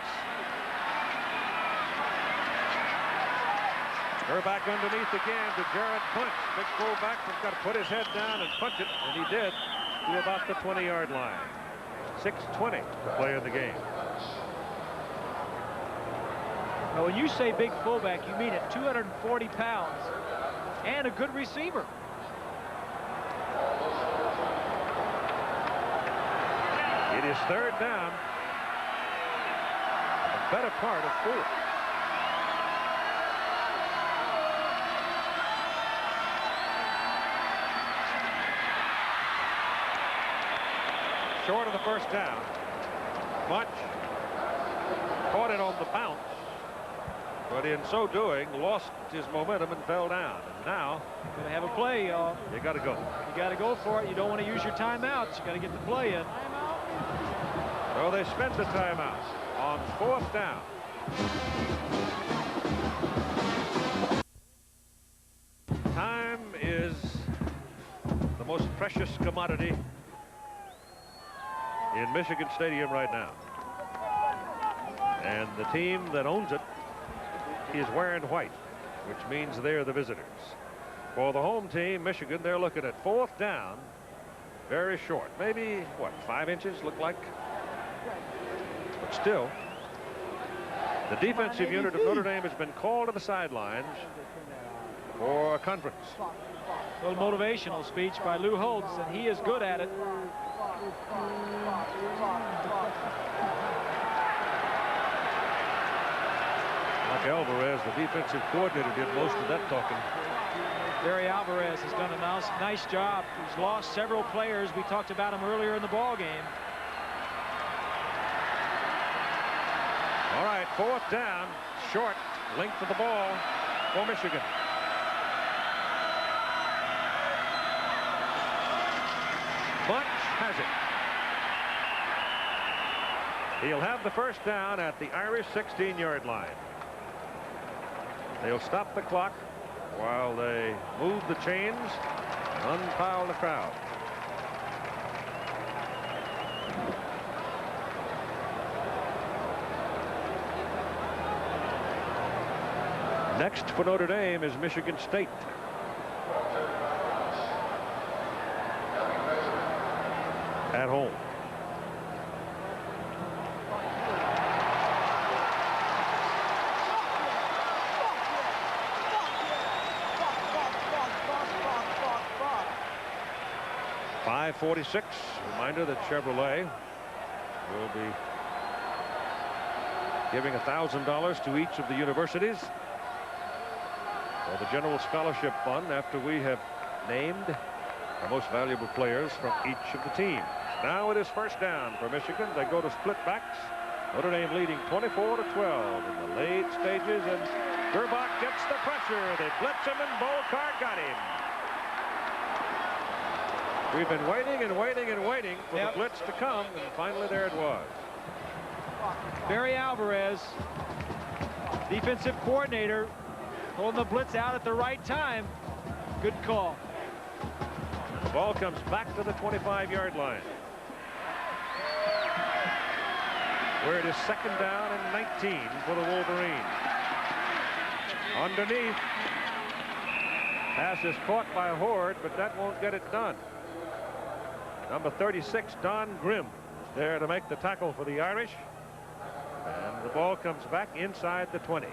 Gerbach underneath again to Jared Punch. Big fullback has got to put his head down and punch it, and he did to about the 20-yard line. 6:20 to play in the game. Now, when you say big fullback, you mean it. 240 pounds and a good receiver. It is third down. The better part of 4. Short of the first down. Bunch caught it on the bounce, but in so doing lost his momentum and fell down. And now Going to have a play, y'all. you got to go. You got to go for it. You don't want to use your timeouts. You got to get the play in. So they spent the timeout on 4th down. Time is the most precious commodity in Michigan Stadium right now. And the team that owns it is wearing white, which means they're the visitors. For the home team, Michigan, they're looking at 4th down, very short. Maybe, what, 5 inches look like? But still, the defensive unit of Notre Dame has been called to the sidelines for a conference. A little motivational speech by Lou Holtz, and he is good at it. Mark Alvarez, the defensive coordinator, did most of that talking. Barry Alvarez has done a nice job. He's lost several players. We talked about him earlier in the ball game. All right, 4th down, short length of the ball for Michigan. Bunch has it. He'll have the first down at the Irish 16-yard line. They'll stop the clock while they move the chains and unpile the crowd. Next for Notre Dame is Michigan State. At home. .546. Reminder that Chevrolet will be giving $1,000 to each of the universities for the General Scholarship Fund after we have named the most valuable players from each of the teams. Now it is first down for Michigan. They go to split backs. Notre Dame leading 24-12 in the late stages, and Gerbach gets the pressure. They blitz him, and Bolkar got him. We've been waiting and waiting and waiting for the blitz to come, and finally there it was. Barry Alvarez, defensive coordinator, pulling the blitz out at the right time. Good call. The ball comes back to the 25-yard line, where it is 2nd down and 19 for the Wolverines. Underneath. Pass is caught by Horde, but that won't get it done. Number 36, Don Grimm, is there to make the tackle for the Irish. And the ball comes back inside the 20.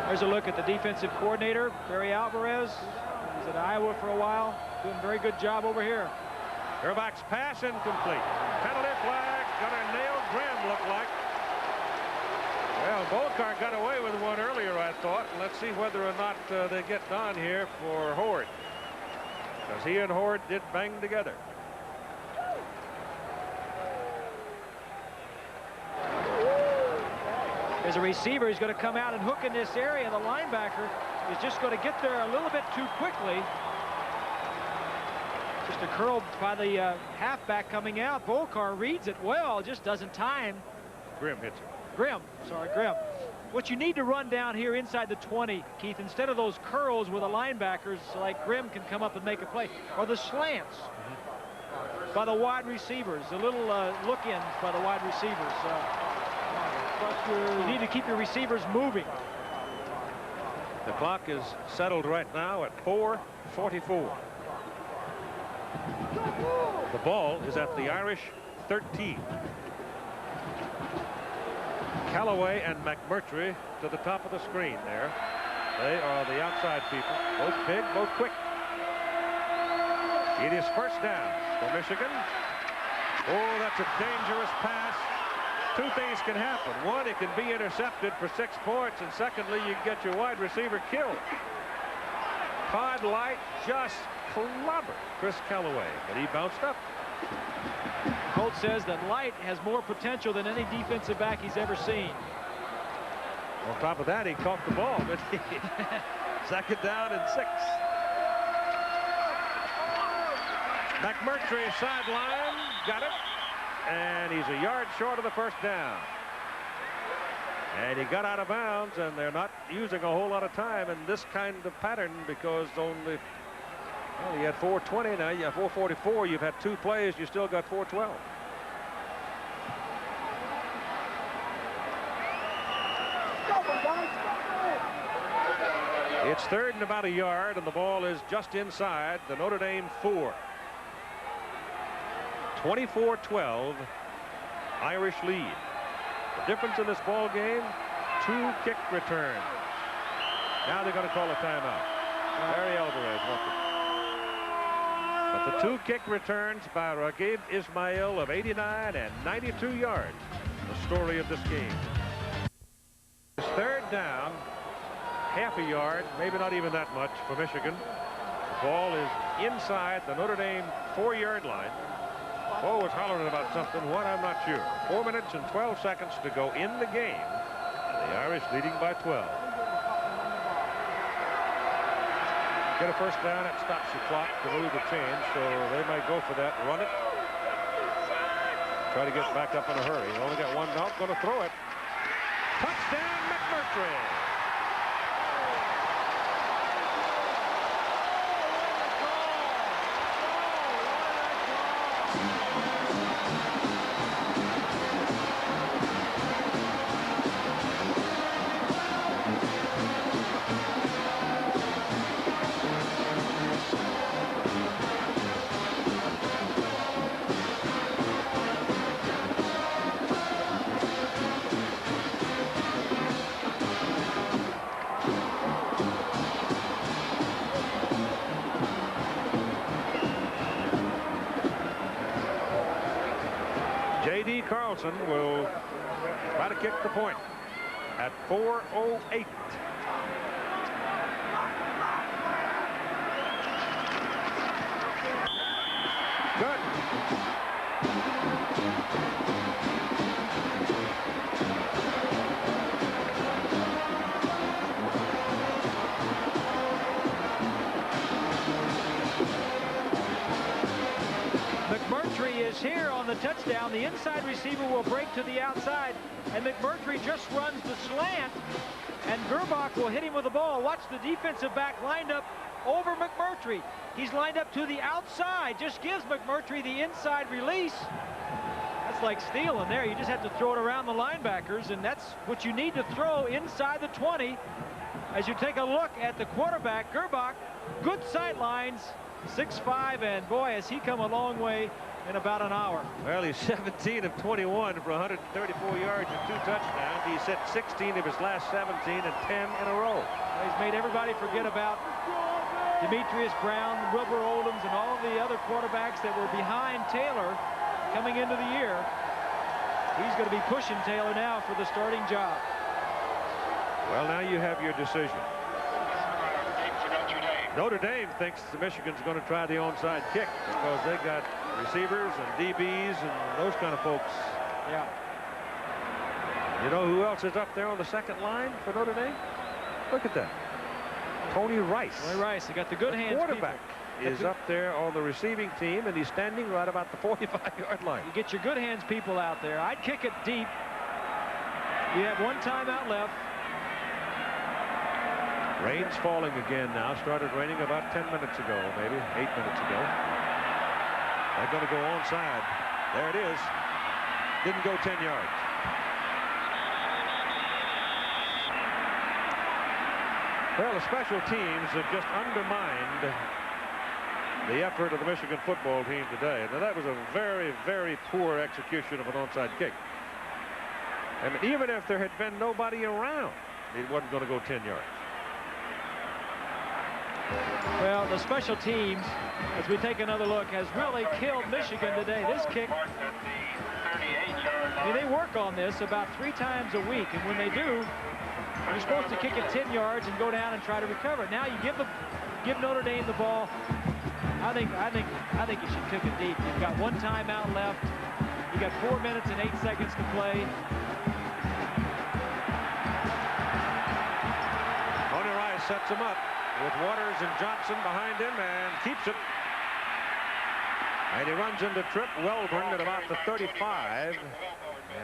There's a look at the defensive coordinator, Barry Alvarez. He's at Iowa for a while. Doing a very good job over here. Gerbach's pass incomplete. Penalty flag. Gonna nail Grimm, look like. Well, Bolkar got away with one earlier, I thought. Let's see whether or not they get done here for Horde, because he and Horde did bang together. As a receiver, he's going to come out and hook in this area. The linebacker is just going to get there a little bit too quickly. Just a curl by the halfback coming out. Bolkar reads it well, just doesn't time. Grimm hits it. Grimm. What you need to run down here inside the 20, Keith, instead of those curls where the linebackers like Grimm can come up and make a play, or the slants by the wide receivers, the little look-ins by the wide receivers. You need to keep your receivers moving. The clock is settled right now at 4:44. The ball is at the Irish 13. Callaway and McMurtry to the top of the screen there. They are the outside people. Both big, both quick. It is 1st down for Michigan. Oh, that's a dangerous pass. Two things can happen. One, it can be intercepted for 6 points, and secondly, you get your wide receiver killed. Todd Light just clobbered Chris Callaway, but he bounced up. Colt says that Light has more potential than any defensive back he's ever seen. On top of that, he caught the ball, but 2nd down and 6. McMurtry sideline, got it. And he's a yard short of the 1st down. And he got out of bounds, and they're not using a whole lot of time in this kind of pattern, because only, well, you had 4:20, now you have 4:44. You've had 2 plays, you still got 4:12. It's 3rd and about a yard, and the ball is just inside the Notre Dame 4. 24-12, Irish lead. The difference in this ball game, 2 kick returns. Now they're going to call a timeout. Barry Alvarez wants it. But the 2 kick returns by Raghib Ismail of 89 and 92 yards. The story of this game. It's 3rd down, half a yard, maybe not even that much for Michigan. The ball is inside the Notre Dame 4-yard line. Oh, was hollering about something. What? I'm not sure. 4 minutes and 12 seconds to go in the game. And the Irish leading by 12. Get a 1st down. It stops the clock to move the change, so they might go for that. Run it. Try to get back up in a hurry. Only got 1 out. Going to throw it. Touchdown, McMurtry. Carlson will try to kick the point at 4:08. Good. is here on the touchdown. The inside receiver will break to the outside, and McMurtry just runs the slant, and Gerbach will hit him with the ball. Watch the defensive back lined up over McMurtry. He's lined up to the outside, just gives McMurtry the inside release. That's like stealing there. You just have to throw it around the linebackers, and that's what you need to throw inside the 20. As you take a look at the quarterback, Gerbach, good sight lines, 6'5", and boy, has he come a long way in about an hour. Well, he's 17 of 21 for 134 yards and 2 touchdowns. He's hit 16 of his last 17 and 10 in a row. He's made everybody forget about Demetrius Brown, Wilbur Oldham's, and all the other quarterbacks that were behind Taylor coming into the year. He's going to be pushing Taylor now for the starting job. Well, now you have your decision. Notre Dame thinks the Michigan's going to try the onside kick because they got receivers and DBs and those kind of folks. Yeah. You know who else is up there on the second line for Notre Dame? Look at that. Tony Rice. Tony Rice. They got the good hands. Quarterback is up there on the receiving team, and he's standing right about the 45-yard line. You get your good hands people out there. I'd kick it deep. You have one timeout left. Rain's falling again now. Started raining about 10 minutes ago, maybe 8 minutes ago. They're going to go onside. There it is. Didn't go 10 yards. Well, the special teams have just undermined the effort of the Michigan football team today. Now, that was a very, very poor execution of an onside kick. And even if there had been nobody around, it wasn't going to go 10 yards. Well, the special teams, as we take another look, has really killed Michigan today. This kick, I mean, they work on this about 3 times a week, and when they do, you're supposed to kick it 10 yards and go down and try to recover. Now you give Notre Dame the ball. I think you should kick it deep. You've got one timeout left. You got 4 minutes and 8 seconds to play. Tony Rice sets him up with Waters and Johnson behind him and keeps it. And he runs into Trip Welburn at about the 35.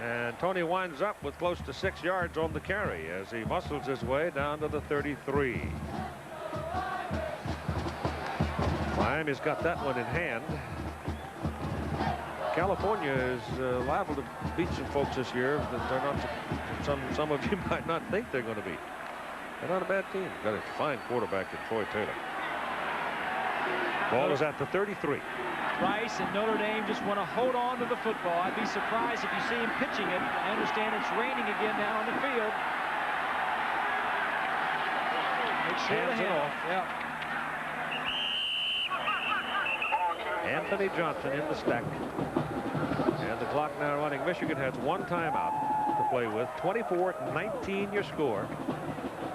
And Tony winds up with close to 6 yards on the carry as he muscles his way down to the 33. Miami's got that one in hand. California is liable to beat some folks this year that they're not. Some of you might not think they're going to beat. They're not a bad team. Got a fine quarterback in Troy Taylor. Ball is at the 33. Rice and Notre Dame just want to hold on to the football. I'd be surprised if you see him pitching it. I understand it's raining again now on the field. Make sure the hand off. Yeah. Anthony Johnson in the stack. And the clock now running. Michigan has one timeout to play with. 24-19 your score.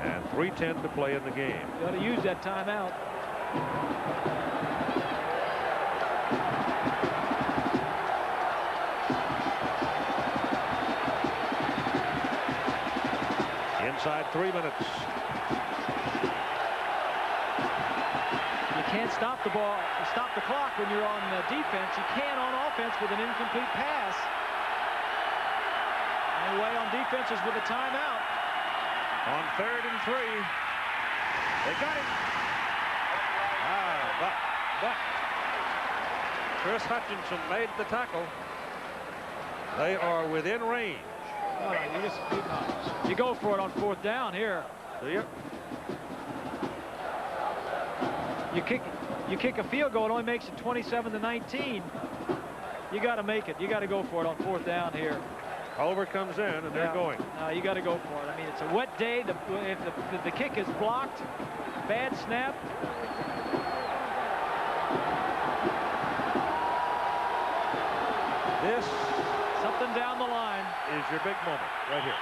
And 3:10 to play in the game. You ought to use that timeout. Inside 3 minutes. You can't stop the ball, stop the clock when you're on defense. You can on offense with an incomplete pass. Only way on defense is with a timeout. On 3rd and 3. They got him. But Chris Hutchinson made the tackle. They are within range. You go for it on 4th down here. Do you? You kick a field goal, it only makes it 27-19. You got to make it. You got to go for it on 4th down here. Culver comes in and they're going. No, you got to go for it. I mean, it's a wet day. If the kick is blocked, bad snap. This something down the line is your big moment right here.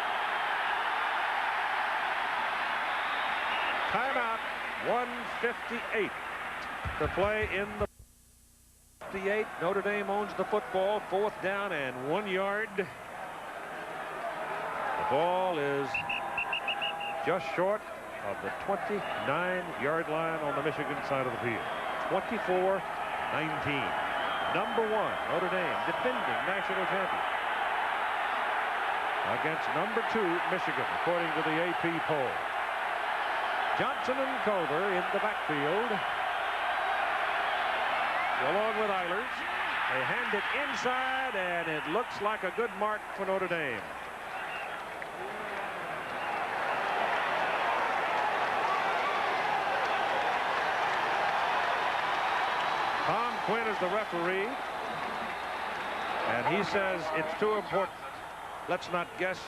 Timeout. 1:58 to play in the 58. Notre Dame owns the football. 4th down and 1 yard. The ball is just short of the 29-yard line on the Michigan side of the field. 24-19. #1, Notre Dame, defending national champion, against #2, Michigan, according to the AP poll. Johnson and Culver in the backfield, along with Eilers. They hand it inside, and it looks like a good mark for Notre Dame. Tom Quinn is the referee, and he says it's too important. Let's not guess.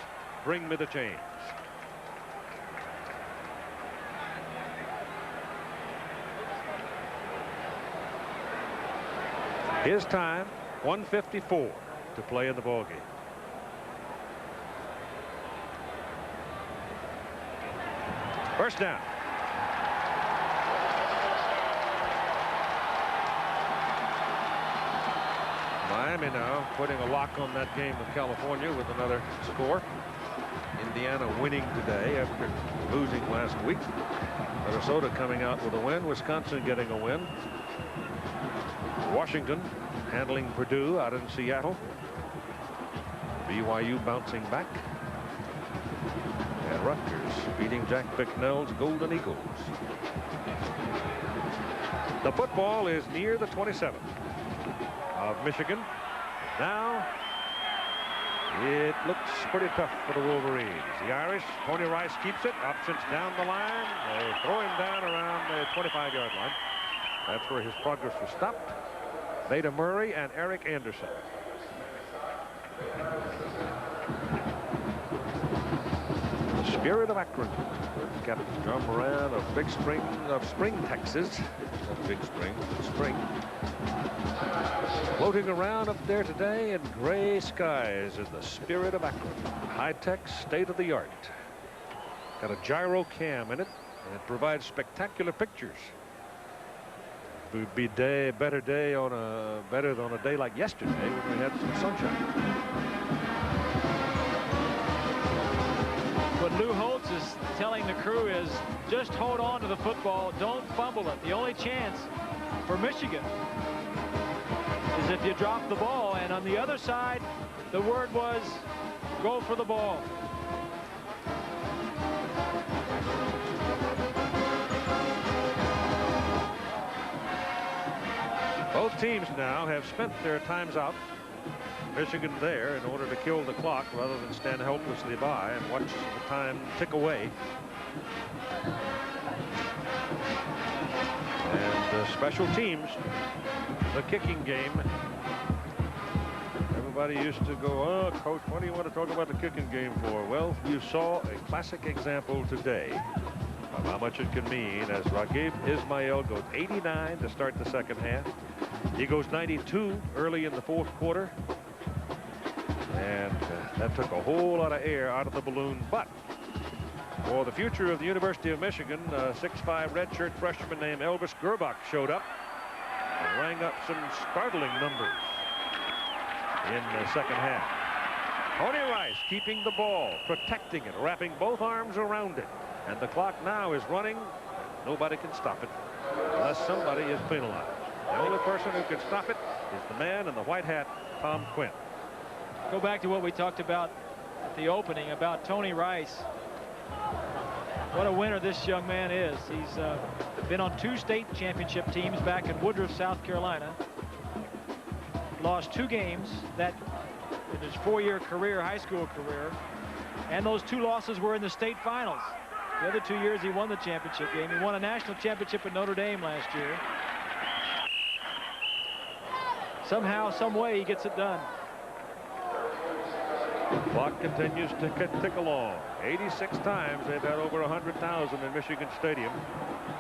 Bring me the chains. His time, 1:54 to play in the ballgame. First down. Miami now putting a lock on that game with California with another score. Indiana winning today after losing last week. Minnesota coming out with a win. Wisconsin getting a win. Washington handling Purdue out in Seattle. BYU bouncing back. And Rutgers beating Jack Bicknell's Golden Eagles. The football is near the 27 of Michigan. Now it looks pretty tough for the Wolverines. The Irish, Tony Rice keeps it. Options down the line. They throw him down around the 25-yard line. That's where his progress was stopped. Veda Murray and Eric Anderson. The Spirit of Akron. Captain John Moran of Spring, Texas. Not Big Spring, but Spring. Floating around up there today in gray skies is the Spirit of Akron. High-tech, state-of-the-art. Got a gyro cam in it, and it provides spectacular pictures. It would be better than a day like yesterday when we had some sunshine. What Lou Holtz is telling the crew is just hold on to the football, don't fumble it. The only chance for Michigan is if you drop the ball, and on the other side the word was go for the ball. Both teams now have spent their times out. Michigan there in order to kill the clock rather than stand helplessly by and watch the time tick away. And special teams, the kicking game. Everybody used to go, oh, Coach, what do you want to talk about the kicking game for? Well, you saw a classic example today of how much it can mean as Raghib Ismail goes 89 to start the second half. He goes 92 early in the fourth quarter. And that took a whole lot of air out of the balloon. But for the future of the University of Michigan, a 6'5" redshirt freshman named Elvis Gerbach showed up and rang up some startling numbers in the second half. Tony Rice keeping the ball, protecting it, wrapping both arms around it. And the clock now is running. Nobody can stop it unless somebody is penalized. The only person who can stop it is the man in the white hat, Tom Quinn. Go back to what we talked about at the opening about Tony Rice. What a winner this young man is. He's been on 2 state championship teams back in Woodruff, South Carolina. Lost 2 games that in his 4-year career, high school career, and those 2 losses were in the state finals. The other 2 years he won the championship game. He won a national championship at Notre Dame last year. Somehow, some way, he gets it done. Clock continues to tick along. 86 times they've had over 100,000 in Michigan Stadium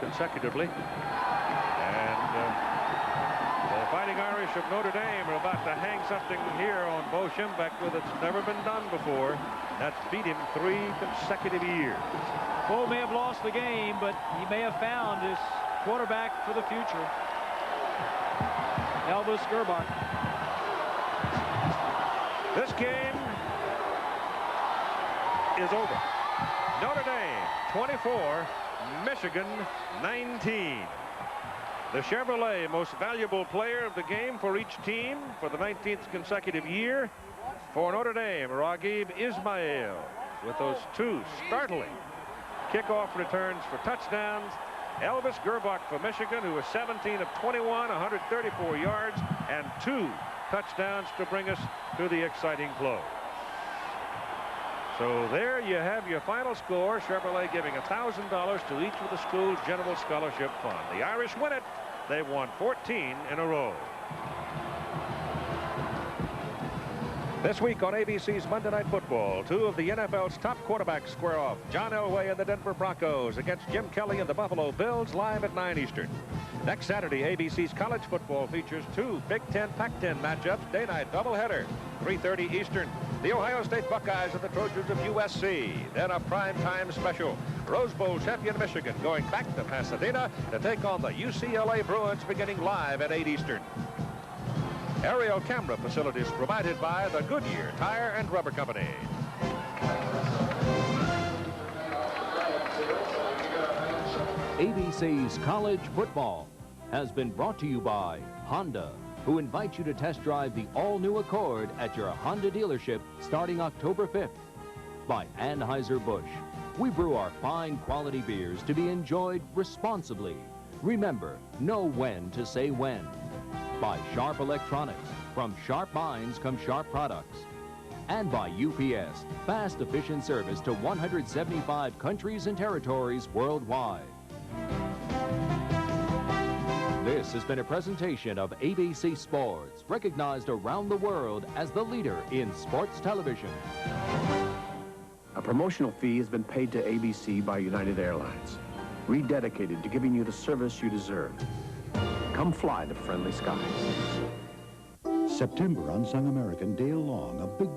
consecutively. And the Fighting Irish of Notre Dame are about to hang something here on Bo Schembech with it's never been done before. That's beat him 3 consecutive years. Bo may have lost the game, but he may have found his quarterback for the future. Elvis Gerbach. This game is over. Notre Dame 24, Michigan 19. The Chevrolet most valuable player of the game for each team for the 19th consecutive year. For Notre Dame, Raghib Ismail with those two startling kickoff returns for touchdowns. Elvis Gerbach for Michigan, who was 17 of 21, 134 yards, and 2 touchdowns to bring us to the exciting close. So there you have your final score. Chevrolet giving $1,000 to each of the school's general scholarship fund. The Irish win it. They've won 14 in a row. This week on ABC's Monday Night Football, 2 of the NFL's top quarterbacks square off. John Elway and the Denver Broncos against Jim Kelly and the Buffalo Bills, live at 9 Eastern. Next Saturday, ABC's college football features 2 Big Ten, Pac-10 matchups, day-night doubleheader, 3:30 Eastern. The Ohio State Buckeyes and the Trojans of USC. Then a primetime special. Rose Bowl champion Michigan going back to Pasadena to take on the UCLA Bruins, beginning live at 8 Eastern. Aerial camera facilities provided by the Goodyear Tire and Rubber Company. ABC's College Football has been brought to you by Honda, who invite you to test drive the all-new Accord at your Honda dealership starting October 5th. By Anheuser-Busch, we brew our fine quality beers to be enjoyed responsibly. Remember, know when to say when. By Sharp Electronics, from sharp minds come sharp products. And by UPS, fast, efficient service to 175 countries and territories worldwide. This has been a presentation of ABC Sports, recognized around the world as the leader in sports television. A promotional fee has been paid to ABC by United Airlines, rededicated to giving you the service you deserve. Come fly the friendly skies. September Unsung American, Dale Long, a big